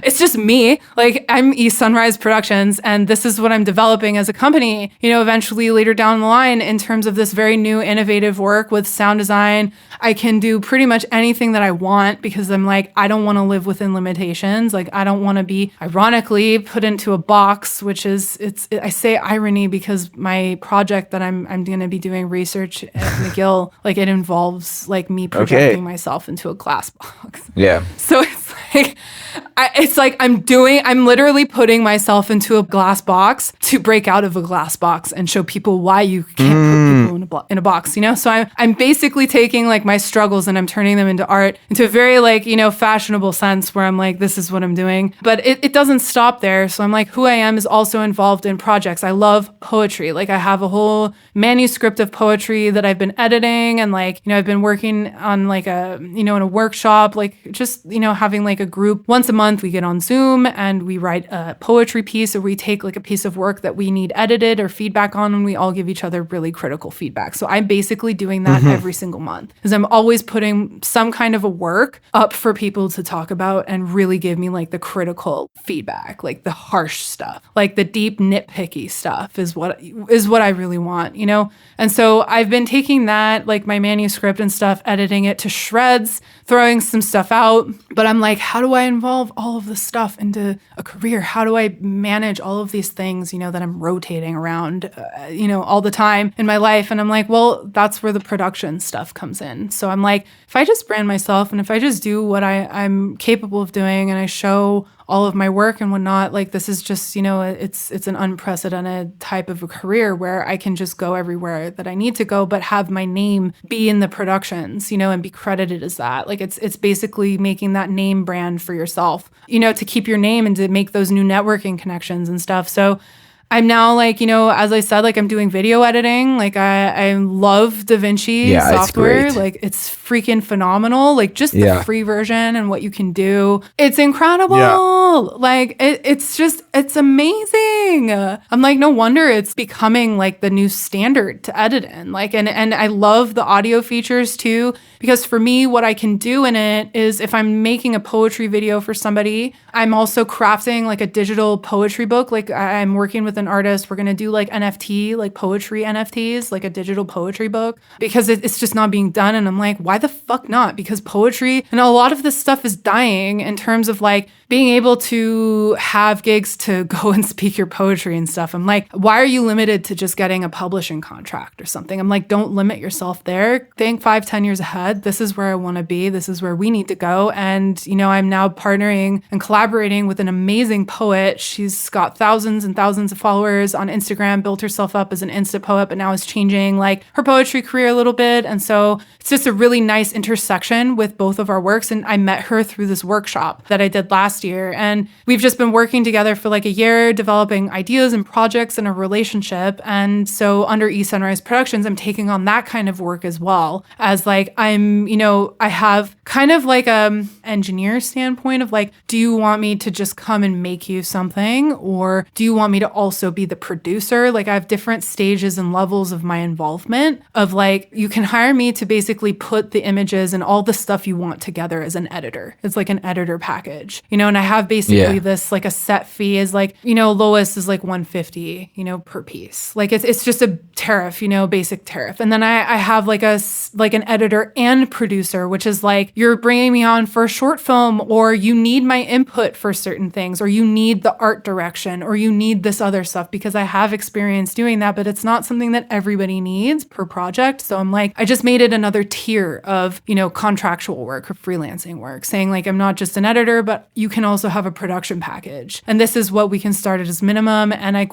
it's just me. Like, I'm E.Sunrise Productions and this is what I'm developing as a company, eventually later down the line in terms of this very new innovative work with sound design. I can do pretty much anything that I want because I'm like, I don't want to live within limitations. Like, I don't want to be ironically put into a box, which is, I say irony because my project that I'm going to be doing research at McGill, like it involves like me projecting myself into a glass box. Yeah. So it's like I'm literally putting myself into a glass box to break out of a glass box and show people why you can't put people in a box, So I'm basically taking like my struggles and I'm turning them into art, into a very like, fashionable sense where I'm like, this is what I'm doing. But it doesn't stop there. So I'm like, who I am is also involved in projects. I love poetry. Like I have a whole manuscript of poetry that I've been editing and like, I've been working on like in a workshop, like just, having like a group once a month we get on Zoom and we write a poetry piece or we take like a piece of work that we need edited or feedback on and we all give each other really critical feedback. So I'm basically doing that every single month because I'm always putting some kind of a work up for people to talk about and really give me like the critical feedback, like the harsh stuff, like the deep nitpicky stuff is what I really want, And so I've been taking that, like my manuscript and stuff, editing it to shreds, throwing some stuff out. But I'm like, how do I involve all of this stuff into a career? How do I manage all of these things, that I'm rotating around, all the time in my life? And I'm like, well, that's where the production stuff comes in. So I'm like, if I just brand myself and if I just do what I'm capable of doing and I show all of my work and whatnot, like this is just, it's an unprecedented type of a career where I can just go everywhere that I need to go, but have my name be in the productions, and be credited as that. Like it's basically making that name brand for yourself, to keep your name and to make those new networking connections and stuff. So I'm now like, as I said, like I'm doing video editing. Like I love DaVinci software. Like it's freaking phenomenal. Like just the free version and what you can do. It's incredible. Yeah. Like it's amazing. I'm like, no wonder it's becoming like the new standard to edit in. Like, and I love the audio features too, because for me, what I can do in it is if I'm making a poetry video for somebody, I'm also crafting like a digital poetry book. Like I'm working with an artist. We're going to do like NFT, like poetry NFTs, like a digital poetry book, because it's just not being done. And I'm like, why the fuck not? Because poetry and a lot of this stuff is dying in terms of like being able to have gigs to go and speak your poetry and stuff. I'm like, why are you limited to just getting a publishing contract or something? I'm like, don't limit yourself there. Think 5-10 years ahead. This is where I want to be. This is where we need to go. And, I'm now partnering and collaborating with an amazing poet. She's got thousands and thousands of followers on Instagram, built herself up as an Insta poet, but now is changing like her poetry career a little bit. And so it's just a really nice intersection with both of our works. And I met her through this workshop that I did last year. And we've just been working together for like a year, developing ideas and projects in a relationship. And so under E.Sunrise Productions, I'm taking on that kind of work as well as like, I have kind of like engineer standpoint of like, do you want me to just come and make you something? Or do you want me to also be the producer? Like I have different stages and levels of my involvement of like, you can hire me to basically put the images and all the stuff you want together as an editor. It's like an editor package, and I have basically this like a set fee is like, lowest is like $150, per piece. Like it's just a tariff, basic tariff. And then I have like an editor and producer, which is like, you're bringing me on for a short film, or you need my input for certain things, or you need the art direction, or you need this other stuff, because I have experience doing that, but it's not something that everybody needs per project. So I'm like, I just made it another tier of, contractual work or freelancing work, saying like, I'm not just an editor, but you can also have a production package. And this is what we can start at as minimum. And I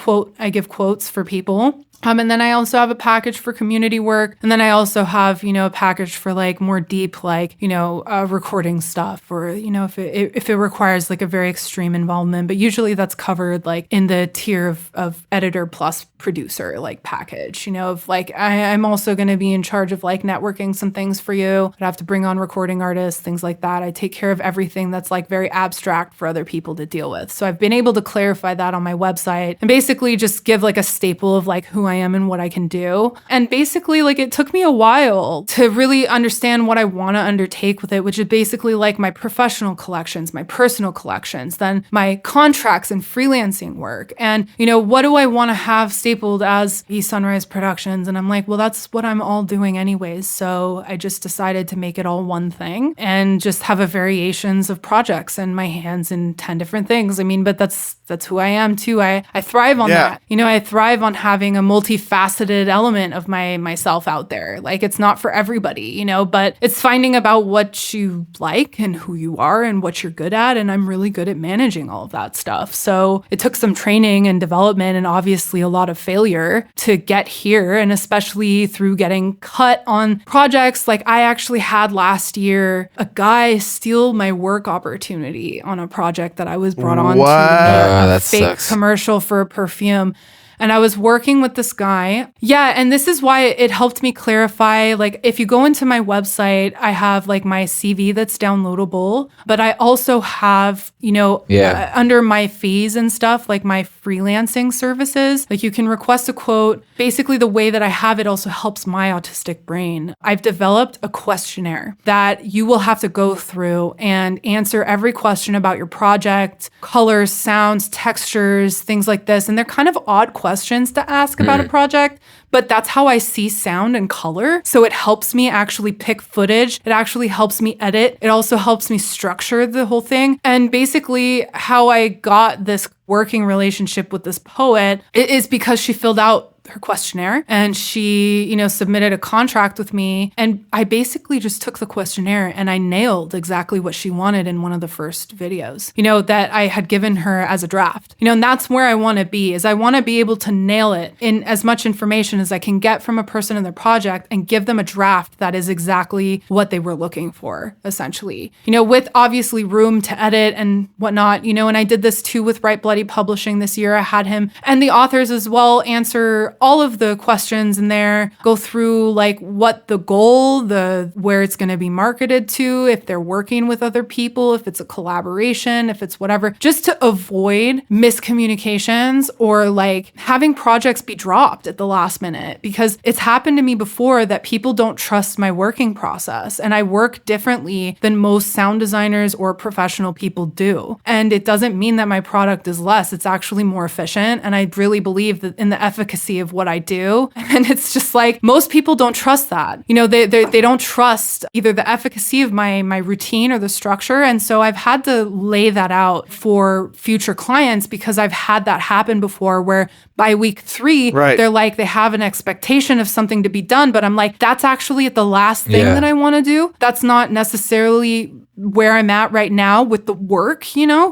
give quotes for people And then I also have a package for community work. And then I also have, a package for like more deep, like, recording stuff, or, if it requires like a very extreme involvement. But usually that's covered like in the tier of editor plus producer like package, of like, I'm also going to be in charge of like networking some things for you. I have to bring on recording artists, things like that. I take care of everything that's like very abstract for other people to deal with. So I've been able to clarify that on my website and basically just give like a staple of like who I am and what I can do. And basically like it took me a while to really understand what I want to undertake with it, which is basically like my professional collections, my personal collections, then my contracts and freelancing work. And, what do I want to have stapled as E.Sunrise Productions? And I'm like, well, that's what I'm all doing anyways. So I just decided to make it all one thing and just have a variations of projects and my hands in 10 different things. I mean, but that's who I am too. I thrive on that. I thrive on having a multifaceted element of myself out there. Like it's not for everybody, but it's finding about what you like and who you are and what you're good at. And I'm really good at managing all of that stuff. So it took some training and development and obviously a lot of failure to get here. And especially through getting cut on projects. Like I actually had last year a guy steal my work opportunity on a project that I was brought on to a fake sucks. commercial for a perfume. And I was working with this guy. Yeah, and this is why it helped me clarify. Like, if you go into my website, I have like my CV that's downloadable, but I also have, under my fees and stuff, like my freelancing services, like you can request a quote. Basically, the way that I have it also helps my autistic brain. I've developed a questionnaire that you will have to go through and answer every question about your project, colors, sounds, textures, things like this. And they're kind of odd questions to ask about a project, but that's how I see sound and color. So it helps me actually pick footage. It actually helps me edit. It also helps me structure the whole thing. And basically how I got this working relationship with this poet is because she filled out her questionnaire and she, submitted a contract with me. And I basically just took the questionnaire and I nailed exactly what she wanted in one of the first videos, that I had given her as a draft, and that's where I want to be, is I want to be able to nail it in as much information as I can get from a person in their project and give them a draft that is exactly what they were looking for, essentially, with obviously room to edit and whatnot, and I did this too with Bright Bloody Publishing this year. I had him and the authors as well answer all of the questions in there, go through like what the goal, where it's going to be marketed to, if they're working with other people, if it's a collaboration, if it's whatever, just to avoid miscommunications or like having projects be dropped at the last minute, because it's happened to me before that people don't trust my working process and I work differently than most sound designers or professional people do. And it doesn't mean that my product is less, it's actually more efficient. And I really believe that in the efficacy of what I do. And it's just like, most people don't trust that. They don't trust either the efficacy of my routine or the structure. And so I've had to lay that out for future clients because I've had that happen before where by week 3, they're like, they have an expectation of something to be done. But I'm like, that's actually the last thing that I want to do. That's not necessarily where I'm at right now with the work,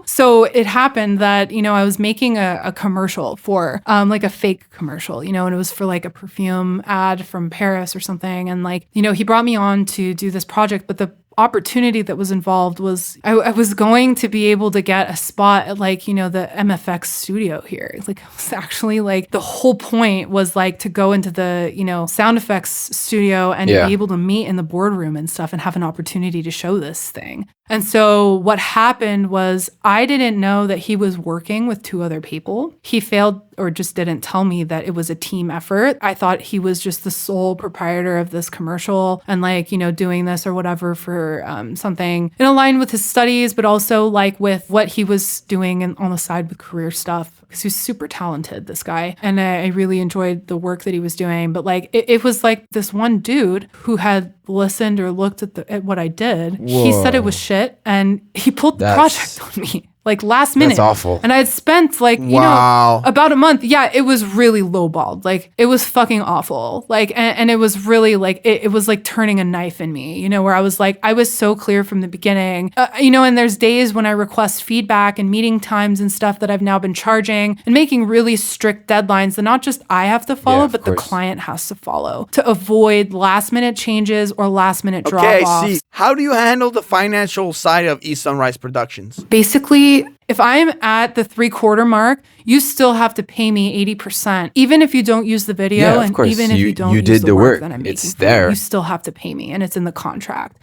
So it happened that, I was making a commercial for like a fake commercial, and it was for like a perfume ad from Paris or something. And like, he brought me on to do this project, but the opportunity that was involved was I was going to be able to get a spot at like, the MFX studio here. Like, it was actually like the whole point was like to go into the, sound effects studio and be able to meet in the boardroom and stuff and have an opportunity to show this thing. And so what happened was I didn't know that he was working with 2 other people. He failed or just didn't tell me that it was a team effort. I thought he was just the sole proprietor of this commercial and like, doing this or whatever for something in line with his studies, but also like with what he was doing on the side with career stuff. Because he was super talented, this guy. And I really enjoyed the work that he was doing. But like, it was like this one dude who had listened or looked at what I did. Whoa. He said it was shit and he pulled the project on me. like last minute. That's awful. And I had spent like, you know, about a month. Yeah, it was really lowballed. Like it was fucking awful. Like, and it was really like, it was like turning a knife in me, you know, where I was like, I was so clear from the beginning, you know, and there's days when I request feedback and meeting times and stuff that I've now been charging and making really strict deadlines that not just I have to follow, but the client has to follow to avoid last minute changes or last minute drop-offs. See, how do you handle the financial side of E.Sunrise Productions? Basically, if I'm at the 3/4 mark, you still have to pay me 80%. Even if you don't use the video, Yeah, of and course. even if you don't use did the the work that I'm making, it's there. you still have to pay me, and it's in the contract.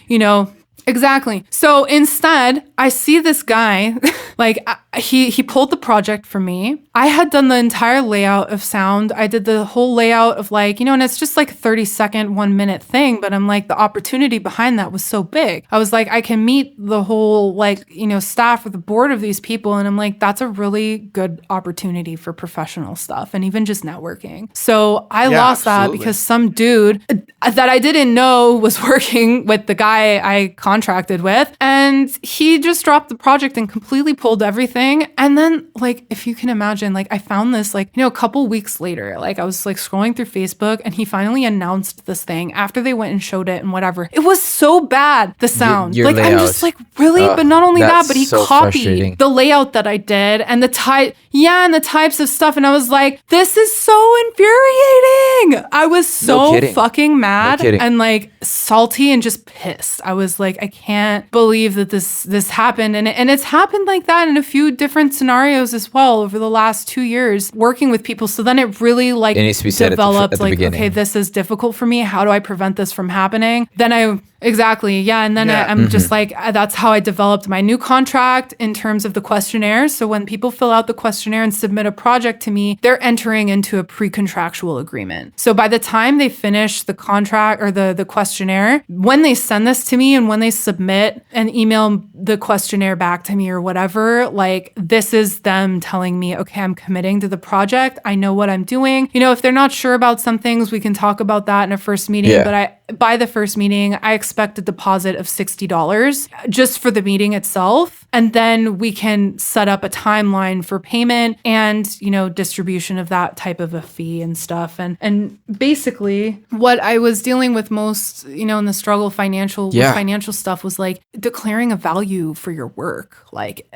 You know, exactly. So instead, I see this guy, like he pulled the project for me. I had done the entire layout of sound. I did the whole layout of like, you know, and it's just like 30-second, 1 minute thing. But I'm like, the opportunity behind that was so big. I was like, I can meet the whole like, you know, staff or the board of these people. And I'm like, that's a really good opportunity for professional stuff and even just networking. So I lost that because some dude that I didn't know was working with the guy I contracted with. And he just dropped the project and completely pulled everything. And then like, if you can imagine, like I found this like, you know, a couple weeks later, like I was like scrolling through Facebook and he finally announced this thing after they went and showed it and whatever. It was so bad, the sound. Your like layout. I'm just like, really? But not only that, but he so copied frustrating. the layout that I did and the type, and the types of stuff. And I was like, this is so infuriating. I was so fucking mad and like salty and just pissed. I was like, I can't believe that this happened. And it's happened like that in a few different scenarios as well over the last 2 years working with people. So then it really like developed like, okay, this is difficult for me. How do I prevent this from happening? Then And then I'm just like, that's how I developed my new contract in terms of the questionnaire. So when people fill out the questionnaire and submit a project to me, they're entering into a pre-contractual agreement. So by the time they finish the contract or the questionnaire, when they send this to me and when they submit and email the questionnaire back to me or whatever, like this is them telling me, okay, I'm committing to the project. I know what I'm doing. You know, if they're not sure about some things, we can talk about that in a first meeting. Yeah. But by the first meeting, I expect a deposit of $60 just for the meeting itself. And then we can set up a timeline for payment and, you know, distribution of that type of a fee and stuff. And basically what I was dealing with most, you know, in the struggle with financial stuff was like declaring a value for your work. Like,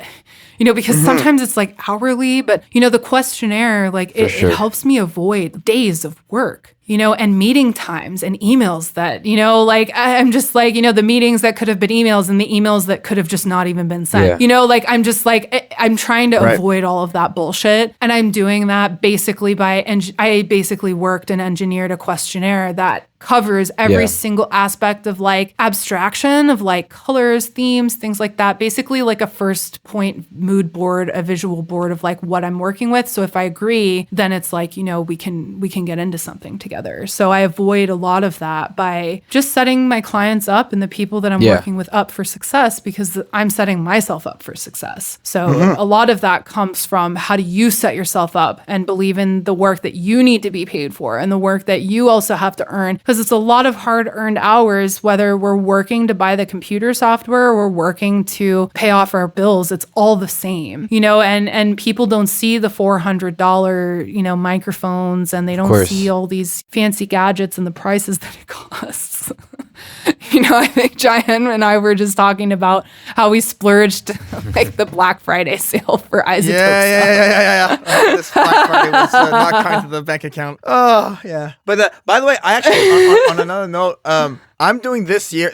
you know, because sometimes it's like hourly, but you know, the questionnaire, like it helps me avoid days of work. You know, and meeting times and emails that, you know, like I'm just like, you know, the meetings that could have been emails and the emails that could have just not even been sent. Yeah. You know, like I'm just like, I'm trying to avoid all of that bullshit. And I'm doing that basically I basically worked and engineered a questionnaire that covers every single aspect of like abstraction of like colors, themes, things like that. Basically like a first point mood board, a visual board of like what I'm working with. So if I agree, then it's like, you know, we can get into something together. So I avoid a lot of that by just setting my clients up and the people that I'm working with up for success because I'm setting myself up for success. So a lot of that comes from how do you set yourself up and believe in the work that you need to be paid for and the work that you also have to earn. Because it's a lot of hard-earned hours, whether we're working to buy the computer software or we're working to pay off our bills, it's all the same, you know, and people don't see the $400, you know, microphones and they don't see all these fancy gadgets and the prices that it costs. You know, I think Jaian and I were just talking about how we splurged like the Black Friday sale for Isotope. Yeah. This Black Friday was not kind to the bank account. Oh, yeah. But by the way, I actually, on another note, I'm doing this year,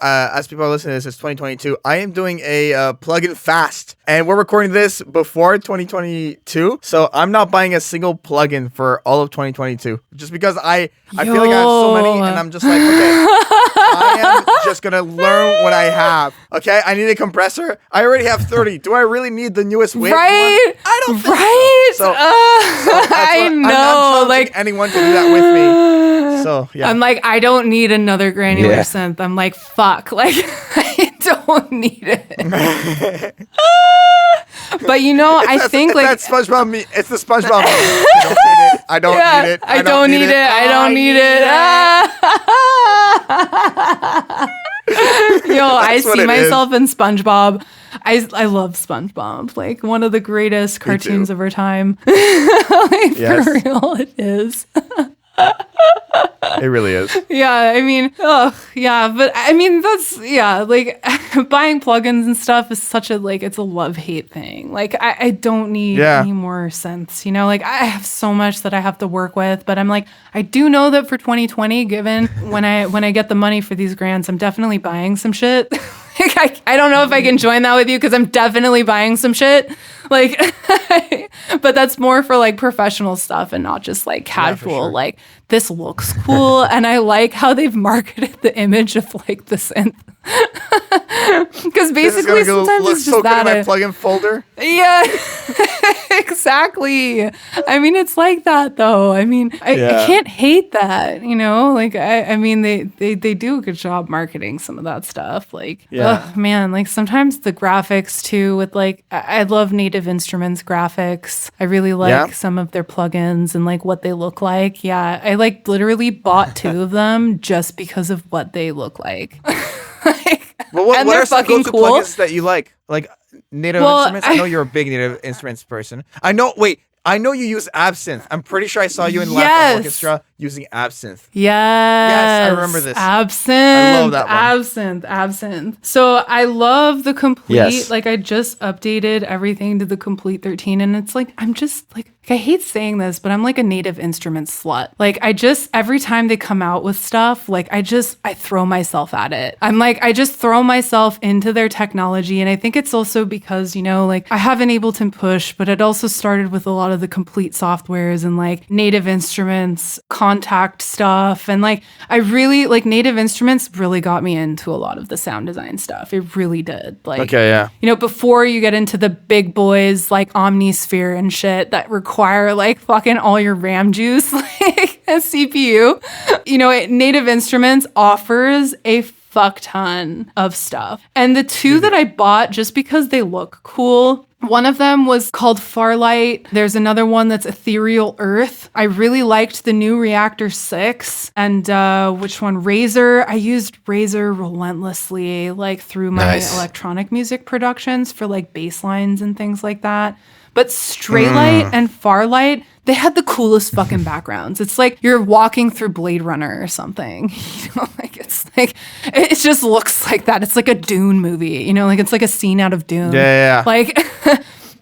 as people are listening to this, it's 2022. I am doing a plug-in fast, and we're recording this before 2022. So I'm not buying a single plugin for all of 2022, just because I feel like I have so many, and I'm just like, okay, I am just gonna learn what I have. Okay, I need a compressor. I already have 30. Do I really need the newest wave? Right? One? I don't think so. I know. I'm like anyone to do that with me. So yeah, I'm like, I don't need another granular synth. I'm like, fuck, like I don't need it. But you know, I think like that's SpongeBob me. It's the SpongeBob me. I don't need it. I don't need it. I don't need it. Yo, I That's what see it myself in SpongeBob. I love SpongeBob, like one of the greatest cartoons of our time. Like, Yes. for real, it is. It really is. Yeah, I mean, but I mean, like buying plugins and stuff is such a, like, it's a love-hate thing. Like, I don't need any more synths, you know? Like, I have so much that I have to work with, but I'm like, I do know that for 2020, given when I get the money for these grants, I'm definitely buying some shit. Like, I don't know if I can join that with you because I'm definitely buying some shit. Like, but that's more for like professional stuff and not just like casual. Sure. Like, this looks cool, and I like how they've marketed the image of like the synth. Because basically sometimes it's just so that. Good in my plugin folder. Yeah, exactly. I mean, it's like that though. I mean, I can't hate that, you know? Like, I mean, they do a good job marketing some of that stuff. Like, man, like sometimes the graphics too with like, I love Native Instruments graphics. I really like some of their plugins and like what they look like. Yeah, I like literally bought 2 of them just because of what they look like. Well, what they're are some fucking go-to cool. plugins that you like? Like Native Instruments? I know you're a big Native Instruments person. I know you use Absinthe. I'm pretty sure I saw you in Live Orchestra using Absinthe. Yes, I remember this. Absinthe. I love that one. Absinthe. So I love the complete, Yes. like I just updated everything to the complete 13, and it's like, I'm just like I hate saying this, but I'm like a Native Instruments slut. Like every time they come out with stuff, like I throw myself at it. I'm like, I just throw myself into their technology. And I think it's also because, you know, like I have an Ableton Push, but it also started with a lot of the complete softwares and like Native Instruments, Contact stuff. And like, I really like Native Instruments really got me into a lot of the sound design stuff. It really did. Like, you know, before you get into the big boys like Omnisphere and shit that require like fucking all your RAM juice, like a CPU, you know, Native Instruments offers a fuck ton of stuff. And the 2 that I bought just because they look cool, one of them was called Starlight. There's another one that's Ethereal Earth. I really liked the new Reactor 6. And which one? Razor. I used Razor relentlessly, like through my electronic music productions for like bass lines and things like that. But Straylight and Farlight, they had the coolest fucking backgrounds. It's like you're walking through Blade Runner or something. You know, like it's like, it just looks like that. It's like a Dune movie, you know, like it's like a scene out of Dune. Yeah. Like,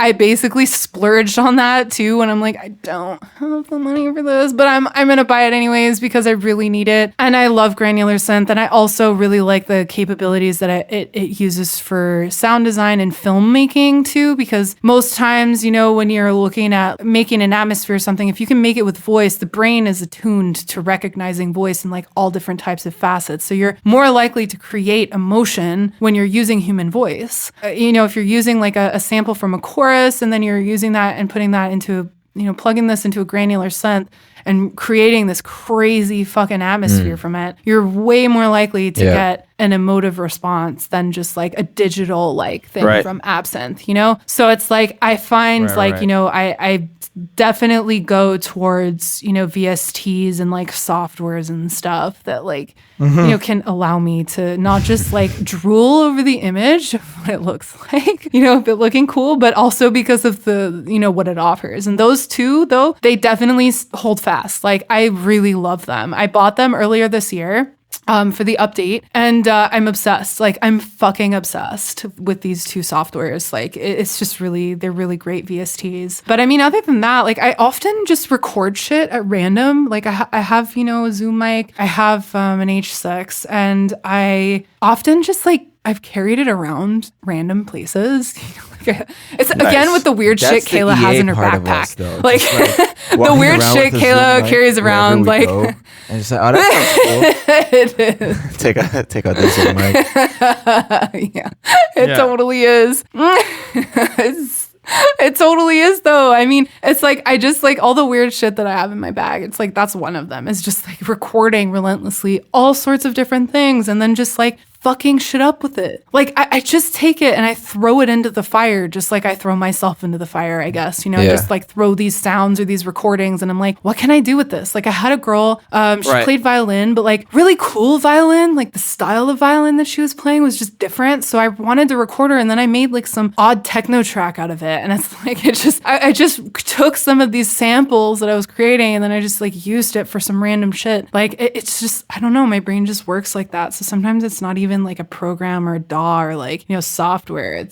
I basically splurged on that too. And I'm like, I don't have the money for this, but I'm going to buy it anyways because I really need it. And I love granular synth. And I also really like the capabilities that it uses for sound design and filmmaking too, because most times, you know, when you're looking at making an atmosphere or something, if you can make it with voice, the brain is attuned to recognizing voice in like all different types of facets. So you're more likely to create emotion when you're using human voice. You know, if you're using like a sample from a chorus, and then you're using that and putting that into, you know, plugging this into a granular synth and creating this crazy fucking atmosphere from it, you're way more likely to get an emotive response than just like a digital like thing from Absinthe, you know? So it's like, I find you know, I definitely go towards, you know, VSTs and like softwares and stuff that like, you know, can allow me to not just like drool over the image of what it looks like, you know, if it looking cool, but also because of the, you know, what it offers. And those 2 though, they definitely hold fast. Like I really love them. I bought them earlier this year for the update, and I'm obsessed. Like I'm fucking obsessed with these 2 softwares. Like it's just really, they're really great VSTs. But I mean, other than that, like I often just record shit at random. Like I have, you know, a Zoom mic, I have an H6, and I often just like, I've carried it around random places. It's again with the weird shit Kayla has in her backpack. Like the weird shit Kayla carries around, like, and just like, oh, that sounds cool. It is. take out this little mic. Yeah, it totally is. It totally is though. I mean, it's like, I just like all the weird shit that I have in my bag. It's like, that's one of them. It's just like recording relentlessly all sorts of different things and then just like fucking shit up with it. Like I just take it and I throw it into the fire, just like I throw myself into the fire, I guess, just like throw these sounds or these recordings. And I'm like, what can I do with this? Like I had a girl, she played violin, but like really cool violin, like the style of violin that she was playing was just different. So I wanted to record her, and then I made like some odd techno track out of it. And it's like, I just took some of these samples that I was creating, and then I just like used it for some random shit. Like it's just, I don't know, my brain just works like that. So sometimes it's not even like a program or a DAW or like, software.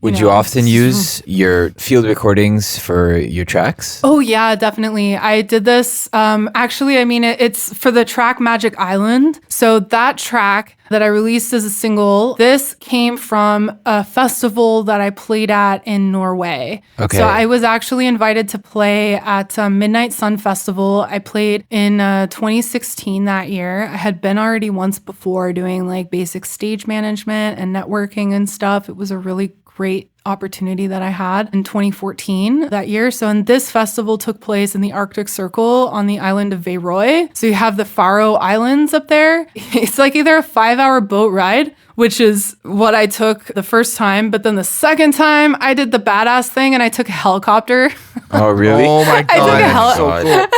Would you often use your field recordings for your tracks? Oh, yeah, definitely. I did this. Actually, I mean, it's for the track Magic Island. So that track that I released as a single, this came from a festival that I played at in Norway. Okay. So I was actually invited to play at Midnight Sun Festival. I played in 2016 that year. I had been already once before doing like basic stage management and networking and stuff. It was a really great opportunity that I had in 2014 that year. So, and this festival took place in the Arctic Circle on the island of Vairoy. So you have the Faroe Islands up there. It's like either a 5-hour boat ride, which is what I took the first time. But then the second time I did the badass thing and I took a helicopter. Oh, really? Oh my God. I took a so cool.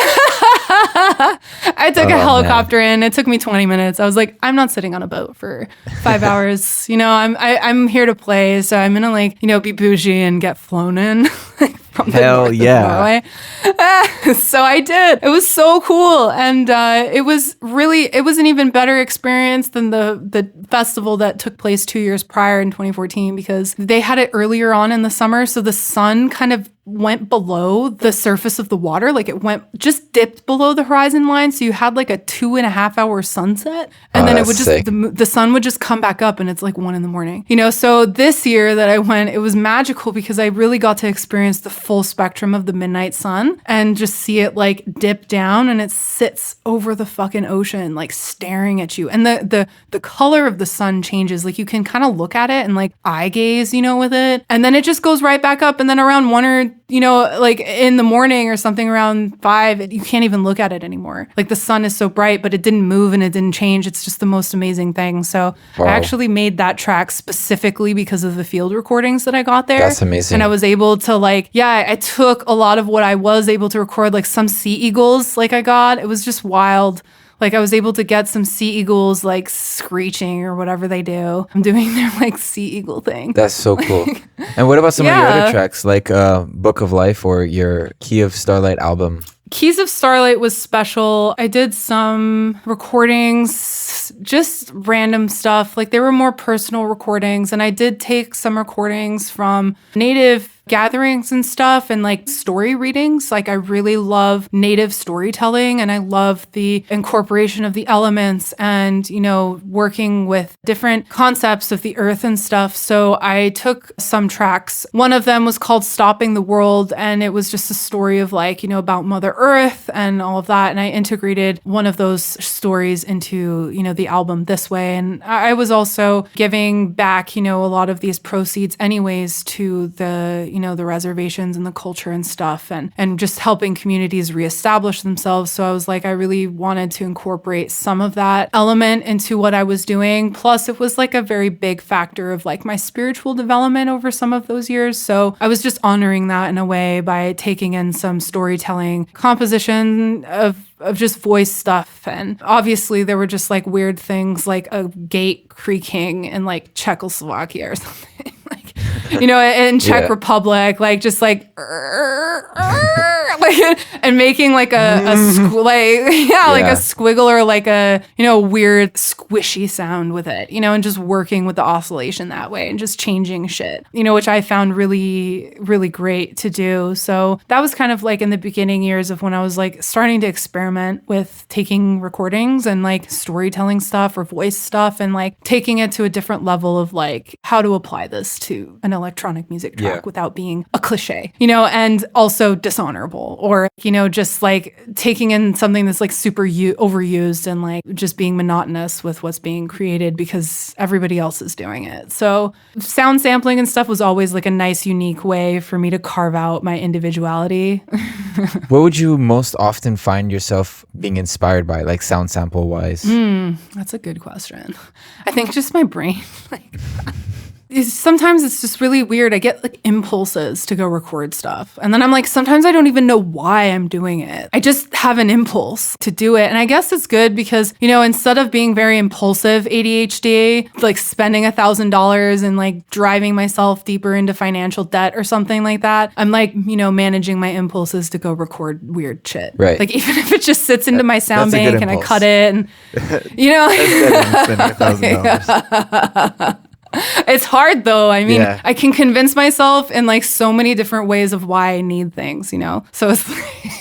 I took a helicopter in. It took me 20 minutes. I was like, I'm not sitting on a boat for 5 hours. I'm here to play. So I'm going to be bougie and get flown in. From Hell yeah. Norway. So I did. It was so cool. And it was an even better experience than the festival that took place 2 years prior in 2014, because they had it earlier on in the summer. So the sun kind of went below the surface of the water. Like it just dipped below the horizon line. So you had like a 2.5 hour sunset. And then it would just, the sun would just come back up and it's like 1 a.m. So this year that I went, it was magical because I really got to experience the full spectrum of the midnight sun and just see it like dip down, and it sits over the fucking ocean, like staring at you. And the color of the sun changes. Like you can kind of look at it and like eye gaze, with it. And then it just goes right back up. And then around 1 or like in the morning or something around 5, you can't even look at it anymore. Like the sun is so bright, but it didn't move and it didn't change. It's just the most amazing thing. So I actually made that track specifically because of the field recordings that I got there. That's amazing. And I was able to I took a lot of what I was able to record, like some sea eagles like I got. It was just wild. Like I was able to get some sea eagles like screeching or whatever they do. I'm doing their like sea eagle thing. That's so cool. And what about some of your other tracks, like Book of Life or your Key of Starlight album? Keys of Starlight was special. I did some recordings, just random stuff. Like they were more personal recordings. And I did take some recordings from Native gatherings and stuff and like story readings. Like I really love Native storytelling, and I love the incorporation of the elements and, working with different concepts of the earth and stuff. So I took some tracks. One of them was called Stopping the World, and it was just a story of about Mother Earth and all of that. And I integrated one of those stories into, the album this way. And I was also giving back, a lot of these proceeds anyways to the, the reservations and the culture and stuff, and just helping communities reestablish themselves. So I was like, I really wanted to incorporate some of that element into what I was doing. Plus it was like a very big factor of like my spiritual development over some of those years. So I was just honoring that in a way by taking in some storytelling composition of just voice stuff. And obviously there were just like weird things like a gate creaking in like Czechoslovakia or something. In Czech Republic, like just like, and making like a squiggle or like a, weird squishy sound with it, and just working with the oscillation that way and just changing shit, which I found really, really great to do. So that was kind of like in the beginning years of when I was like starting to experiment with taking recordings and like storytelling stuff or voice stuff and like taking it to a different level of like how to apply this to an electronic music track without being a cliche, and also dishonorable, or, just like taking in something that's like super overused and like just being monotonous with what's being created because everybody else is doing it. So sound sampling and stuff was always like a nice, unique way for me to carve out my individuality. What would you most often find yourself being inspired by, like sound sample wise? That's a good question. I think just my brain. Sometimes it's just really weird. I get like impulses to go record stuff. And then I'm like, sometimes I don't even know why I'm doing it. I just have an impulse to do it. And I guess it's good because, instead of being very impulsive ADHD, like spending $1,000 and like driving myself deeper into financial debt or something like that, I'm like, managing my impulses to go record weird shit. Right. Like even if it just sits into my sound bank and I cut it and, spending $1,000. It's hard though. I mean, I can convince myself in like so many different ways of why I need things, So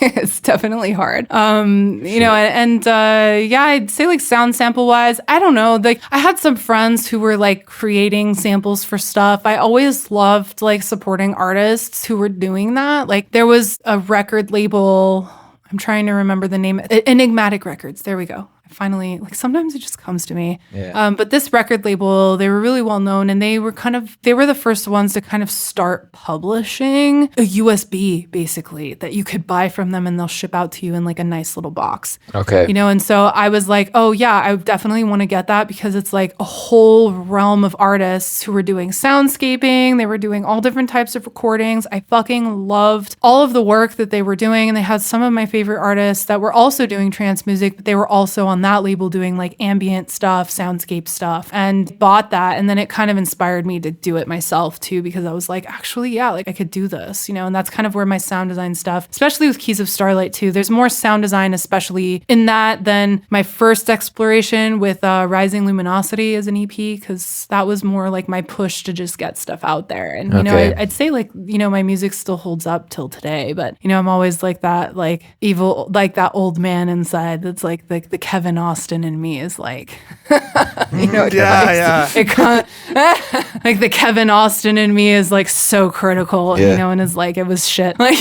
it's definitely hard. I'd say like sound sample wise, I don't know. Like I had some friends who were like creating samples for stuff. I always loved like supporting artists who were doing that. Like there was a record label, I'm trying to remember the name, Enigmatic Records. There we go. Finally, like sometimes it just comes to me. But this record label, they were really well known, and they were the first ones to kind of start publishing a USB basically that you could buy from them and they'll ship out to you in like a nice little box. Okay. And so I was like, oh yeah, I definitely want to get that because it's like a whole realm of artists who were doing soundscaping. They were doing all different types of recordings. I fucking loved all of the work that they were doing. And they had some of my favorite artists that were also doing trance music, but they were also on that label doing like ambient stuff, soundscape stuff, and bought that. And then it kind of inspired me to do it myself too, because I was like, actually, yeah, like I could do this, and that's kind of where my sound design stuff, especially with Keys of Starlight too. There's more sound design, especially in that, than my first exploration with Rising Luminosity as an EP, because that was more like my push to just get stuff out there. And, I'd say like, my music still holds up till today, but, I'm always like that, like evil, like that old man inside that's like the Kevin Austin in me is like, like the Kevin Austin in me is like so critical, and is like, it was shit, like,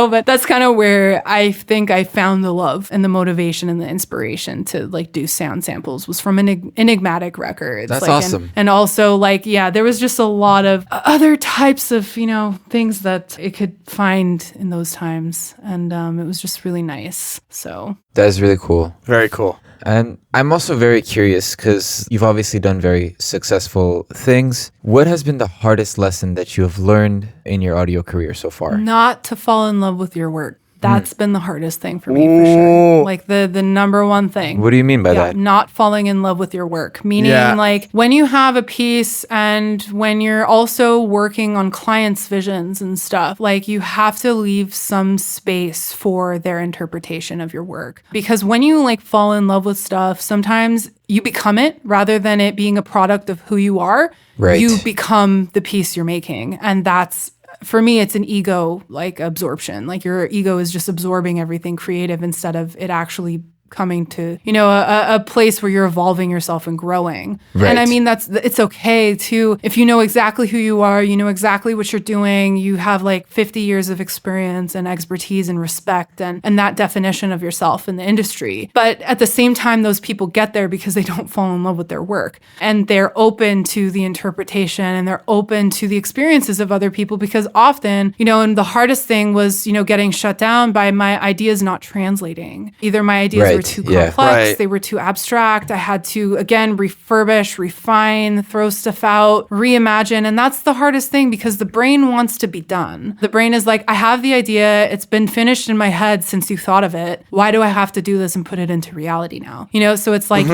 but that's kind of where I think I found the love and the motivation and the inspiration to like do sound samples was from Enigmatic Records. That's like, awesome. And also like, there was just a lot of other types of, things that it could find in those times. And it was just really nice. So that is really cool. Very cool. And I'm also very curious because you've obviously done very successful things. What has been the hardest lesson that you have learned in your audio career so far? Not to fall in love with your work. That's been the hardest thing for me, for sure. Like the number one thing. What do you mean by that? Not falling in love with your work. Meaning like when you have a piece and when you're also working on clients' visions and stuff, like you have to leave some space for their interpretation of your work. Because when you like fall in love with stuff, sometimes you become it rather than it being a product of who you are. Right. You become the piece you're making. And that's, for me, it's an ego like absorption. Like your ego is just absorbing everything creative instead of it actually coming to, a place where you're evolving yourself and growing. Right. And I mean, it's okay too. If you know exactly who you are, you know exactly what you're doing, you have like 50 years of experience and expertise and respect and that definition of yourself in the industry. But at the same time, those people get there because they don't fall in love with their work and they're open to the interpretation and they're open to the experiences of other people, because often, and the hardest thing was, getting shut down by my ideas not translating. Either my ideas were too complex, they were too abstract. I had to, again, refurbish, refine, throw stuff out, reimagine. And that's the hardest thing because the brain wants to be done. The brain is like, I have the idea. It's been finished in my head since you thought of it. Why do I have to do this and put it into reality now? So it's like,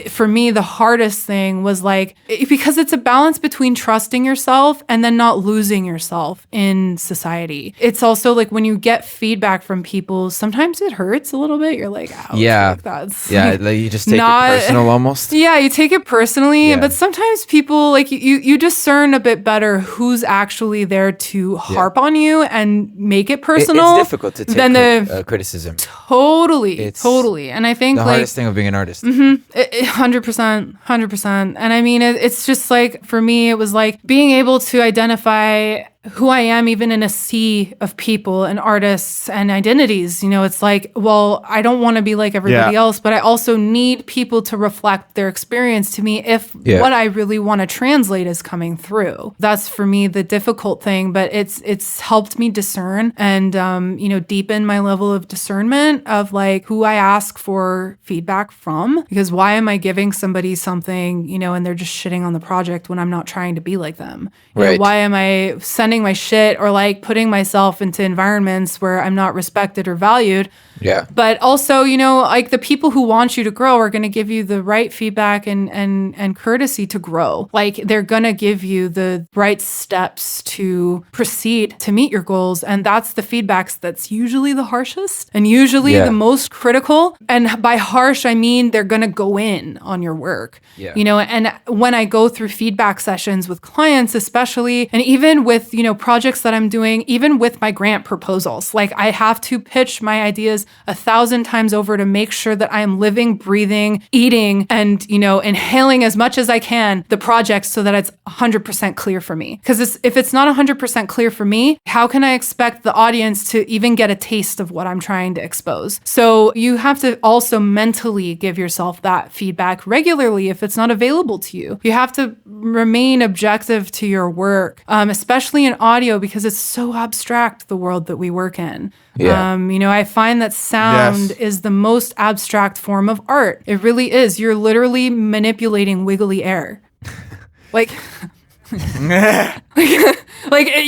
for me, the hardest thing was like, because it's a balance between trusting yourself and then not losing yourself in society. It's also like when you get feedback from people, sometimes it hurts a little bit. You're like, ouch. Yeah. Like, that's like you just take not it personal almost. Yeah, you take it personally, Yeah. but sometimes people like you discern a bit better who's actually there to harp on you and make it personal. It's difficult to take than the criticism. Totally. And I think The like hardest thing of being an artist. 100%. And I mean, it's just like, for me, it was like being able to identify who I am even in a sea of people and artists and identities. You know, it's like, well, I don't want to be like everybody else, but I also need people to reflect their experience to me if what I really want to translate is coming through. That's for me the difficult thing, but it's helped me discern and you know, deepen my level of discernment of like who I ask for feedback from, because why am I giving somebody something, you know, and they're just shitting on the project when I'm not trying to be like them? You know, why am I sending my shit or like putting myself into environments where I'm not respected or valued? Yeah. But also, you know, like the people who want you to grow are going to give you the right feedback and courtesy to grow. Like they're going to give you the right steps to proceed to meet your goals. And that's the feedbacks that's usually the harshest and usually the most critical. And by harsh, I mean, they're going to go in on your work. Yeah. You know, and when I go through feedback sessions with clients, especially, and even with, you know, projects that I'm doing, even with my grant proposals, like I have to pitch my ideas 1,000 times over to make sure that I am living, breathing, eating, and, you know, inhaling as much as I can the project so that it's 100% clear for me. Because if it's not 100% clear for me, how can I expect the audience to even get a taste of what I'm trying to expose? So you have to also mentally give yourself that feedback regularly if it's not available to you. You have to remain objective to your work, especially in audio, because it's so abstract, the world that we work in. Yeah. You know, I find that sound is the most abstract form of art. It really is. You're literally manipulating wiggly air. Like,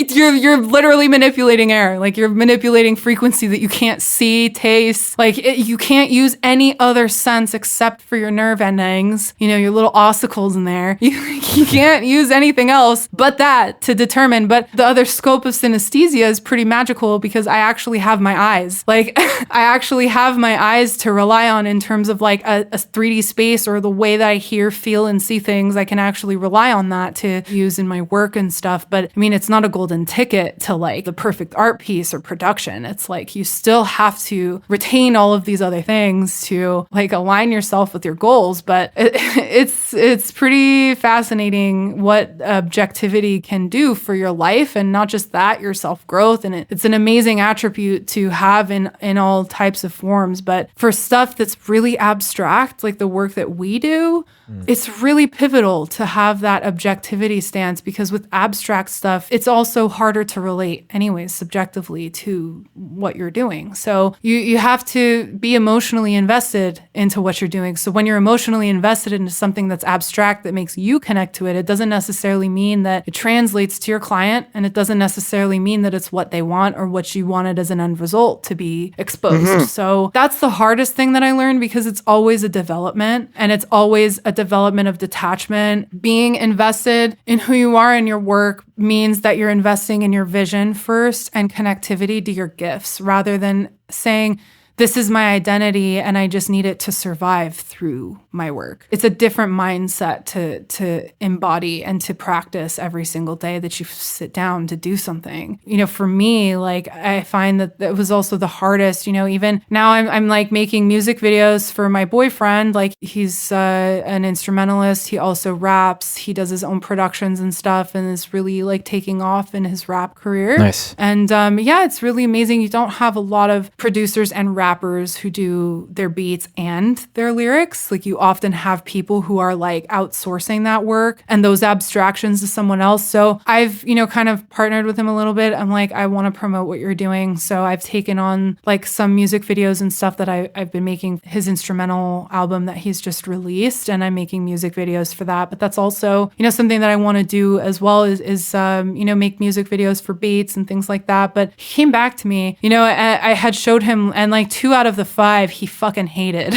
you're literally manipulating air. Like you're manipulating frequency that you can't see, taste. Like you can't use any other sense except for your nerve endings. You know, your little ossicles in there. You can't use anything else but that to determine. But the other scope of synesthesia is pretty magical because I actually have my eyes. Like I actually have my eyes to rely on in terms of like a 3D space or the way that I hear, feel, and see things. I can actually rely on that to use in my work and stuff. But I mean, it's not a golden ticket to like the perfect art piece or production. It's like you still have to retain all of these other things to like align yourself with your goals. But it's pretty fascinating what objectivity can do for your life, and not just that, your self-growth. And it's an amazing attribute to have in all types of forms. But for stuff that's really abstract, like the work that we do, it's really pivotal to have that objectivity stance, because with abstract stuff, it's also harder to relate anyways subjectively to what you're doing. So you have to be emotionally invested into what you're doing. So when you're emotionally invested into something that's abstract that makes you connect to it, it doesn't necessarily mean that it translates to your client, and it doesn't necessarily mean that it's what they want or what you wanted as an end result to be exposed. So that's the hardest thing that I learned, because it's always a development, and it's always a development of detachment. Being invested in who you are in your work means that you're investing in your vision first and connectivity to your gifts, rather than saying, this is my identity and I just need it to survive through my work. It's a different mindset to embody and to practice every single day that you sit down to do something. You know, for me, like I find that it was also the hardest, you know, even now I'm like making music videos for my boyfriend. Like he's an instrumentalist. He also raps. He does his own productions and stuff, and is really like taking off in his rap career. Nice. And yeah, it's really amazing. You don't have a lot of producers and rappers who do their beats and their lyrics. Like you often have people who are like outsourcing that work and those abstractions to someone else. So I've, you know, kind of partnered with him a little bit. I'm like, I want to promote what you're doing. So I've taken on like some music videos and stuff that I've been making, his instrumental album that he's just released, and I'm making music videos for that. But that's also, you know, something that I want to do as well is you know, make music videos for beats and things like that. But he came back to me, you know, I had showed him, and like 2 out of the 5 he fucking hated.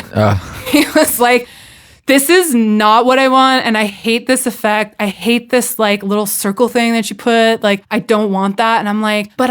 He was like, this is not what I want, and I hate this effect. I hate this like little circle thing that you put. Like, I don't want that. And I'm like, but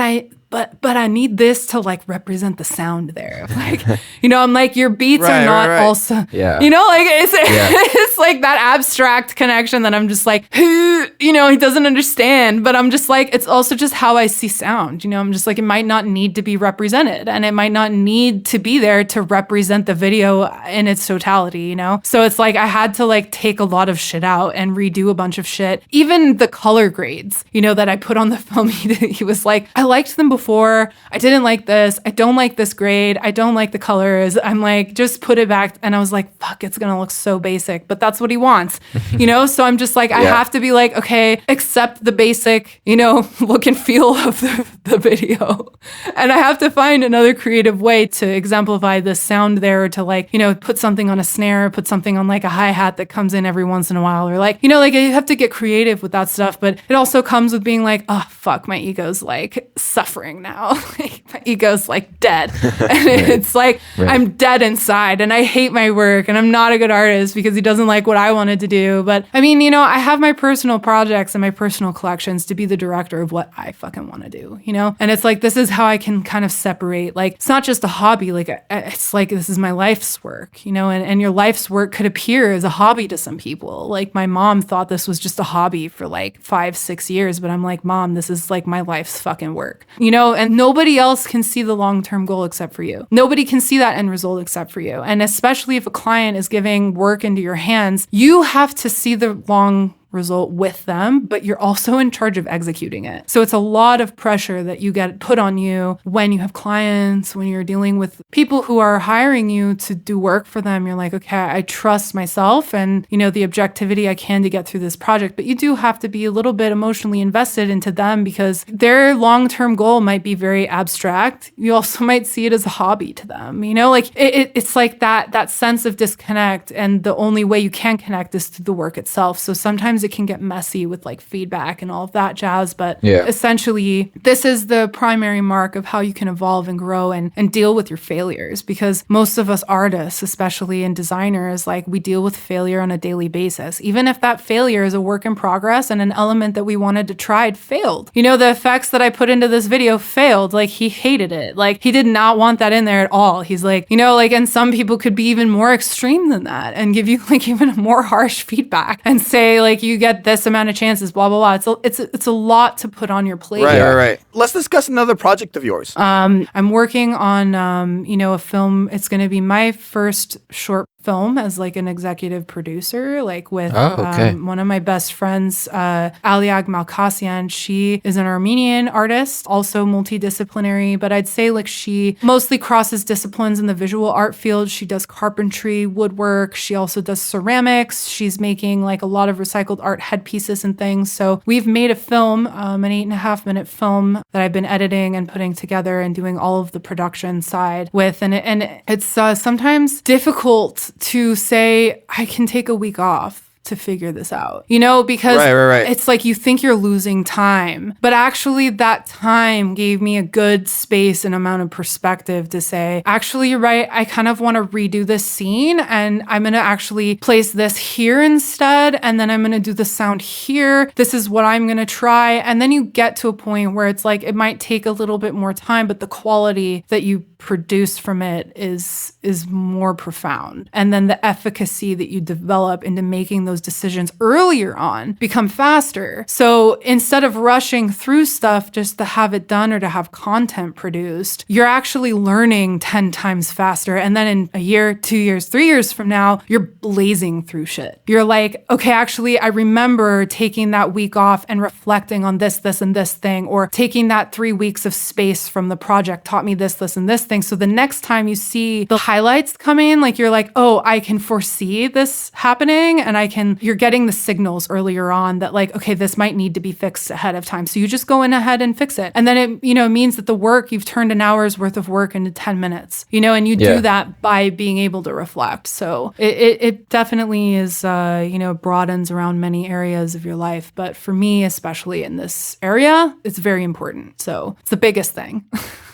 but I need this to like represent the sound there. Like, you know, I'm like, your beats are not also, you know, like it's like that abstract connection that I'm just like, you know, he doesn't understand, but I'm just like, it's also just how I see sound. You know, I'm just like, it might not need to be represented and it might not need to be there to represent the video in its totality, you know? So it's like, I had to like take a lot of shit out and redo a bunch of shit. Even the color grades, you know, that I put on the film, he was like, I liked them before. I didn't like this. I don't like this grade. I don't like the colors. I'm like, just put it back. And I was like, fuck, it's going to look so basic, but that's what he wants, you know? So I'm just like, I have to be like, okay, accept the basic, you know, look and feel of the video. And I have to find another creative way to exemplify the sound there, or to like, you know, put something on a snare, put something on like a hi-hat that comes in every once in a while, or like, you know, like you have to get creative with that stuff. But it also comes with being like, oh, fuck, my ego's like suffering now. Like, my ego's like dead. And it's like, I'm dead inside and I hate my work and I'm not a good artist because he doesn't like what I wanted to do. But I mean, you know, I have my personal projects and my personal collections to be the director of what I fucking want to do, you know? And it's like, this is how I can kind of separate, like, it's not just a hobby, like it's like, this is my life's work, you know? And your life's work could appear as a hobby to some people. Like my mom thought this was just a hobby for like 5-6 years, but I'm like, Mom, this is like my life's fucking work, you know? And nobody else can see the long-term goal except for you. Nobody can see that end result except for you. And especially if a client is giving work into your hands, you have to see the long result with them, but you're also in charge of executing it. So it's a lot of pressure that you get put on you when you have clients, when you're dealing with people who are hiring you to do work for them. You're like, okay, I trust myself and, you know, the objectivity I can to get through this project, but you do have to be a little bit emotionally invested into them because their long-term goal might be very abstract. You also might see it as a hobby to them, you know, like it's like that sense of disconnect, and the only way you can connect is through the work itself. So sometimes it can get messy with like feedback and all of that jazz, but essentially this is the primary mark of how you can evolve and grow and deal with your failures, because most of us artists, especially in designers, like we deal with failure on a daily basis. Even if that failure is a work in progress and an element that we wanted to try, it failed. You know, the effects that I put into this video failed. Like he hated it. Like he did not want that in there at all. He's like, you know, like, and some people could be even more extreme than that and give you like even more harsh feedback and say like, you get this amount of chances, blah, blah, blah. It's a lot to put on your plate. Right. Let's discuss another project of yours. I'm working on, you know, a film. It's going to be my first short film as like an executive producer, like with one of my best friends, Aliag Malkassian. She is an Armenian artist, also multidisciplinary, but I'd say like she mostly crosses disciplines in the visual art field. She does carpentry, woodwork. She also does ceramics. She's making like a lot of recycled art headpieces and things. So we've made a film, an 8.5-minute film that I've been editing and putting together and doing all of the production side with. And it's sometimes difficult to say, I can take a week off to figure this out, you know, because it's like you think you're losing time, but actually that time gave me a good space and amount of perspective to say, actually, you're right. I kind of want to redo this scene and I'm going to actually place this here instead. And then I'm going to do the sound here. This is what I'm going to try. And then you get to a point where it's like, it might take a little bit more time, but the quality that you produce from it is more profound. And then the efficacy that you develop into making those decisions earlier on become faster. So instead of rushing through stuff just to have it done or to have content produced, you're actually learning 10 times faster. And then in a year, 2 years, 3 years from now, you're blazing through shit. You're like, okay, actually, I remember taking that week off and reflecting on this, and this thing, or taking that 3 weeks of space from the project taught me this, and this thing. So the next time you see the highlights come in, like you're like, oh, I can foresee this happening, and you're getting the signals earlier on that like, okay, this might need to be fixed ahead of time. So you just go in ahead and fix it. And then it, you know, means that the work, you've turned an hour's worth of work into 10 minutes, you know, and you do that by being able to reflect. So it definitely is, you know, broadens around many areas of your life. But for me, especially in this area, it's very important. So it's the biggest thing.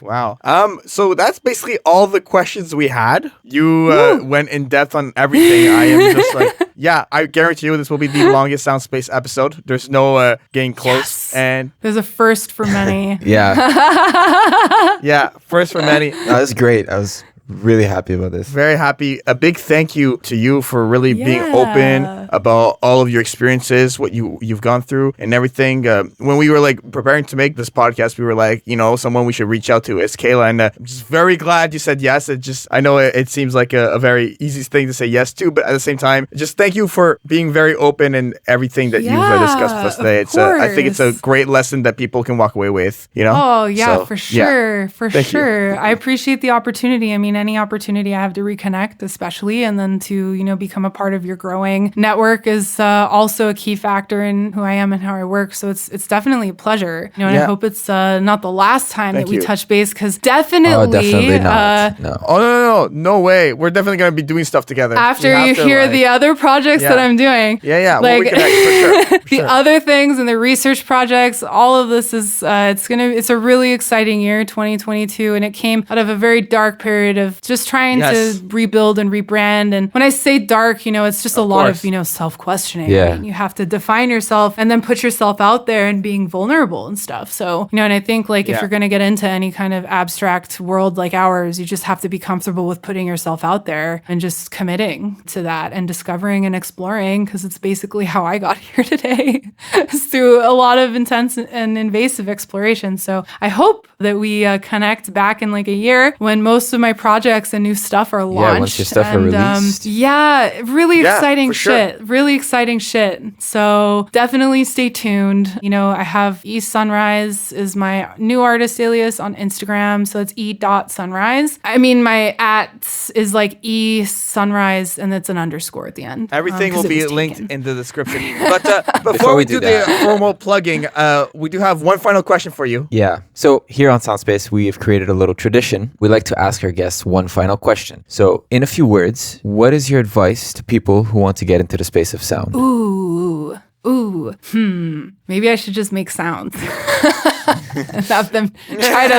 Wow. So that's basically all the questions we had. You went in depth on everything. I am just like Yeah, I guarantee you this will be the longest Sound Space episode. There's no getting close. Yes. And There's a first for many. yeah, first for many. That was great. I was really happy about this. Very happy. A big thank you to you for really being Yeah. open about all of your experiences, what you've gone through and everything. When we were like preparing to make this podcast, we were like, someone we should reach out to is Kayla. And I'm just very glad you said yes. I know it seems like a very easy thing to say yes to, but at the same time, just thank you for being very open and everything that you've discussed with us today. I think it's a great lesson that people can walk away with, Oh, yeah, So, for sure. For Thank you. sure. I appreciate the opportunity. I mean, any opportunity I have to reconnect, especially, and then to, become a part of your growing network is also a key factor in who I am and how I work. So it's definitely a pleasure. And I hope it's not the last time Thank that we you. touch base, because definitely, Oh, definitely not. No. Oh, no way. We're definitely going to be doing stuff together. after have you to, hear the other projects that I'm doing. Yeah. We'll Like, reconnect for sure. the other things and the research projects, all of this is it's a really exciting year, 2022, and it came out of a very dark period of just trying Yes. to rebuild and rebrand. And when I say dark, it's just a lot course. of self-questioning. Yeah. Right? You have to define yourself and then put yourself out there and being vulnerable and stuff. So and I think if Yeah. you're going to get into any kind of abstract world like ours, you just have to be comfortable with putting yourself out there and just committing to that and discovering and exploring, because it's basically how I got here today. It's through a lot of intense and invasive exploration. So I hope that we connect back in like a year when most of my projects and new stuff are launched. Yeah, once your stuff are released. Really exciting for sure. shit. Really exciting shit. So definitely stay tuned. I have E.Sunrise is my new artist alias on Instagram. So it's E.Sunrise. I mean, my @, is like E.Sunrise, and it's an underscore at the end. Everything 'cause will it be was linked taken. in the description. But before we do the formal plugging, we do have one final question for you. Yeah. So here on Soundspace, we have created a little tradition. We like to ask our guests one final question. So in a few words, what is your advice to people who want to get into the space of sound? Ooh. Maybe I should just make sounds. And have them try to.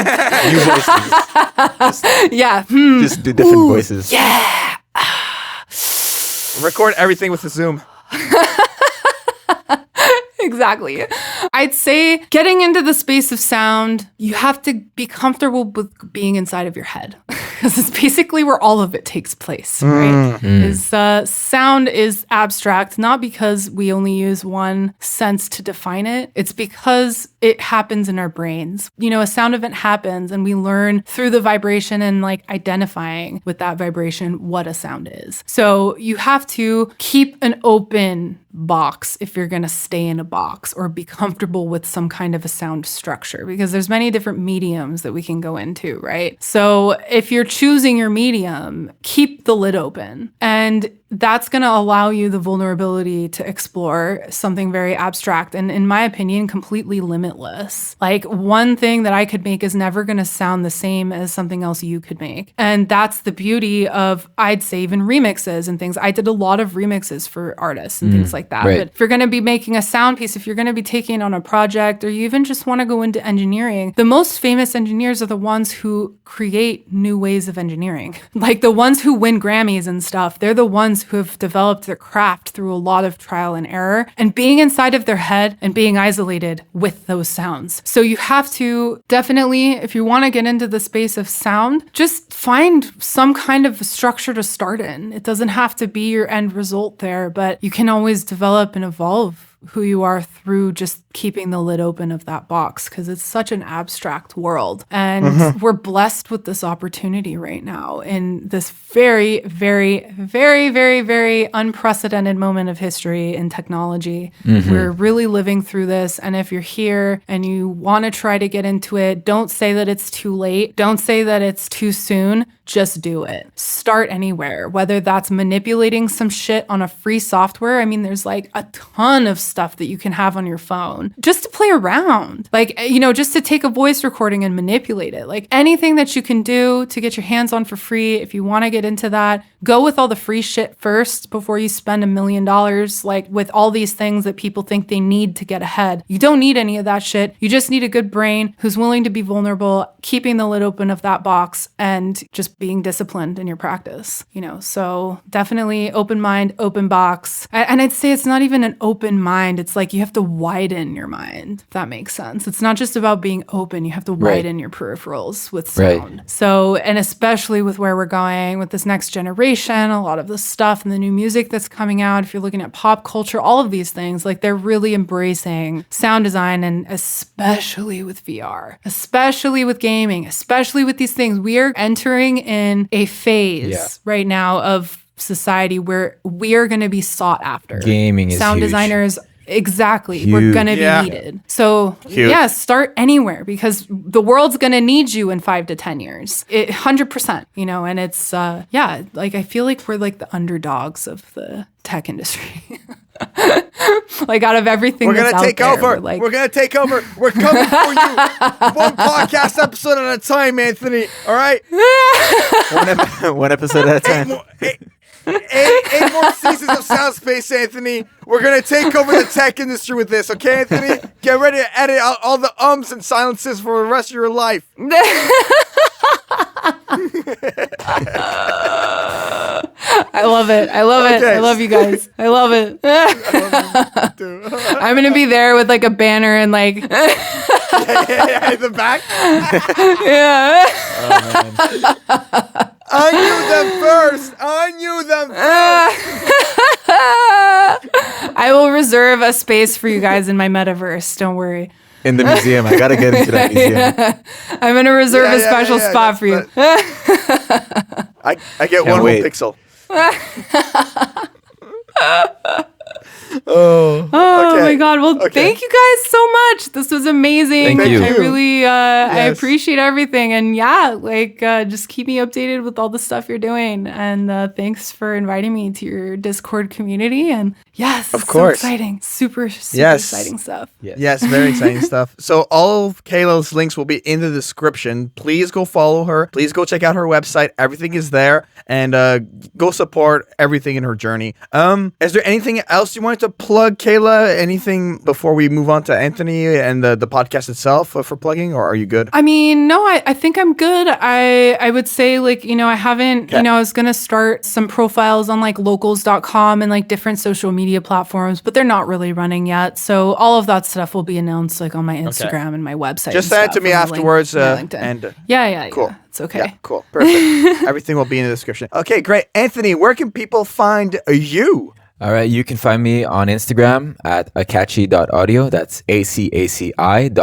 New voices. Yeah. Just do different voices. Yeah. Record everything with the Zoom. Exactly. I'd say getting into the space of sound, you have to be comfortable with being inside of your head, because it's basically where all of it takes place, right? Sound is abstract, not because we only use one sense to define it. It's because it happens in our brains. A sound event happens and we learn through the vibration and identifying with that vibration what a sound is. So you have to keep an open box if you're going to stay in a box or be comfortable with some kind of a sound structure, because there's many different mediums that we can go into, right? So if you're choosing your medium, keep the lid open, and that's going to allow you the vulnerability to explore something very abstract and, in my opinion, completely limitless. Like, one thing that I could make is never going to sound the same as something else you could make. And that's the beauty of, I'd say, even remixes and things. I did a lot of remixes for artists and things like that. Right. But if you're going to be making a sound piece, if you're going to be taking on a project, or you even just want to go into engineering, the most famous engineers are the ones who create new ways of engineering. Like the ones who win Grammys and stuff, they're the ones who have developed their craft through a lot of trial and error and being inside of their head and being isolated with those sounds. So you have to definitely, if you want to get into the space of sound, just find some kind of structure to start in. It doesn't have to be your end result there, but you can always develop and evolve who you are through just keeping the lid open of that box, because it's such an abstract world. And we're blessed with this opportunity right now in this very, very, very, very, very unprecedented moment of history in technology. We're really living through this. And if you're here and you want to try to get into it, don't say that it's too late. Don't say that it's too soon. Just do it. Start anywhere, whether that's manipulating some shit on a free software. I mean, there's like a ton of stuff that you can have on your phone just to play around. Like, you know, just to take a voice recording and manipulate it. Like anything that you can do to get your hands on for free, if you want to get into that, go with all the free shit first before you spend $1 million, like with all these things that people think they need to get ahead. You don't need any of that shit. You just need a good brain who's willing to be vulnerable, keeping the lid open of that box, and just being disciplined in your practice, you know? So definitely open mind, open box. And I'd say it's not even an open mind. It's like you have to widen your mind, if that makes sense. It's not just about being open. You have to widen your peripherals with sound. Right. So, and especially with where we're going with this next generation, a lot of the stuff and the new music that's coming out, if you're looking at pop culture, all of these things, like they're really embracing sound design, and especially with VR, especially with gaming, especially with these things. We are entering in a phase right now of society where we are going to be sought after. Gaming is sound huge. designers. Exactly. Huge. We're going to be needed. So yeah, start anywhere, because the world's going to need you in 5 to 10 years. 100%, you know, and it's, like I feel like we're like the underdogs of the tech industry. Like out of everything we're gonna take over. Like, we're gonna take over. We're coming for you. One podcast episode at a time, Anthony. All right. One episode at a time. Eight more seasons of Soundspace, Anthony. We're gonna take over the tech industry with this, okay, Anthony? Get ready to edit out all the ums and silences for the rest of your life. I love it. I love it. Okay. I love you guys. I love it. I'm gonna be there with like a banner and like in the back. yeah. I knew them first. I will reserve a space for you guys in my metaverse. Don't worry. In the museum. I gotta get into that museum. I'm gonna reserve a special spot for you. I get one wait. whole pixel. Oh Okay. my God. Well, thank you guys so much. This was amazing. Thank you. I really, I appreciate everything. And just keep me updated with all the stuff you're doing. And thanks for inviting me to your Discord community. And yes, of course. So exciting. Super exciting stuff. Yes, very exciting stuff. So all of Kayla's links will be in the description. Please go follow her. Please go check out her website. Everything is there. And go support everything in her journey. Is there anything else you wanted to plug, Kayla? Anything before we move on to Anthony and the podcast itself for plugging, or are you good? I mean, no, I think I'm good. I would say, like, you know, I haven't, you know, I was going to start some profiles on like locals.com and like different social media platforms, but they're not really running yet. So all of that stuff will be announced like on my Instagram and my website. Just send it to me afterwards. And yeah. Cool. Yeah. It's okay. Yeah, cool. Perfect. Everything will be in the description. Okay, great. Anthony, where can people find you? All right, you can find me on Instagram at akachi.audio. That's ACACI.audio.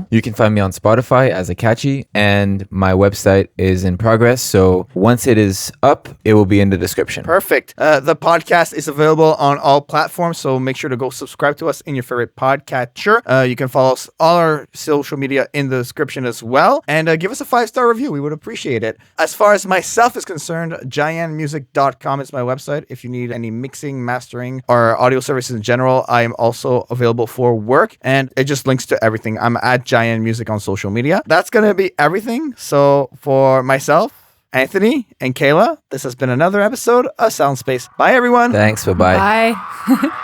You can find me on Spotify as Akachi, and my website is in progress. So once it is up, it will be in the description. Perfect. The podcast is available on all platforms, so make sure to go subscribe to us in your favorite podcatcher. You can follow us all our social media in the description as well, and give us a 5-star review. We would appreciate it. As far as myself is concerned, JaianMusic.com is my website. If you need any mixing, mastering, or audio services in general, I am also available for work, and it just links to everything. I'm at Jaian Music on social media. That's gonna be everything. So for myself, Anthony, and Kayla, this has been another episode of Soundspace. Bye, everyone. Thanks. Bye-bye. Bye.